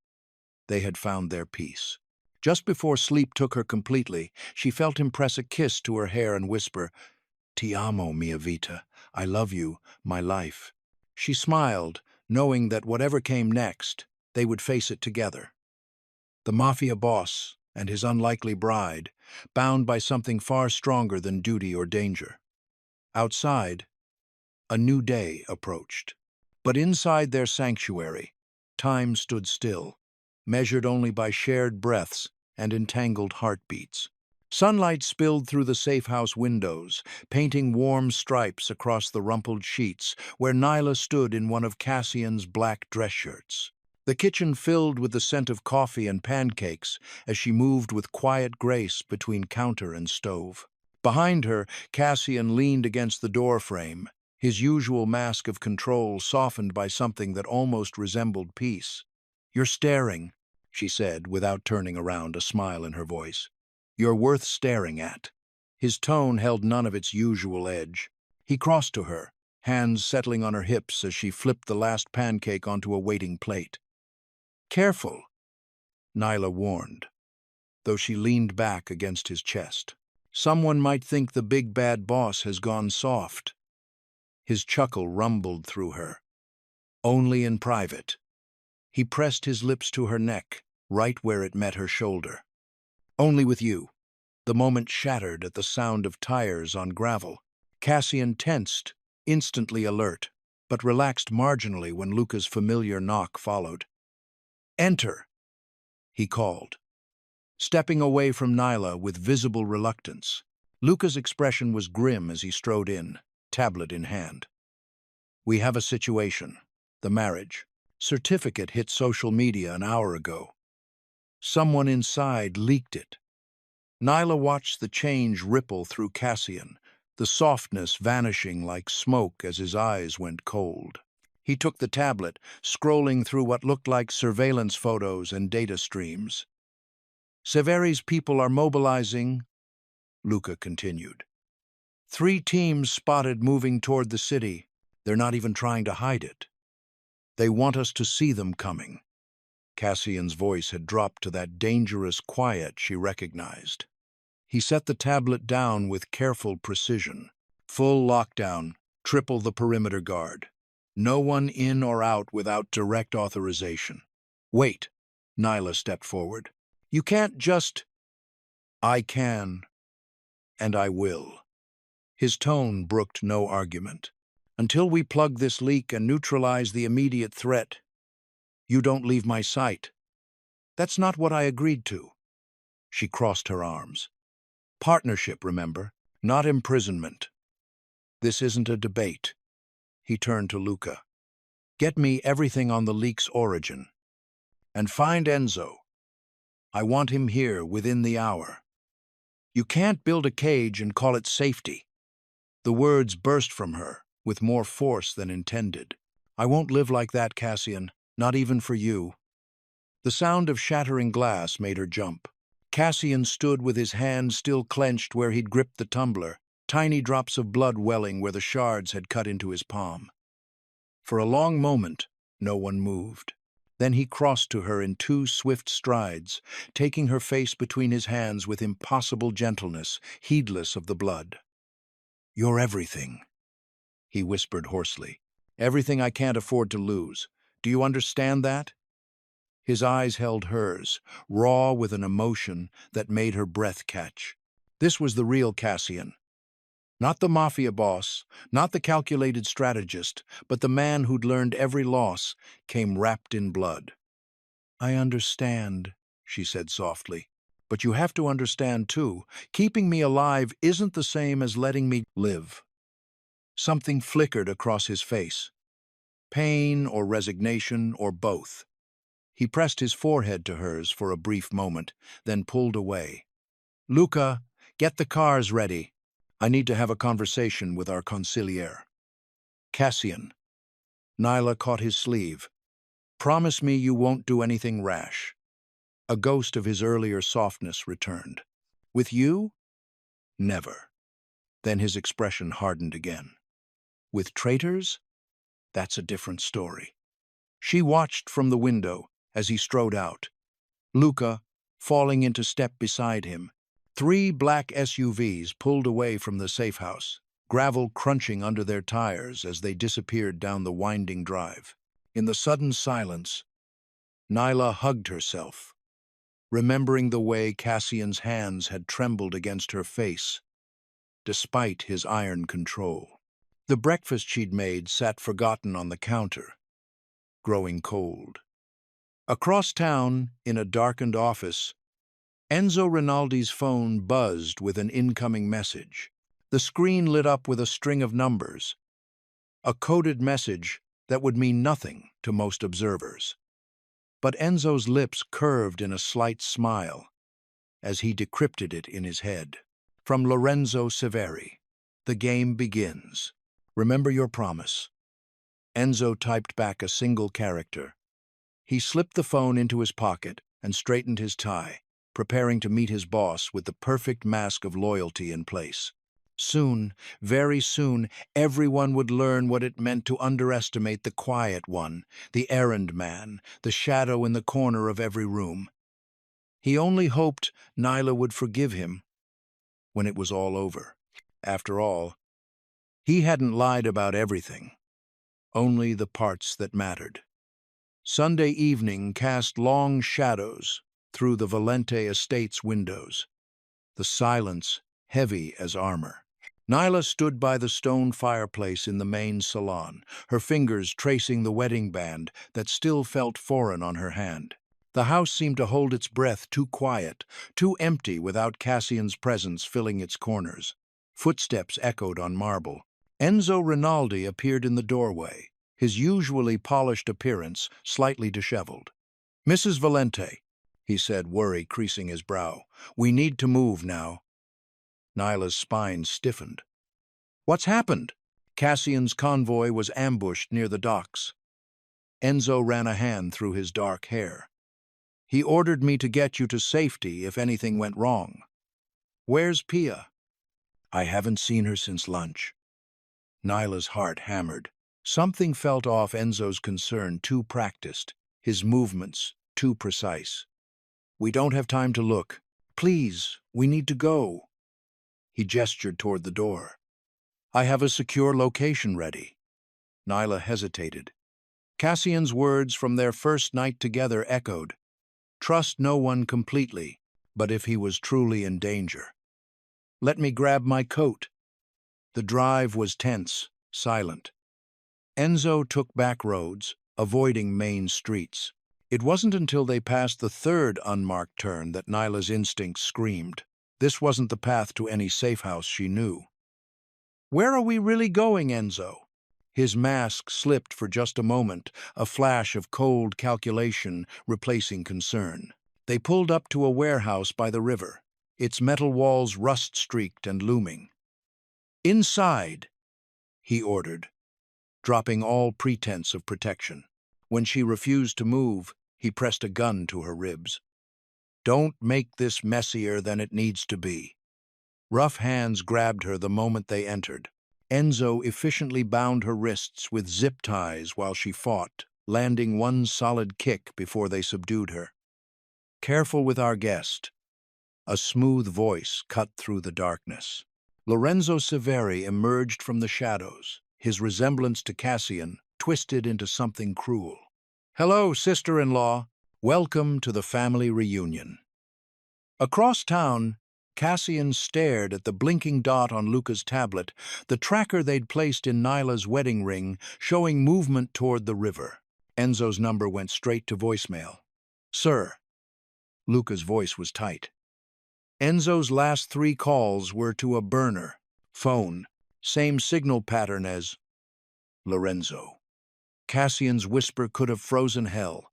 they had found their peace. Just before sleep took her completely, she felt him press a kiss to her hair and whisper, "Ti amo, mia vita. I love you, my life." She smiled, knowing that whatever came next, they would face it together. The Mafia boss and his unlikely bride, bound by something far stronger than duty or danger. Outside, a new day approached. But inside their sanctuary, time stood still, measured only by shared breaths and entangled heartbeats. Sunlight spilled through the safe-house windows, painting warm stripes across the rumpled sheets where Nyla stood in one of Cassian's black dress shirts. The kitchen filled with the scent of coffee and pancakes as she moved with quiet grace between counter and stove. Behind her, Cassian leaned against the doorframe, his usual mask of control softened by something that almost resembled peace. "You're staring," she said, without turning around, a smile in her voice. "You're worth staring at." His tone held none of its usual edge. He crossed to her, hands settling on her hips as she flipped the last pancake onto a waiting plate. "Careful," Nyla warned. though she leaned back against his chest. Someone might think the big bad boss has gone soft. His chuckle rumbled through her. Only in private. He pressed his lips to her neck, right where it met her shoulder. Only with you. The moment shattered at the sound of tires on gravel. Cassian tensed, instantly alert, but relaxed marginally when Luca's familiar knock followed. "Enter," he called, stepping away from Nyla with visible reluctance. Luca's expression was grim as he strode in, tablet in hand. "We have a situation. The marriage certificate hit social media an hour ago. Someone inside leaked it." Nyla watched the change ripple through Cassian, the softness vanishing like smoke as his eyes went cold. He took the tablet, scrolling through what looked like surveillance photos and data streams. "Severi's people are mobilizing," Luca continued. "3 teams spotted moving toward the city. They're not even trying to hide it. They want us to see them coming." Cassian's voice had dropped to that dangerous quiet she recognized. He set the tablet down with careful precision. Full lockdown, triple the perimeter guard. No one in or out without direct authorization. "Wait," Nyla stepped forward. "You can't just—" "I can, and I will." His tone brooked no argument. "Until we plug this leak and neutralize the immediate threat, you don't leave my sight." "That's not what I agreed to." She crossed her arms. "Partnership, remember, not imprisonment." "This isn't a debate." He turned to Luca. "Get me everything on the leak's origin. And find Enzo. I want him here within the hour." "You can't build a cage and call it safety." The words burst from her, with more force than intended. "I won't live like that, Cassian, not even for you." The sound of shattering glass made her jump. Cassian stood with his hand still clenched where he'd gripped the tumbler, tiny drops of blood welling where the shards had cut into his palm. For a long moment, no one moved. Then he crossed to her in 2 swift strides, taking her face between his hands with impossible gentleness, heedless of the blood. "You're everything," he whispered hoarsely. "Everything I can't afford to lose. Do you understand that?" His eyes held hers, raw with an emotion that made her breath catch. This was the real Cassian. Not the Mafia boss, not the calculated strategist, but the man who'd learned every loss came wrapped in blood. "I understand," she said softly. "But you have to understand, too, keeping me alive isn't the same as letting me live." Something flickered across his face. Pain or resignation or both. He pressed his forehead to hers for a brief moment, then pulled away. "Luca, get the cars ready. I need to have a conversation with our consigliere." "Cassian." Nyla caught his sleeve. "Promise me you won't do anything rash." A ghost of his earlier softness returned. "With you? Never." Then his expression hardened again. "With traitors? That's a different story." She watched from the window as he strode out. Luca, falling into step beside him. 3 black SUVs pulled away from the safe house, gravel crunching under their tires as they disappeared down the winding drive. In the sudden silence, Nyla hugged herself, remembering the way Cassian's hands had trembled against her face, despite his iron control. The breakfast she'd made sat forgotten on the counter, growing cold. Across town, in a darkened office, Enzo Rinaldi's phone buzzed with an incoming message. The screen lit up with a string of numbers, a coded message that would mean nothing to most observers. But Enzo's lips curved in a slight smile as he decrypted it in his head. "From Lorenzo Severi. The game begins. Remember your promise." Enzo typed back a single character. He slipped the phone into his pocket and straightened his tie, preparing to meet his boss with the perfect mask of loyalty in place. Soon, very soon, everyone would learn what it meant to underestimate the quiet one, the errand man, the shadow in the corner of every room. He only hoped Nyla would forgive him when it was all over. After all, he hadn't lied about everything, only the parts that mattered. Sunday evening cast long shadows through the Valente estate's windows, the silence heavy as armor. Nyla stood by the stone fireplace in the main salon, her fingers tracing the wedding band that still felt foreign on her hand. The house seemed to hold its breath, too quiet, too empty without Cassian's presence filling its corners. Footsteps echoed on marble. Enzo Rinaldi appeared in the doorway, his usually polished appearance slightly disheveled. "Mrs. Valente," he said, worry creasing his brow, "we need to move now." Nyla's spine stiffened. "What's happened?" Cassian's convoy was ambushed near the docks. Enzo ran a hand through his dark hair. "He ordered me to get you to safety if anything went wrong." "Where's Pia?" "I haven't seen her since lunch." Nyla's heart hammered. Something felt off Enzo's concern, too practiced, his movements too precise. "We don't have time to look. Please, we need to go." He gestured toward the door. "I have a secure location ready." Nyla hesitated. Cassian's words from their first night together echoed. Trust no one completely, but if he was truly in danger. "Let me grab my coat." The drive was tense, silent. Enzo took back roads, avoiding main streets. It wasn't until they passed the third unmarked turn that Nyla's instincts screamed. This wasn't the path to any safe house she knew. "Where are we really going, Enzo?" His mask slipped for just a moment, a flash of cold calculation replacing concern. They pulled up to a warehouse by the river, its metal walls rust-streaked and looming. "Inside," he ordered, dropping all pretense of protection. When she refused to move, he pressed a gun to her ribs. "Don't make this messier than it needs to be." Rough hands grabbed her the moment they entered. Enzo efficiently bound her wrists with zip ties while she fought, landing one solid kick before they subdued her. "Careful with our guest." A smooth voice cut through the darkness. Lorenzo Severi emerged from the shadows, his resemblance to Cassian twisted into something cruel. "Hello, sister-in-law. Welcome to the family reunion." Across town, Cassian stared at the blinking dot on Luca's tablet, the tracker they'd placed in Nyla's wedding ring, showing movement toward the river. Enzo's number went straight to voicemail. "Sir." Luca's voice was tight. Enzo's last 3 calls were to a burner phone, same signal pattern as Lorenzo. Cassian's whisper could have frozen hell.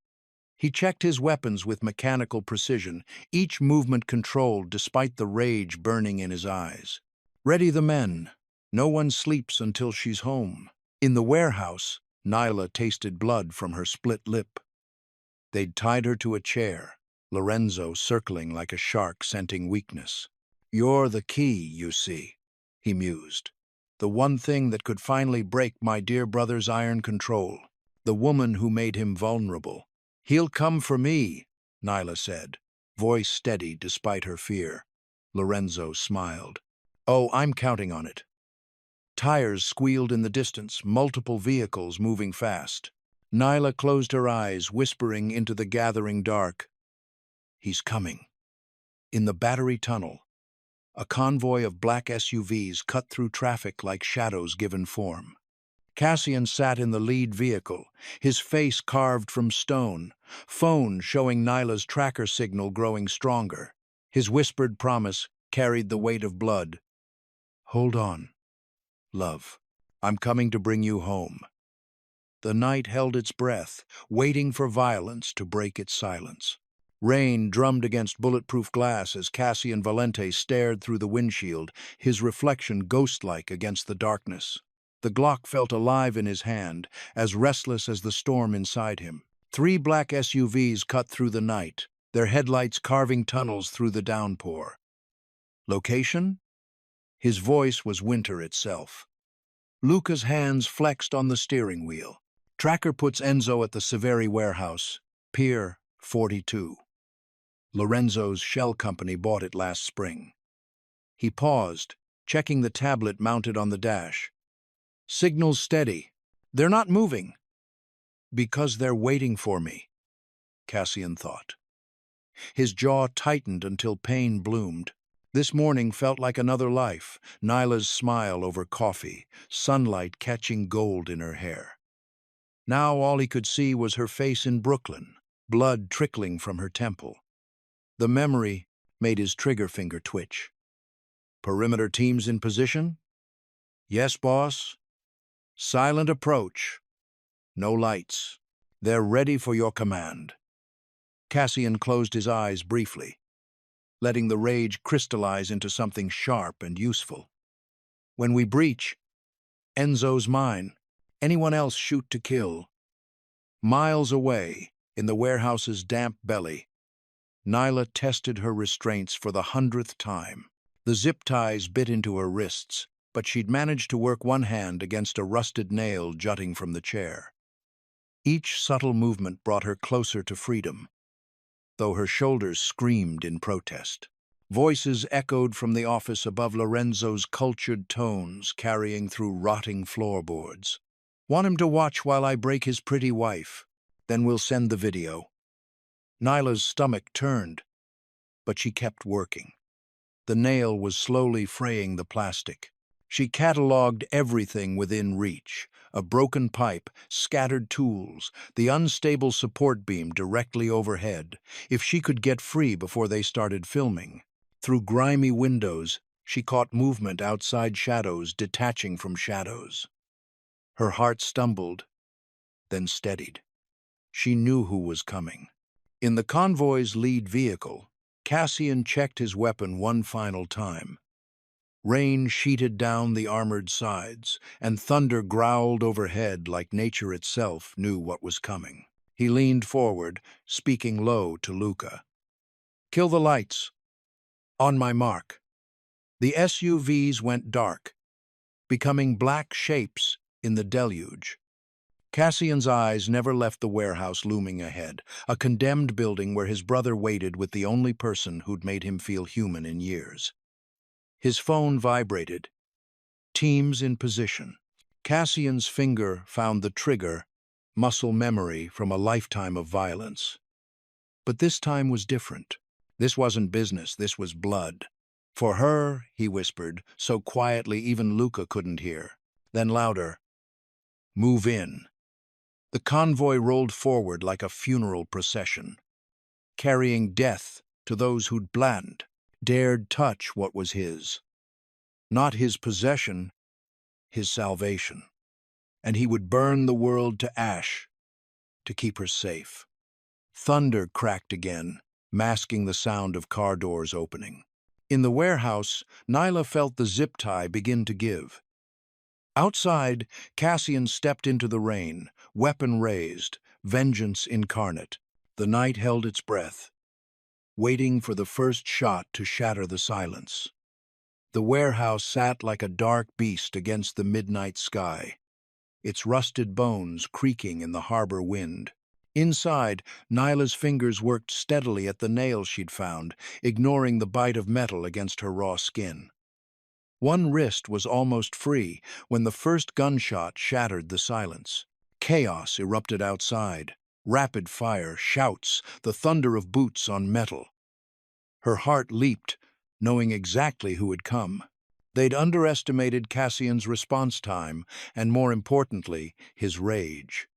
He checked his weapons with mechanical precision, each movement controlled despite the rage burning in his eyes. "Ready the men. No one sleeps until she's home." In the warehouse, Nyla tasted blood from her split lip. They'd tied her to a chair, Lorenzo circling like a shark scenting weakness. "You're the key, you see," he mused. "The one thing that could finally break my dear brother's iron control. The woman who made him vulnerable." "He'll come for me," Nyla said, voice steady despite her fear. Lorenzo smiled. "Oh, I'm counting on it." Tires squealed in the distance, multiple vehicles moving fast. Nyla closed her eyes, whispering into the gathering dark. "He's coming." In the Battery Tunnel, a convoy of black SUVs cut through traffic like shadows given form. Cassian sat in the lead vehicle, his face carved from stone, phone showing Nyla's tracker signal growing stronger. His whispered promise carried the weight of blood. "Hold on, love. I'm coming to bring you home." The night held its breath, waiting for violence to break its silence. Rain drummed against bulletproof glass as Cassian Valente stared through the windshield, his reflection ghost-like against the darkness. The Glock felt alive in his hand, as restless as the storm inside him. 3 black SUVs cut through the night, their headlights carving tunnels through the downpour. "Location?" His voice was winter itself. Luca's hands flexed on the steering wheel. "Tracker puts Enzo at the Severi warehouse, Pier 42. Lorenzo's shell company bought it last spring. He paused, checking the tablet mounted on the dash. Signals steady. They're not moving. Because they're waiting for me, Cassian thought. His jaw tightened until pain bloomed. This morning felt like another life, Nyla's smile over coffee, sunlight catching gold in her hair. Now all he could see was her face in Brooklyn, blood trickling from her temple. The memory made his trigger finger twitch. Perimeter teams in position? Yes, boss. Silent approach. No lights. They're ready for your command. Cassian closed his eyes briefly, letting the rage crystallize into something sharp and useful. When we breach, Enzo's mine. Anyone else shoot to kill. Miles away, in the warehouse's damp belly, Nyla tested her restraints for the 100th time. The zip ties bit into her wrists, but she'd managed to work one hand against a rusted nail jutting from the chair. Each subtle movement brought her closer to freedom, though her shoulders screamed in protest. Voices echoed from the office above Lorenzo's cultured tones carrying through rotting floorboards. Want him to watch while I break his pretty wife. Then we'll send the video. Nyla's stomach turned, but she kept working. The nail was slowly fraying the plastic. She cataloged everything within reach: a broken pipe, scattered tools, the unstable support beam directly overhead. If she could get free before they started filming. Through grimy windows, she caught movement outside shadows detaching from shadows. Her heart stumbled, then steadied. She knew who was coming. In the convoy's lead vehicle, Cassian checked his weapon one final time. Rain sheeted down the armored sides, and thunder growled overhead like nature itself knew what was coming. He leaned forward, speaking low to Luca. "Kill the lights." On my mark. The SUVs went dark, becoming black shapes in the deluge. Cassian's eyes never left the warehouse looming ahead, a condemned building where his brother waited with the only person who'd made him feel human in years. His phone vibrated. Teams in position. Cassian's finger found the trigger, muscle memory from a lifetime of violence. But this time was different. This wasn't business, this was blood. For her, he whispered, so quietly even Luca couldn't hear. Then louder, "Move in." The convoy rolled forward like a funeral procession, carrying death to those who'd dared touch what was his. Not his possession, his salvation. And he would burn the world to ash to keep her safe. Thunder cracked again, masking the sound of car doors opening. In the warehouse, Nyla felt the zip tie begin to give. Outside, Cassian stepped into the rain, weapon raised, vengeance incarnate. The night held its breath, waiting for the first shot to shatter the silence. The warehouse sat like a dark beast against the midnight sky, its rusted bones creaking in the harbor wind. Inside, Nyla's fingers worked steadily at the nail she'd found, ignoring the bite of metal against her raw skin. One wrist was almost free when the first gunshot shattered the silence. Chaos erupted outside. Rapid fire, shouts, the thunder of boots on metal. Her heart leaped, knowing exactly who had come. They'd underestimated Cassian's response time, and more importantly, his rage.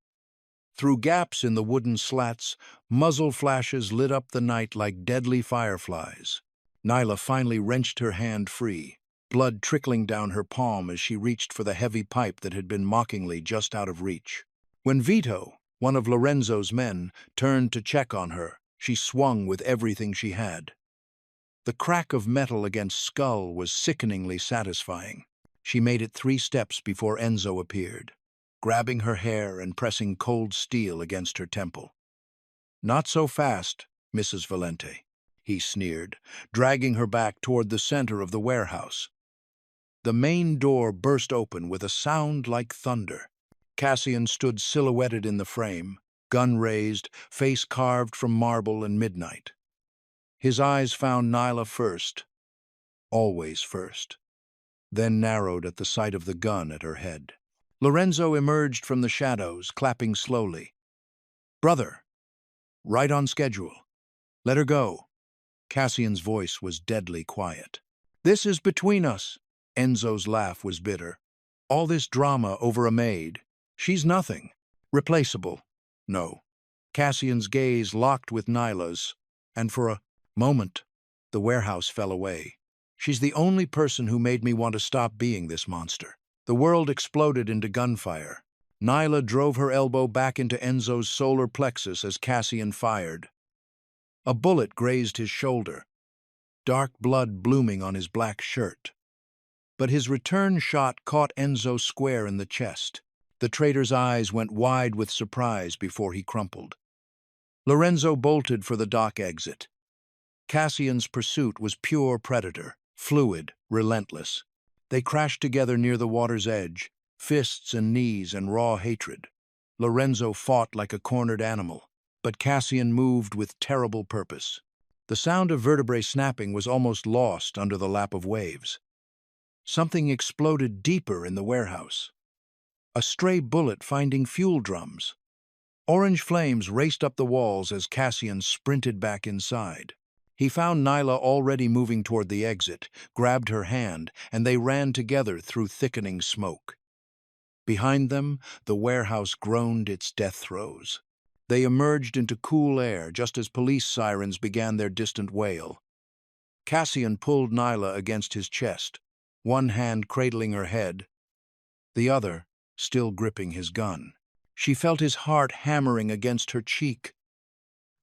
Through gaps in the wooden slats, muzzle flashes lit up the night like deadly fireflies. Nyla finally wrenched her hand free, blood trickling down her palm as she reached for the heavy pipe that had been mockingly just out of reach. When Vito, one of Lorenzo's men, turned to check on her, she swung with everything she had. The crack of metal against skull was sickeningly satisfying. She made it 3 steps before Enzo appeared, grabbing her hair and pressing cold steel against her temple. "Not so fast, Mrs. Valente," he sneered, dragging her back toward the center of the warehouse. The main door burst open with a sound like thunder. Cassian stood silhouetted in the frame, gun raised, face carved from marble and midnight. His eyes found Nyla first, always first, then narrowed at the sight of the gun at her head. Lorenzo emerged from the shadows, clapping slowly. "Brother, right on schedule. Let her go." Cassian's voice was deadly quiet. "This is between us." Enzo's laugh was bitter. "All this drama over a maid. She's nothing. Replaceable. No." Cassian's gaze locked with Nyla's, and for a moment, the warehouse fell away. "She's the only person who made me want to stop being this monster." The world exploded into gunfire. Nyla drove her elbow back into Enzo's solar plexus as Cassian fired. A bullet grazed his shoulder, dark blood blooming on his black shirt. But his return shot caught Enzo square in the chest. The traitor's eyes went wide with surprise before he crumpled. Lorenzo bolted for the dock exit. Cassian's pursuit was pure predator, fluid, relentless. They crashed together near the water's edge, fists and knees and raw hatred. Lorenzo fought like a cornered animal, but Cassian moved with terrible purpose. The sound of vertebrae snapping was almost lost under the lap of waves. Something exploded deeper in the warehouse. A stray bullet finding fuel drums. Orange flames raced up the walls as Cassian sprinted back inside. He found Nyla already moving toward the exit, grabbed her hand, and they ran together through thickening smoke. Behind them, the warehouse groaned its death throes. They emerged into cool air just as police sirens began their distant wail. Cassian pulled Nyla against his chest, one hand cradling her head, the other still gripping his gun. She felt his heart hammering against her cheek.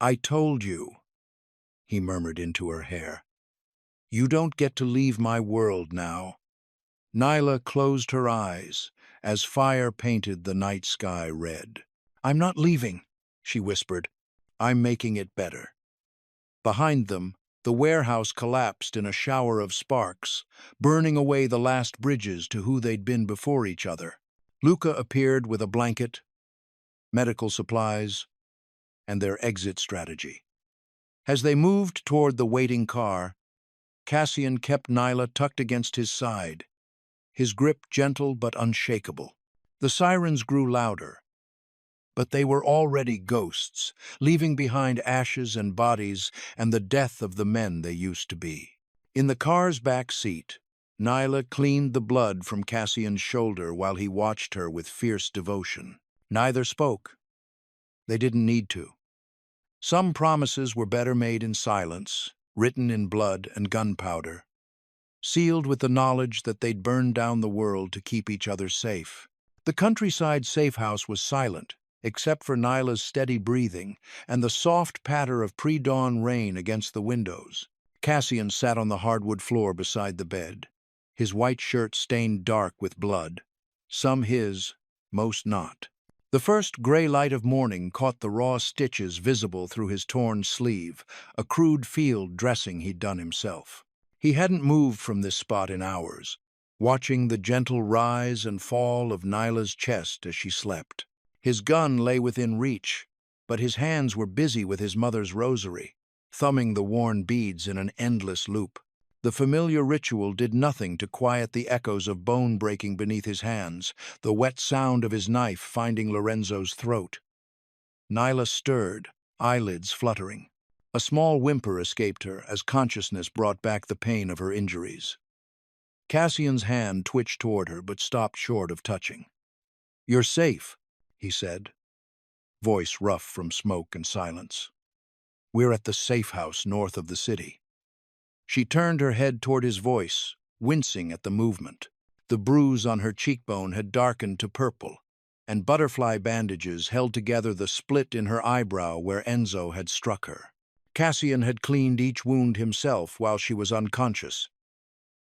"I told you," he murmured into her hair. "You don't get to leave my world now." Nyla closed her eyes as fire painted the night sky red. "I'm not leaving," she whispered. "I'm making it better." Behind them, the warehouse collapsed in a shower of sparks, burning away the last bridges to who they'd been before each other. Luca appeared with a blanket, medical supplies, and their exit strategy. As they moved toward the waiting car, Cassian kept Nyla tucked against his side, his grip gentle but unshakable. The sirens grew louder, but they were already ghosts, leaving behind ashes and bodies and the death of the men they used to be. In the car's back seat, Nyla cleaned the blood from Cassian's shoulder while he watched her with fierce devotion. Neither spoke. They didn't need to. Some promises were better made in silence, written in blood and gunpowder, sealed with the knowledge that they'd burn down the world to keep each other safe. The countryside safe house was silent, except for Nyla's steady breathing and the soft patter of pre-dawn rain against the windows. Cassian sat on the hardwood floor beside the bed, his white shirt stained dark with blood, some his, most not. The first gray light of morning caught the raw stitches visible through his torn sleeve, a crude field dressing he'd done himself. He hadn't moved from this spot in hours, watching the gentle rise and fall of Nyla's chest as she slept. His gun lay within reach, but his hands were busy with his mother's rosary, thumbing the worn beads in an endless loop. The familiar ritual did nothing to quiet the echoes of bone breaking beneath his hands, the wet sound of his knife finding Lorenzo's throat. Nyla stirred, eyelids fluttering. A small whimper escaped her as consciousness brought back the pain of her injuries. Cassian's hand twitched toward her but stopped short of touching. "You're safe," he said, voice rough from smoke and silence. "We're at the safe house north of the city." She turned her head toward his voice, wincing at the movement. The bruise on her cheekbone had darkened to purple, and butterfly bandages held together the split in her eyebrow where Enzo had struck her. Cassian had cleaned each wound himself while she was unconscious,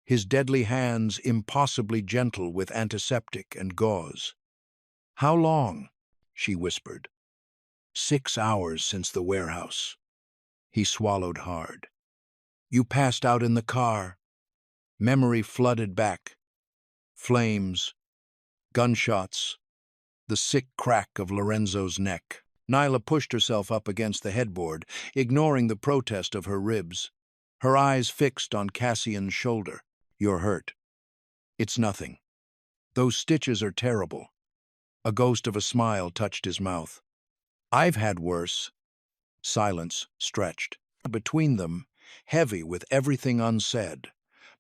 his deadly hands impossibly gentle with antiseptic and gauze. "How long?" she whispered. 6 hours since the warehouse." He swallowed hard. "You passed out in the car." Memory flooded back. Flames, gunshots, the sick crack of Lorenzo's neck. Nyla pushed herself up against the headboard, ignoring the protest of her ribs. Her eyes fixed on Cassian's shoulder. "You're hurt." "It's nothing. Those stitches are terrible." A ghost of a smile touched his mouth. "I've had worse." Silence stretched. Between them, heavy with everything unsaid,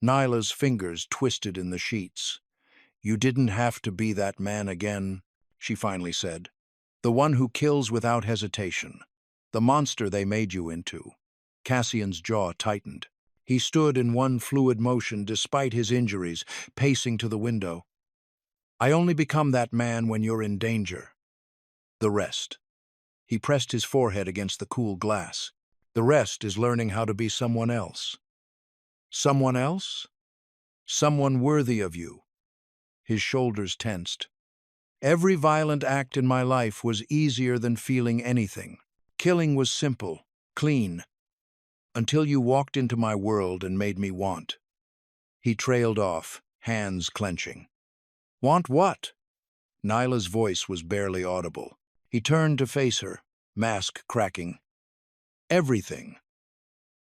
Nyla's fingers twisted in the sheets. "You didn't have to be that man again," she finally said. "The one who kills without hesitation. The monster they made you into." Cassian's jaw tightened. He stood in one fluid motion despite his injuries, pacing to the window. "I only become that man when you're in danger. The rest." He pressed his forehead against the cool glass. "The rest is learning how to be someone else." "Someone else?" "Someone worthy of you." His shoulders tensed. "Every violent act in my life was easier than feeling anything. Killing was simple, clean, until you walked into my world and made me want." He trailed off, hands clenching. "Want what?" Nyla's voice was barely audible. He turned to face her, mask cracking. "Everything.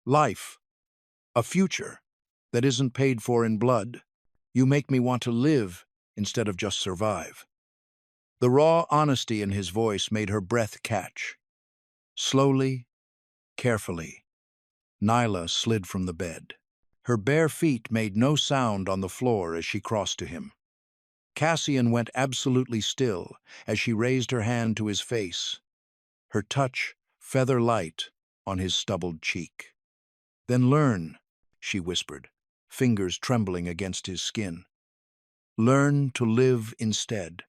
Life. A future that isn't paid for in blood. You make me want to live instead of just survive." The raw honesty in his voice made her breath catch. Slowly, carefully, Nyla slid from the bed. Her bare feet made no sound on the floor as she crossed to him. Cassian went absolutely still as she raised her hand to his face, her touch feather light on his stubbled cheek. "Then learn," she whispered, fingers trembling against his skin. "Learn to live instead."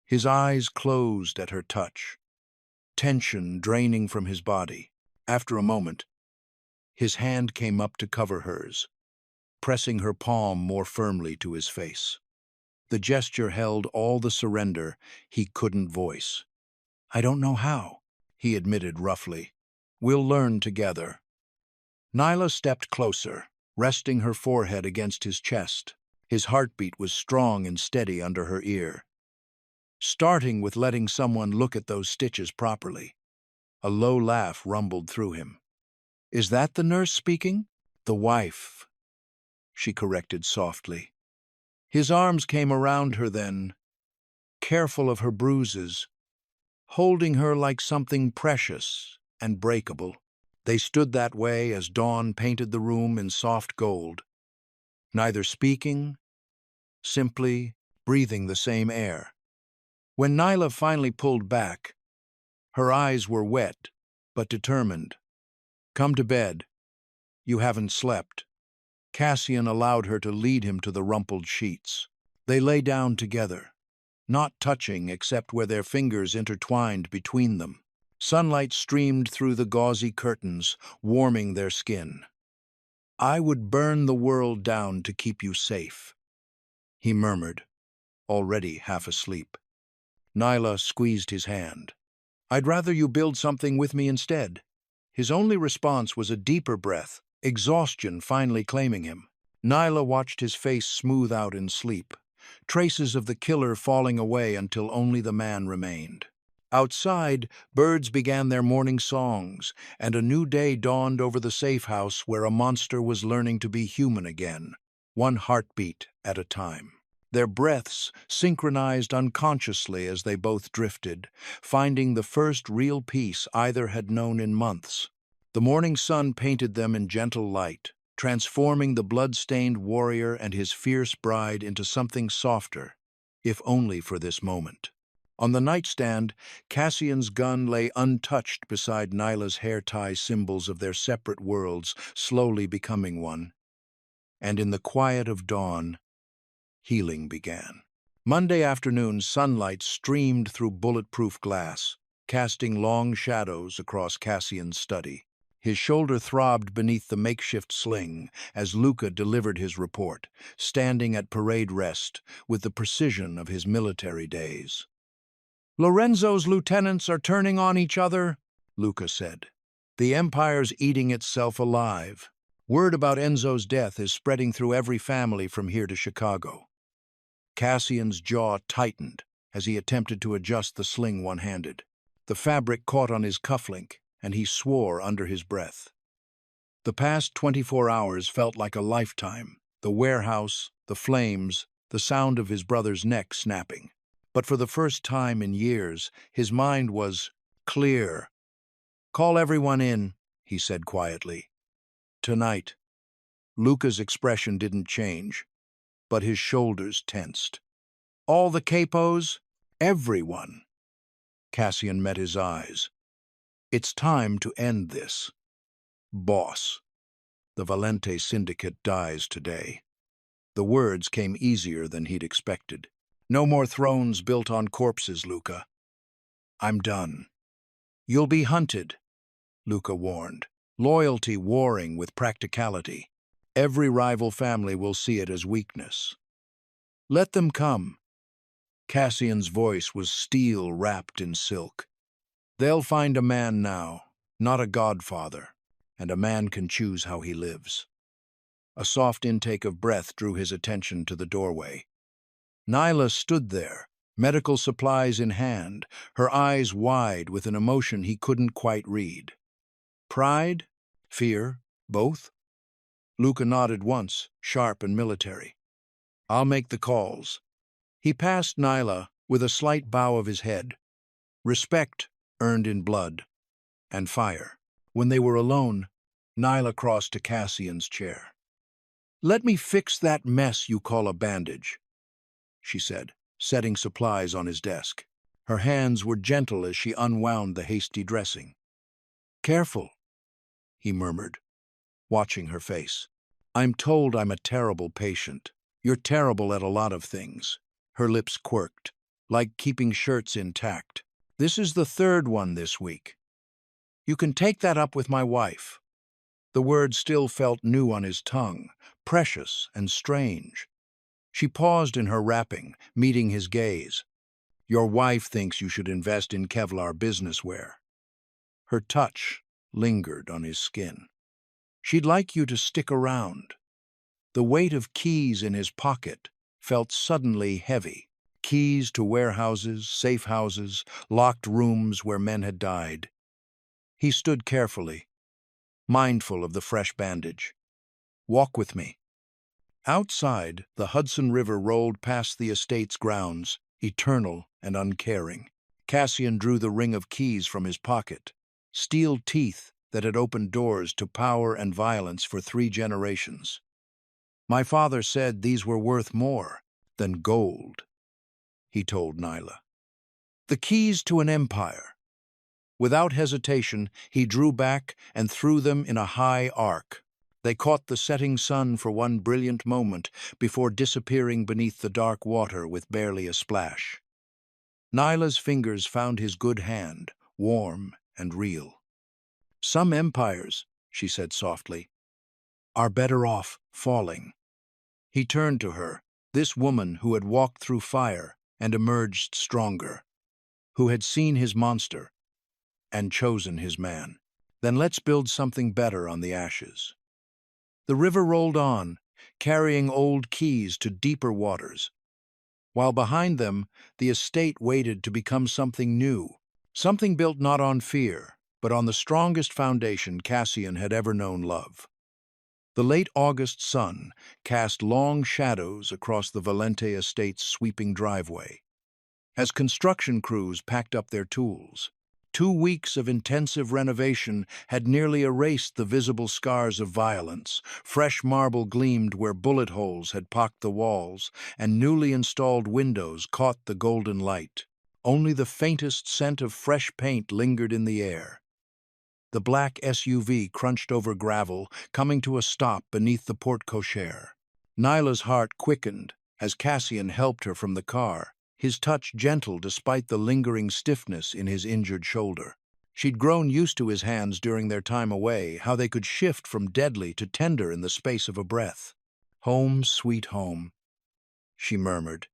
His eyes closed at her touch, tension draining from his body. After a moment, his hand came up to cover hers, pressing her palm more firmly to his face. The gesture held all the surrender he couldn't voice. "I don't know how," he admitted roughly. "We'll learn together." Nyla stepped closer, resting her forehead against his chest. His heartbeat was strong and steady under her ear. "Starting with letting someone look at those stitches properly." A low laugh rumbled through him. "Is that the nurse speaking?" "The wife," she corrected softly. His arms came around her then, careful of her bruises, holding her like something precious and breakable. They stood that way as dawn painted the room in soft gold, neither speaking, simply breathing the same air. When Nyla finally pulled back, her eyes were wet but determined. "Come to bed. You haven't slept." Cassian allowed her to lead him to the rumpled sheets. They lay down together, not touching except where their fingers intertwined between them. Sunlight streamed through the gauzy curtains, warming their skin. "I would burn the world down to keep you safe," he murmured, already half asleep. Nyla squeezed his hand. "I'd rather you build something with me instead." His only response was a deeper breath, exhaustion finally claiming him. Nyla watched his face smooth out in sleep, traces of the killer falling away until only the man remained. Outside, birds began their morning songs, and a new day dawned over the safe house where a monster was learning to be human again, one heartbeat at a time. Their breaths synchronized unconsciously as they both drifted, finding the first real peace either had known in months. The morning sun painted them in gentle light, transforming the blood-stained warrior and his fierce bride into something softer, if only for this moment. On the nightstand, Cassian's gun lay untouched beside Nyla's hair tie, symbols of their separate worlds slowly becoming one. And in the quiet of dawn, healing began. Monday afternoon, sunlight streamed through bulletproof glass, casting long shadows across Cassian's study. His shoulder throbbed beneath the makeshift sling as Luca delivered his report, standing at parade rest with the precision of his military days. "Lorenzo's lieutenants are turning on each other," Luca said. "The Empire's eating itself alive. Word about Enzo's death is spreading through every family from here to Chicago." Cassian's jaw tightened as he attempted to adjust the sling one-handed. The fabric caught on his cufflink, and he swore under his breath. The past 24 hours felt like a lifetime. The warehouse, the flames, the sound of his brother's neck snapping. But for the first time in years, his mind was clear. "Call everyone in," he said quietly. "Tonight." Luca's expression didn't change, but his shoulders tensed. "All the capos? Everyone." Cassian met his eyes. "It's time to end this. Boss, the Valente Syndicate dies today." The words came easier than he'd expected. "No more thrones built on corpses, Luca. I'm done." "You'll be hunted," Luca warned. "Loyalty warring with practicality. Every rival family will see it as weakness." "Let them come." Cassian's voice was steel wrapped in silk. "They'll find a man now, not a godfather, and a man can choose how he lives." A soft intake of breath drew his attention to the doorway. Nyla stood there, medical supplies in hand, her eyes wide with an emotion he couldn't quite read. Pride? Fear? Both? Luca nodded once, sharp and military. "I'll make the calls." He passed Nyla with a slight bow of his head. Respect earned in blood, and fire. When they were alone, Nyla crossed to Cassian's chair. "Let me fix that mess you call a bandage," she said, setting supplies on his desk. Her hands were gentle as she unwound the hasty dressing. "Careful," he murmured, watching her face. "I'm told I'm a terrible patient. You're terrible at a lot of things." Her lips quirked, like keeping shirts intact. "This is the third one this week. You can take that up with my wife." The word still felt new on his tongue, precious and strange. She paused in her wrapping, meeting his gaze. "Your wife thinks you should invest in Kevlar businesswear." Her touch lingered on his skin. "She'd like you to stick around." The weight of keys in his pocket felt suddenly heavy. Keys to warehouses, safe houses, locked rooms where men had died. He stood carefully, mindful of the fresh bandage. "Walk with me." Outside, the Hudson River rolled past the estate's grounds, eternal and uncaring. Cassian drew the ring of keys from his pocket, steel teeth that had opened doors to power and violence for 3 generations. "My father said these were worth more than gold," he told Nyla. "The keys to an empire." Without hesitation, he drew back and threw them in a high arc. They caught the setting sun for one brilliant moment before disappearing beneath the dark water with barely a splash. Nyla's fingers found his good hand, warm and real. "Some empires," she said softly, "are better off falling." He turned to her, this woman who had walked through fire and emerged stronger, who had seen his monster and chosen his man. "Then let's build something better on the ashes." The river rolled on, carrying old keys to deeper waters, while behind them the estate waited to become something new, something built not on fear, but on the strongest foundation Cassian had ever known love. The late August sun cast long shadows across the Valente estate's sweeping driveway. As construction crews packed up their tools, 2 weeks of intensive renovation had nearly erased the visible scars of violence. Fresh marble gleamed where bullet holes had pocked the walls, and newly installed windows caught the golden light. Only the faintest scent of fresh paint lingered in the air. The black SUV crunched over gravel, coming to a stop beneath the porte-cochere. Nyla's heart quickened as Cassian helped her from the car, his touch gentle despite the lingering stiffness in his injured shoulder. She'd grown used to his hands during their time away, how they could shift from deadly to tender in the space of a breath. "Home, sweet home," she murmured,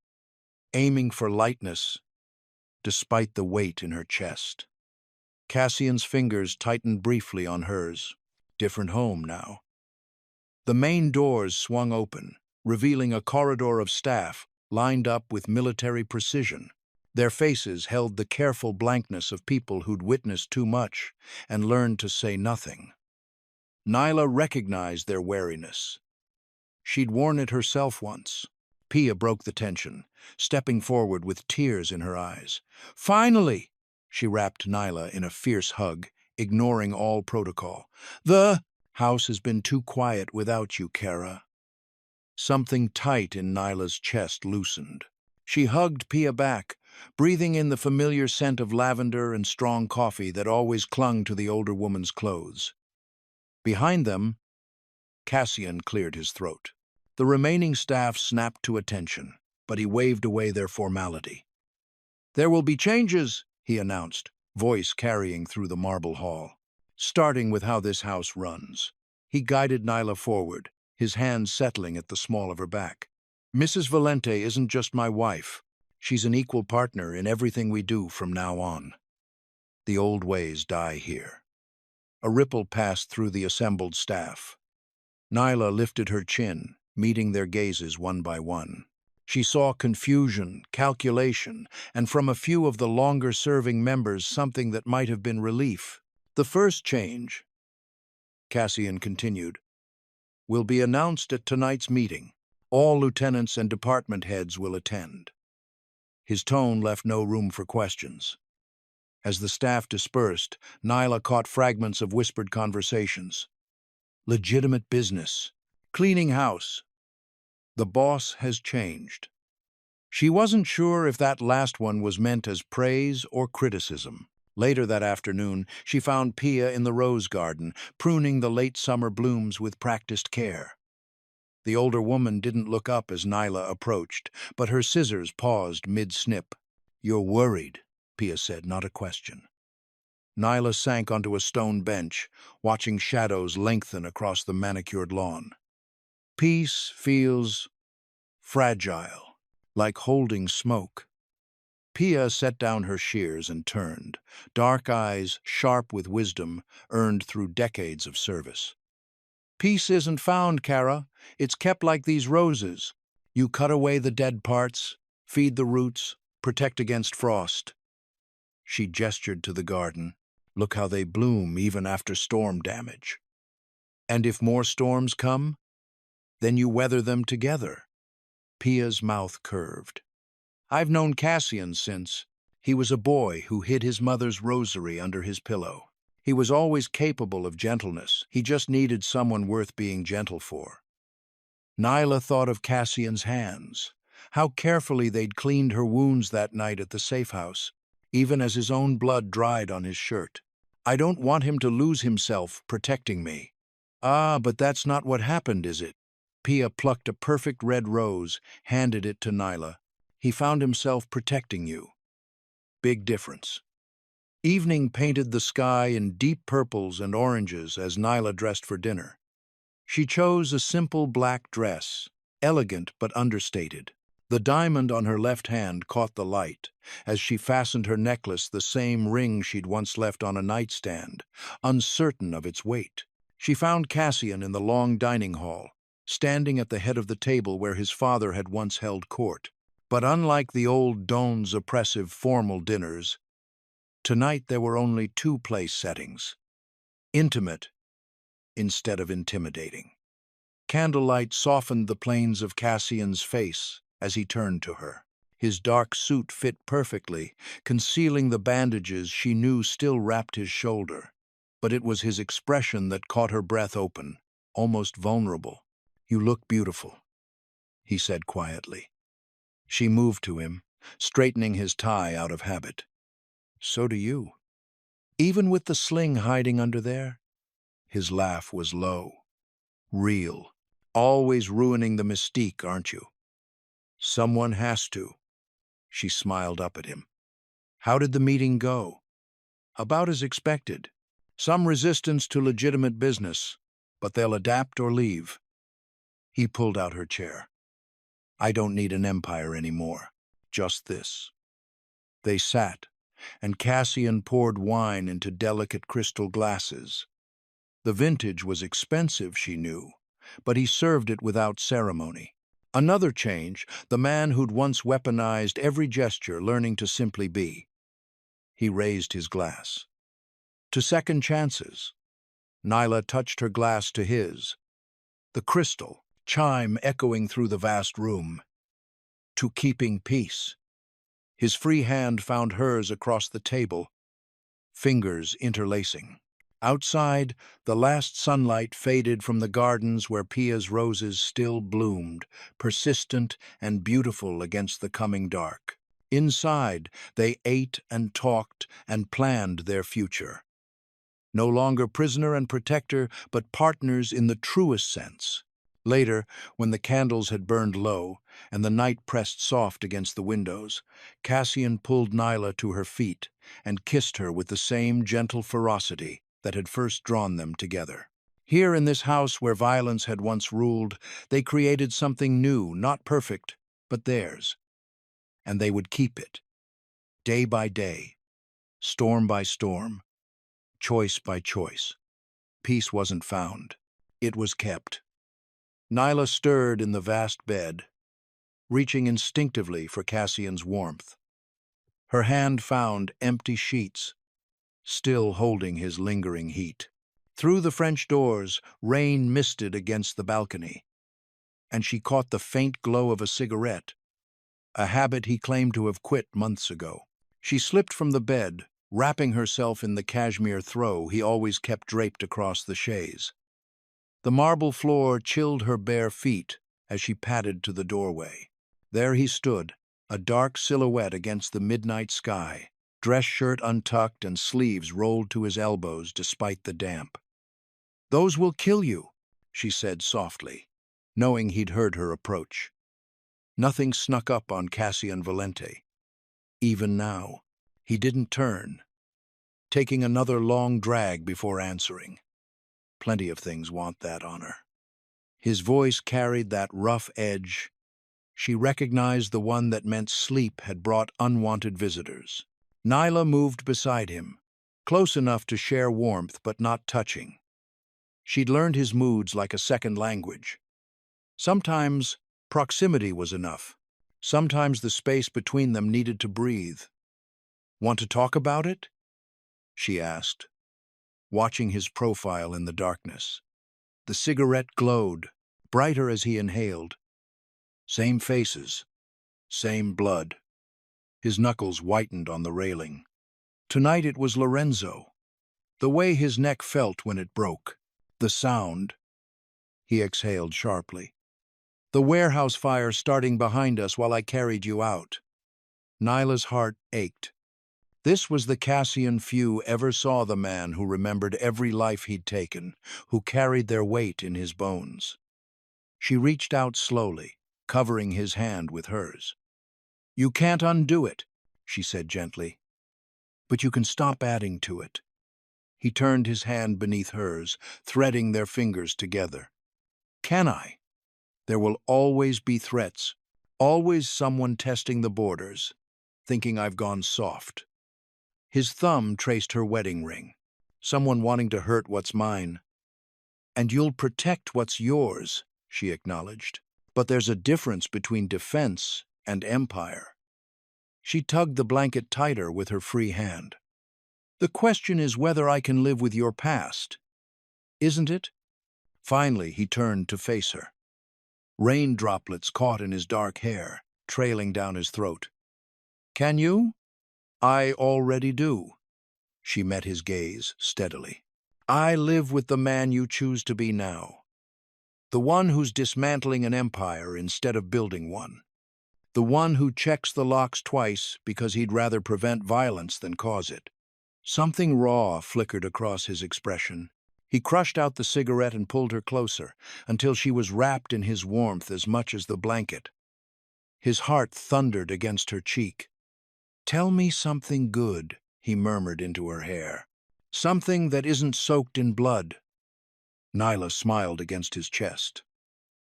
aiming for lightness despite the weight in her chest. Cassian's fingers tightened briefly on hers. Different home now. The main doors swung open, revealing a corridor of staff lined up with military precision. Their faces held the careful blankness of people who'd witnessed too much and learned to say nothing. Nyla recognized their wariness. She'd worn it herself once. Pia broke the tension, stepping forward with tears in her eyes. "Finally!" She wrapped Nyla in a fierce hug, ignoring all protocol. "The house has been too quiet without you, Kara." Something tight in Nyla's chest loosened. She hugged Pia back, breathing in the familiar scent of lavender and strong coffee that always clung to the older woman's clothes. Behind them, Cassian cleared his throat. The remaining staff snapped to attention, but he waved away their formality. "There will be changes," he announced, voice carrying through the marble hall. "Starting with how this house runs." He guided Nyla forward, his hands settling at the small of her back. "Mrs. Valente isn't just my wife. She's an equal partner in everything we do from now on. The old ways die here." A ripple passed through the assembled staff. Nyla lifted her chin, meeting their gazes one by one. She saw confusion, calculation, and from a few of the longer-serving members something that might have been relief. "The first change," Cassian continued, "will be announced at tonight's meeting. All lieutenants and department heads will attend." His tone left no room for questions. As the staff dispersed, Nyla caught fragments of whispered conversations. "Legitimate business. Cleaning house. The boss has changed." She wasn't sure if that last one was meant as praise or criticism. Later that afternoon, she found Pia in the rose garden, pruning the late summer blooms with practiced care. The older woman didn't look up as Nyla approached, but her scissors paused mid-snip. "You're worried," Pia said, not a question. Nyla sank onto a stone bench, watching shadows lengthen across the manicured lawn. "Peace feels fragile, like holding smoke." Pia set down her shears and turned, dark eyes sharp with wisdom earned through decades of service. "Peace isn't found, Kara. It's kept like these roses. You cut away the dead parts, feed the roots, protect against frost." She gestured to the garden. "Look how they bloom even after storm damage. And if more storms come, then you weather them together." Pia's mouth curved. "I've known Cassian since. He was a boy who hid his mother's rosary under his pillow. He was always capable of gentleness. He just needed someone worth being gentle for." Nyla thought of Cassian's hands, how carefully they'd cleaned her wounds that night at the safe house, even as his own blood dried on his shirt. "I don't want him to lose himself protecting me." "Ah, but that's not what happened, is it?" Pia plucked a perfect red rose, handed it to Nyla. "He found himself protecting you." Big difference. Evening painted the sky in deep purples and oranges as Nyla dressed for dinner. She chose a simple black dress, elegant but understated. The diamond on her left hand caught the light, as she fastened her necklace the same ring she'd once left on a nightstand, uncertain of its weight. She found Cassian in the long dining hall, standing at the head of the table where his father had once held court. But unlike the old Don's oppressive formal dinners, tonight there were only two place settings: intimate instead of intimidating. Candlelight softened the planes of Cassian's face as he turned to her. His dark suit fit perfectly, concealing the bandages she knew still wrapped his shoulder. But it was his expression that caught her breath open, almost vulnerable. "You look beautiful," he said quietly. She moved to him, straightening his tie out of habit. "So do you. Even with the sling hiding under there?" His laugh was low. "Real. Always ruining the mystique, aren't you?" "Someone has to." She smiled up at him. "How did the meeting go?" "About as expected. Some resistance to legitimate business, but they'll adapt or leave." He pulled out her chair. "I don't need an empire anymore. Just this." They sat, and Cassian poured wine into delicate crystal glasses. The vintage was expensive, she knew, but he served it without ceremony. Another change, the man who'd once weaponized every gesture, learning to simply be. He raised his glass. To second chances. Nyla touched her glass to his. The crystal chime echoing through the vast room. To keeping peace. His free hand found hers across the table, fingers interlacing. Outside, the last sunlight faded from the gardens where Pia's roses still bloomed, persistent and beautiful against the coming dark. Inside, they ate and talked and planned their future. No longer prisoner and protector, but partners in the truest sense. Later, when the candles had burned low and the night pressed soft against the windows, Cassian pulled Nyla to her feet and kissed her with the same gentle ferocity that had first drawn them together. Here in this house where violence had once ruled, they created something new, not perfect, but theirs. And they would keep it, day by day, storm by storm, choice by choice. Peace wasn't found. It was kept. Nyla stirred in the vast bed, reaching instinctively for Cassian's warmth. Her hand found empty sheets, still holding his lingering heat. Through the French doors, rain misted against the balcony, and she caught the faint glow of a cigarette, a habit he claimed to have quit months ago. She slipped from the bed, wrapping herself in the cashmere throw he always kept draped across the chaise. The marble floor chilled her bare feet as she padded to the doorway. There he stood, a dark silhouette against the midnight sky, dress shirt untucked and sleeves rolled to his elbows despite the damp. "Those will kill you," she said softly, knowing he'd heard her approach. Nothing snuck up on Cassian Valente. Even now, he didn't turn, taking another long drag before answering. Plenty of things want that honor. His voice carried that rough edge. She recognized the one that meant sleep had brought unwanted visitors. Nyla moved beside him, close enough to share warmth but not touching. She'd learned his moods like a second language. Sometimes proximity was enough. Sometimes the space between them needed to breathe. "Want to talk about it?" she asked, watching his profile in the darkness. The cigarette glowed, brighter as he inhaled. Same faces, same blood. His knuckles whitened on the railing. Tonight it was Lorenzo. The way his neck felt when it broke. The sound. He exhaled sharply. "The warehouse fire starting behind us while I carried you out." Nyla's heart ached. This was the Cassian few ever saw, the man who remembered every life he'd taken, who carried their weight in his bones. She reached out slowly, covering his hand with hers. "You can't undo it," she said gently, "but you can stop adding to it." He turned his hand beneath hers, threading their fingers together. "Can I? There will always be threats, always someone testing the borders, thinking I've gone soft." His thumb traced her wedding ring. "Someone wanting to hurt what's mine." "And you'll protect what's yours," she acknowledged. "But there's a difference between defense and empire." She tugged the blanket tighter with her free hand. "The question is whether I can live with your past, isn't it?" Finally, he turned to face her. Rain droplets caught in his dark hair, trailing down his throat. "Can you?" "I already do." She met his gaze steadily. "I live with the man you choose to be now. The one who's dismantling an empire instead of building one. The one who checks the locks twice because he'd rather prevent violence than cause it." Something raw flickered across his expression. He crushed out the cigarette and pulled her closer, until she was wrapped in his warmth as much as the blanket. His heart thundered against her cheek. "Tell me something good," he murmured into her hair. "Something that isn't soaked in blood." Nyla smiled against his chest.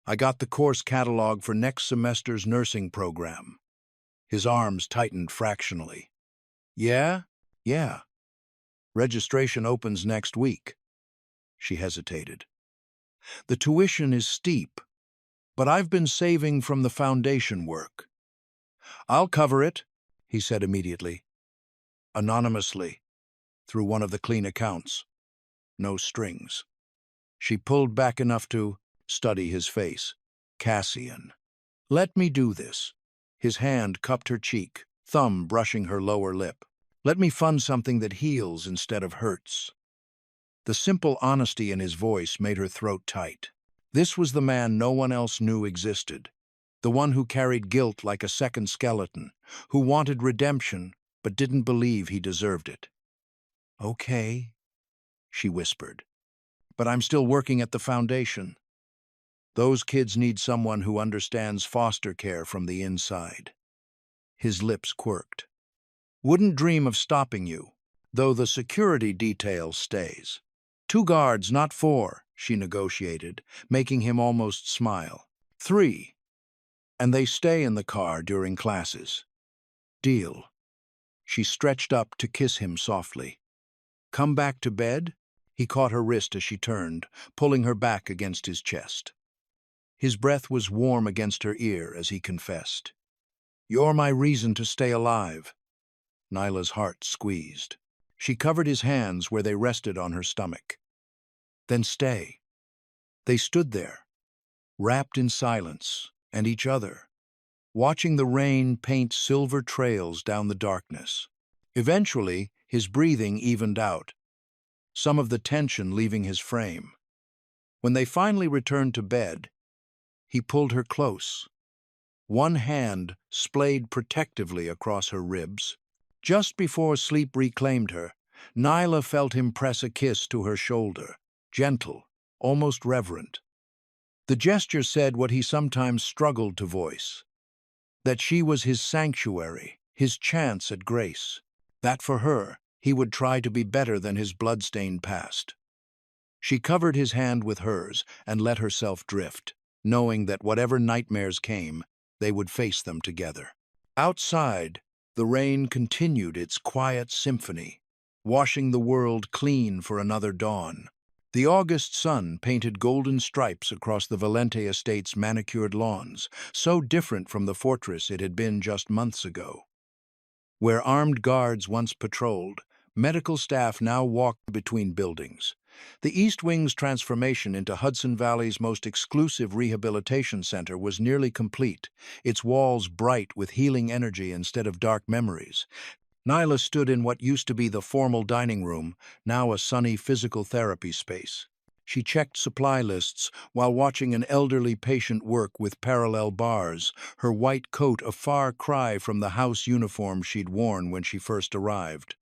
"I got the course catalog for next semester's nursing program." His arms tightened fractionally. "Yeah? Yeah. Registration opens next week." She hesitated. "The tuition is steep." but I've been saving from the foundation work. I'll cover it, he said immediately. Anonymously, through one of the clean accounts. No strings. She pulled back enough to study his face. Cassian. Let me do this. His hand cupped her cheek, thumb brushing her lower lip. Let me fund something that heals instead of hurts. The simple honesty in his voice made her throat tight. This was the man no one else knew existed. The one who carried guilt like a second skeleton, who wanted redemption but didn't believe he deserved it. Okay, she whispered, but I'm still working at the foundation. Those kids need someone who understands foster care from the inside. His lips quirked. Wouldn't dream of stopping you, though the security detail stays. 2 guards, not 4, she negotiated, making him almost smile. 3. And they stay in the car during classes. Deal. She stretched up to kiss him softly. Come back to bed? He caught her wrist as she turned, pulling her back against his chest. His breath was warm against her ear as he confessed. You're my reason to stay alive. Nyla's heart squeezed. She covered his hands where they rested on her stomach. Then stay. They stood there, wrapped in silence, and each other, watching the rain paint silver trails down the darkness. Eventually, his breathing evened out, some of the tension leaving his frame. When they finally returned to bed, he pulled her close. One hand splayed protectively across her ribs. Just before sleep reclaimed her, Nyla felt him press a kiss to her shoulder, gentle, almost reverent. The gesture said what he sometimes struggled to voice, that she was his sanctuary, his chance at grace, that for her, he would try to be better than his blood-stained past. She covered his hand with hers and let herself drift, knowing that whatever nightmares came, they would face them together. Outside, the rain continued its quiet symphony, washing the world clean for another dawn. The August sun painted golden stripes across the Valente estate's manicured lawns, so different from the fortress it had been just months ago. Where armed guards once patrolled, medical staff now walked between buildings. The East Wing's transformation into Hudson Valley's most exclusive rehabilitation center was nearly complete, its walls bright with healing energy instead of dark memories. Nyla stood in what used to be the formal dining room, now a sunny physical therapy space. She checked supply lists while watching an elderly patient work with parallel bars, her white coat a far cry from the house uniform she'd worn when she first arrived.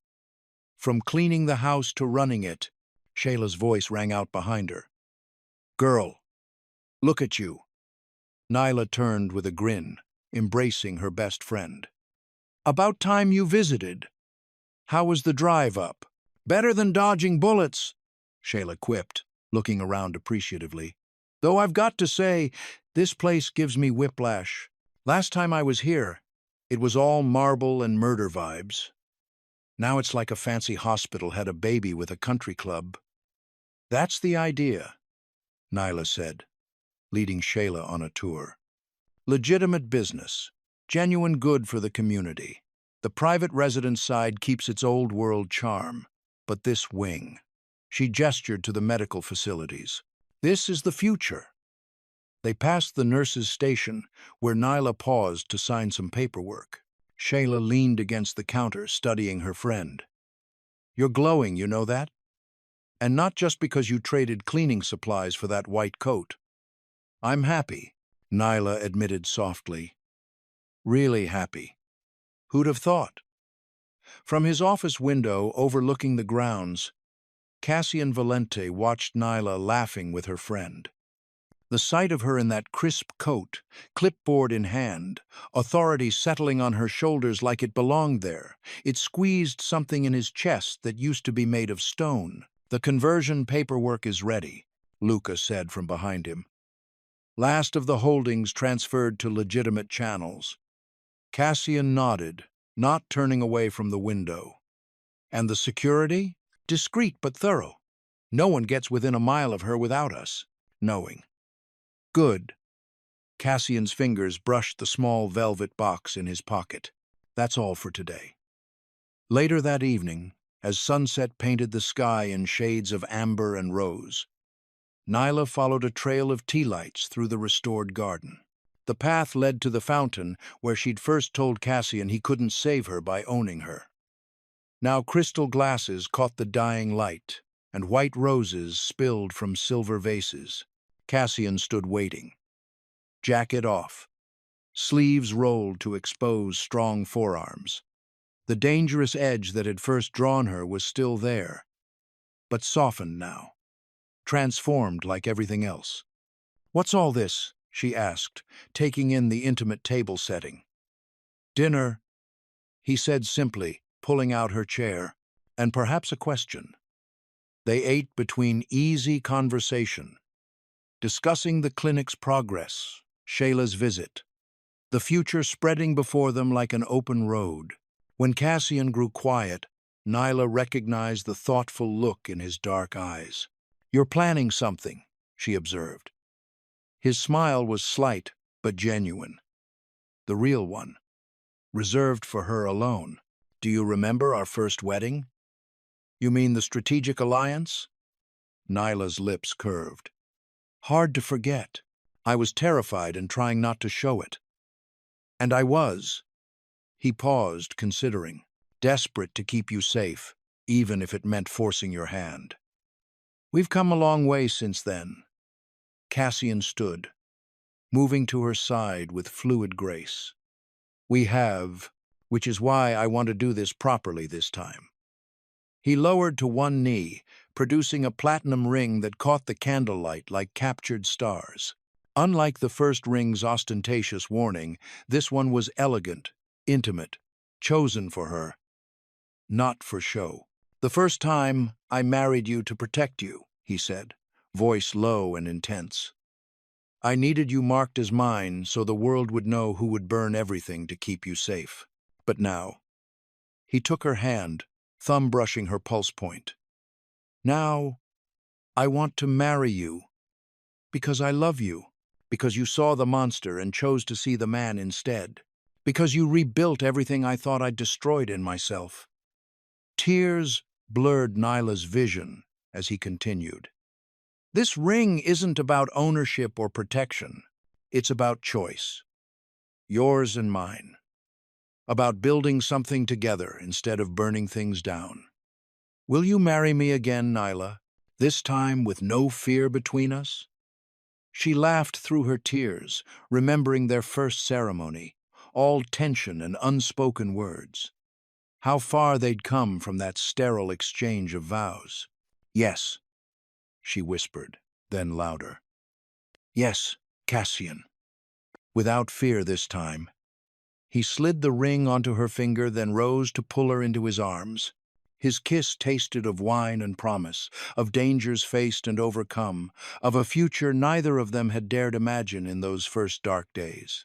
From cleaning the house to running it, Shayla's voice rang out behind her. Girl, look at you. Nyla turned with a grin, embracing her best friend. About time you visited. How was the drive up? Better than dodging bullets, Shayla quipped, looking around appreciatively. Though I've got to say, this place gives me whiplash. Last time I was here, it was all marble and murder vibes. Now it's like a fancy hospital had a baby with a country club. That's the idea, Nyla said, leading Shayla on a tour. Legitimate business, genuine good for the community. The private residence side keeps its old world charm, but this wing. She gestured to the medical facilities. This is the future. They passed the nurse's station, where Nyla paused to sign some paperwork. Shayla leaned against the counter, studying her friend. You're glowing, you know that? And not just because you traded cleaning supplies for that white coat. I'm happy, Nyla admitted softly. Really happy. Who'd have thought? From his office window overlooking the grounds, Cassian Valente watched Nyla laughing with her friend. The sight of her in that crisp coat, clipboard in hand, authority settling on her shoulders like it belonged there, it squeezed something in his chest that used to be made of stone. The conversion paperwork is ready, Luca said from behind him. Last of the holdings transferred to legitimate channels. Cassian nodded, not turning away from the window. And the security? Discreet but thorough. No one gets within a mile of her without us knowing. Good. Cassian's fingers brushed the small velvet box in his pocket. That's all for today. Later that evening, as sunset painted the sky in shades of amber and rose, Nyla followed a trail of tea lights through the restored garden. The path led to the fountain where she'd first told Cassian he couldn't save her by owning her. Now crystal glasses caught the dying light, and white roses spilled from silver vases. Cassian stood waiting. Jacket off, sleeves rolled to expose strong forearms. The dangerous edge that had first drawn her was still there, but softened now, transformed like everything else. "What's all this?" she asked, taking in the intimate table setting. "Dinner," he said simply, pulling out her chair, and perhaps a question. They ate between easy conversation, discussing the clinic's progress, Shayla's visit, the future spreading before them like an open road. When Cassian grew quiet, Nyla recognized the thoughtful look in his dark eyes. "You're planning something," she observed. His smile was slight but genuine. The real one, reserved for her alone. "Do you remember our first wedding?" "You mean the strategic alliance?" Nyla's lips curved. "Hard to forget. I was terrified and trying not to show it." "And I was." He paused, considering. "Desperate to keep you safe, even if it meant forcing your hand." "We've come a long way since then." Cassian stood, moving to her side with fluid grace. "We have, which is why I want to do this properly this time." He lowered to one knee, producing a platinum ring that caught the candlelight like captured stars. Unlike the first ring's ostentatious warning, this one was elegant, intimate, chosen for her, not for show. "The first time I married you to protect you," he said, voice low and intense. "I needed you marked as mine so the world would know who would burn everything to keep you safe. But now—" He took her hand, thumb brushing her pulse point. "Now, I want to marry you because I love you, because you saw the monster and chose to see the man instead, because you rebuilt everything I thought I'd destroyed in myself." Tears blurred Nyla's vision as he continued. "This ring isn't about ownership or protection. It's about choice. Yours and mine. About building something together instead of burning things down. Will you marry me again, Nyla? This time with no fear between us?" She laughed through her tears, remembering their first ceremony, all tension and unspoken words. How far they'd come from that sterile exchange of vows. "Yes," she whispered, then louder. "Yes, Cassian." Without fear this time. He slid the ring onto her finger, then rose to pull her into his arms. His kiss tasted of wine and promise, of dangers faced and overcome, of a future neither of them had dared imagine in those first dark days.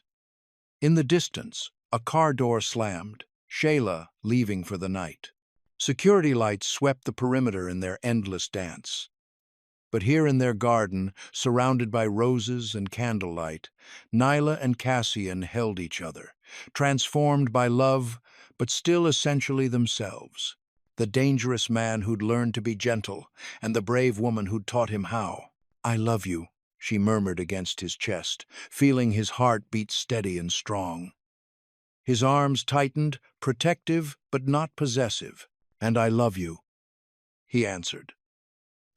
In the distance, a car door slammed, Shayla leaving for the night. Security lights swept the perimeter in their endless dance. But here in their garden, surrounded by roses and candlelight, Nyla and Cassian held each other, transformed by love, but still essentially themselves. The dangerous man who'd learned to be gentle, and the brave woman who'd taught him how. "I love you," she murmured against his chest, feeling his heart beat steady and strong. His arms tightened, protective but not possessive. "And I love you," he answered,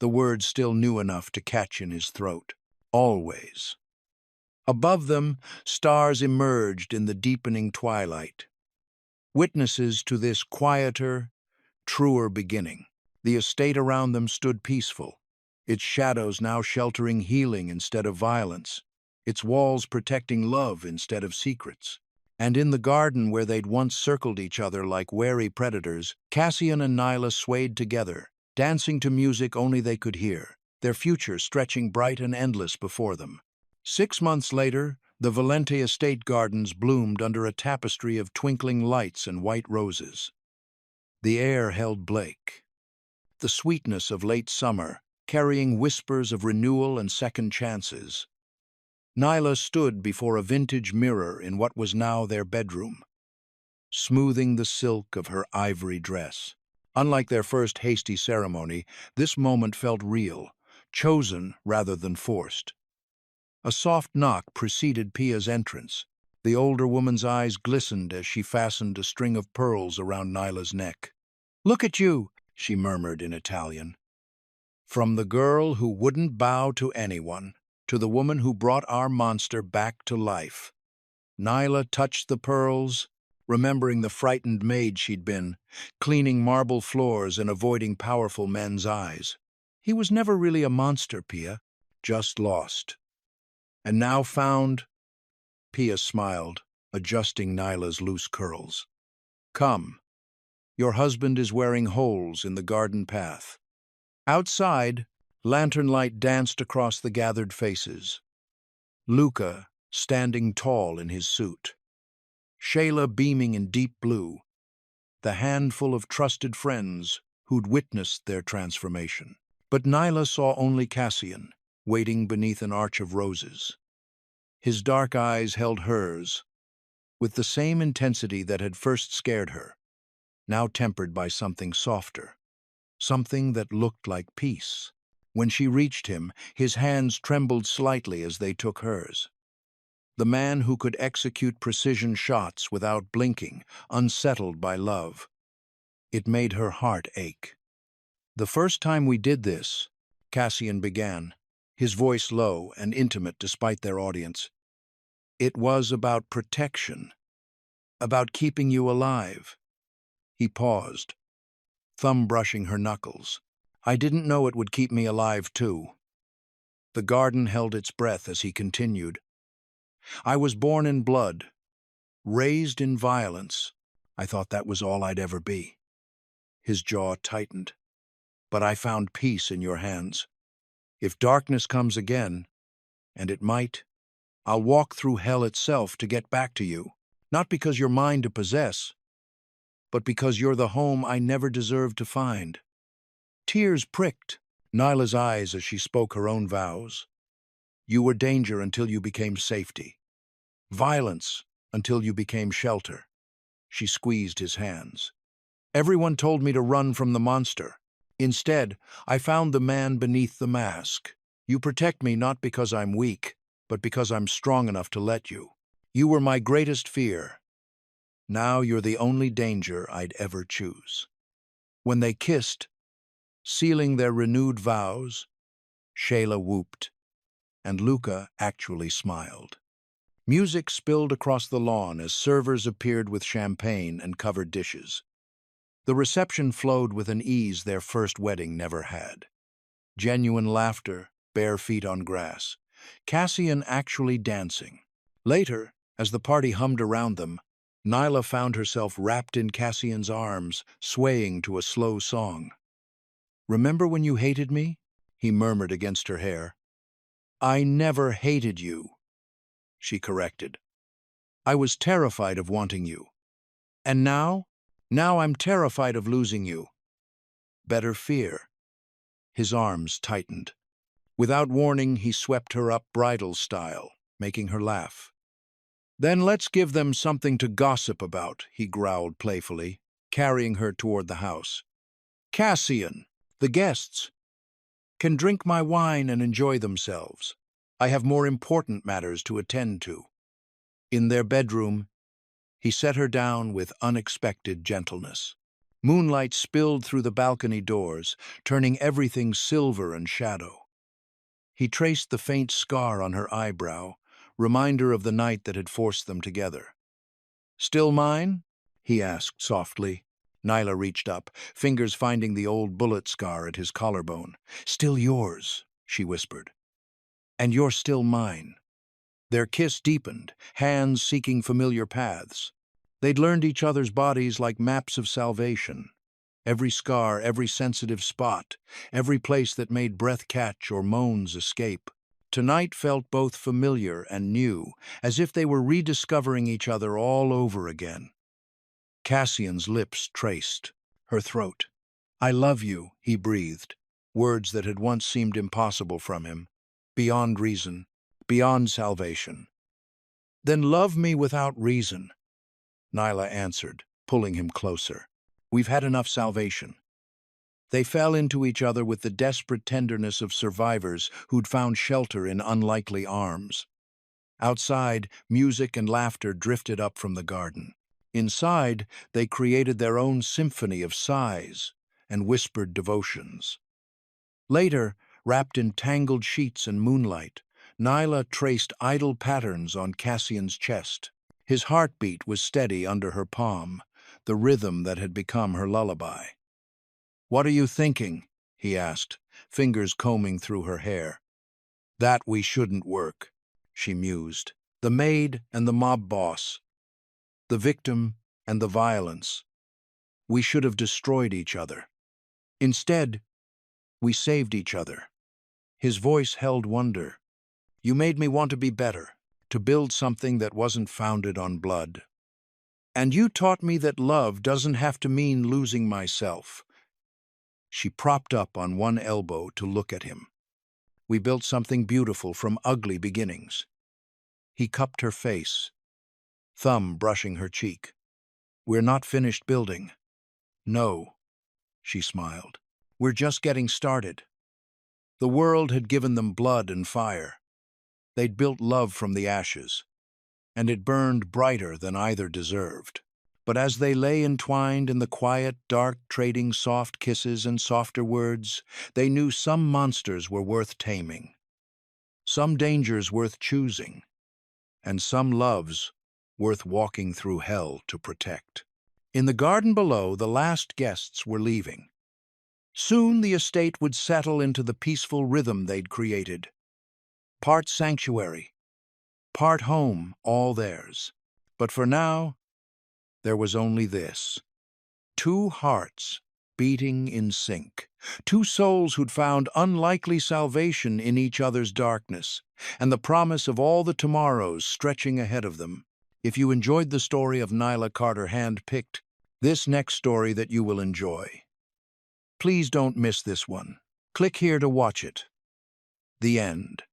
the words still new enough to catch in his throat. "Always." Above them, stars emerged in the deepening twilight, witnesses to this quieter, truer beginning. The estate around them stood peaceful, its shadows now sheltering healing instead of violence, its walls protecting love instead of secrets. And in the garden where they'd once circled each other like wary predators, Cassian and Nyla swayed together, dancing to music only they could hear, their future stretching bright and endless before them. 6 months later, the Valente estate gardens bloomed under a tapestry of twinkling lights and white roses. The air held Blake, the sweetness of late summer, carrying whispers of renewal and second chances. Nyla stood before a vintage mirror in what was now their bedroom, smoothing the silk of her ivory dress. Unlike their first hasty ceremony, this moment felt real, chosen rather than forced. A soft knock preceded Pia's entrance. The older woman's eyes glistened as she fastened a string of pearls around Nyla's neck. "Look at you," she murmured in Italian. "From the girl who wouldn't bow to anyone, to the woman who brought our monster back to life." Nyla touched the pearls, remembering the frightened maid she'd been, cleaning marble floors and avoiding powerful men's eyes. He was never really a monster, Pia, just lost. And now found. Pia smiled, adjusting Nyla's loose curls. "Come, your husband is wearing holes in the garden path." Outside, lantern light danced across the gathered faces. Luca, standing tall in his suit. Shayla beaming in deep blue, the handful of trusted friends who'd witnessed their transformation. But Nyla saw only Cassian, waiting beneath an arch of roses. His dark eyes held hers, with the same intensity that had first scared her, now tempered by something softer, something that looked like peace. When she reached him, his hands trembled slightly as they took hers. The man who could execute precision shots without blinking, unsettled by love. It made her heart ache. "The first time we did this," Cassian began, his voice low and intimate despite their audience, "it was about protection, about keeping you alive." He paused, thumb brushing her knuckles. "I didn't know it would keep me alive, too." The garden held its breath as he continued. "I was born in blood, raised in violence. I thought that was all I'd ever be." His jaw tightened. "But I found peace in your hands. If darkness comes again, and it might, I'll walk through hell itself to get back to you. Not because you're mine to possess, but because you're the home I never deserved to find." Tears pricked Nyla's eyes as she spoke her own vows. "You were danger until you became safety. Violence until you became shelter." She squeezed his hands. "Everyone told me to run from the monster. Instead, I found the man beneath the mask. You protect me not because I'm weak, but because I'm strong enough to let you. You were my greatest fear. Now you're the only danger I'd ever choose." When they kissed, sealing their renewed vows, Shayla whooped, and Luca actually smiled. Music spilled across the lawn as servers appeared with champagne and covered dishes. The reception flowed with an ease their first wedding never had. Genuine laughter, bare feet on grass. Cassian actually dancing. Later, as the party hummed around them, Nyla found herself wrapped in Cassian's arms, swaying to a slow song. "Remember when you hated me?" he murmured against her hair. "I never hated you," she corrected. "I was terrified of wanting you. And now? Now I'm terrified of losing you. Better fear." His arms tightened. Without warning, he swept her up bridal style, making her laugh. "Then let's give them something to gossip about," he growled playfully, carrying her toward the house. "Cassian, the guests, can drink my wine and enjoy themselves. I have more important matters to attend to." In their bedroom, he set her down with unexpected gentleness. Moonlight spilled through the balcony doors, turning everything silver and shadow. He traced the faint scar on her eyebrow, reminder of the night that had forced them together. "Still mine?" he asked softly. Nyla reached up, fingers finding the old bullet scar at his collarbone. "Still yours," she whispered. "And you're still mine." Their kiss deepened, hands seeking familiar paths. They'd learned each other's bodies like maps of salvation. Every scar, every sensitive spot, every place that made breath catch or moans escape. Tonight felt both familiar and new, as if they were rediscovering each other all over again. Cassian's lips traced her throat. "I love you," he breathed, words that had once seemed impossible from him, beyond reason. beyond salvation. Then love me without reason, Nyla answered, pulling him closer. We've had enough salvation. They fell into each other with the desperate tenderness of survivors who'd found shelter in unlikely arms. Outside, music and laughter drifted up from the garden. Inside, they created their own symphony of sighs and whispered devotions. Later, wrapped in tangled sheets and moonlight, Nyla traced idle patterns on Cassian's chest. His heartbeat was steady under her palm, the rhythm that had become her lullaby. "What are you thinking?" he asked, fingers combing through her hair. "That we shouldn't work," she mused. "The maid and the mob boss, the victim and the violence. We should have destroyed each other. Instead, we saved each other." His voice held wonder. "You made me want to be better, to build something that wasn't founded on blood. And you taught me that love doesn't have to mean losing myself." She propped up on one elbow to look at him. "We built something beautiful from ugly beginnings." He cupped her face, thumb brushing her cheek. "We're not finished building." "No," she smiled. "We're just getting started." The world had given them blood and fire. They'd built love from the ashes, and it burned brighter than either deserved. But as they lay entwined in the quiet, dark, trading soft kisses and softer words, they knew some monsters were worth taming, some dangers worth choosing, and some loves worth walking through hell to protect. In the garden below, the last guests were leaving. Soon the estate would settle into the peaceful rhythm they'd created. Part sanctuary, part home, all theirs. But for now, there was only this. Two hearts beating in sync. Two souls who'd found unlikely salvation in each other's darkness, and the promise of all the tomorrows stretching ahead of them. If you enjoyed the story of Nyla Carter hand-picked, this next story that you will enjoy, please don't miss this one. Click here to watch it. The end.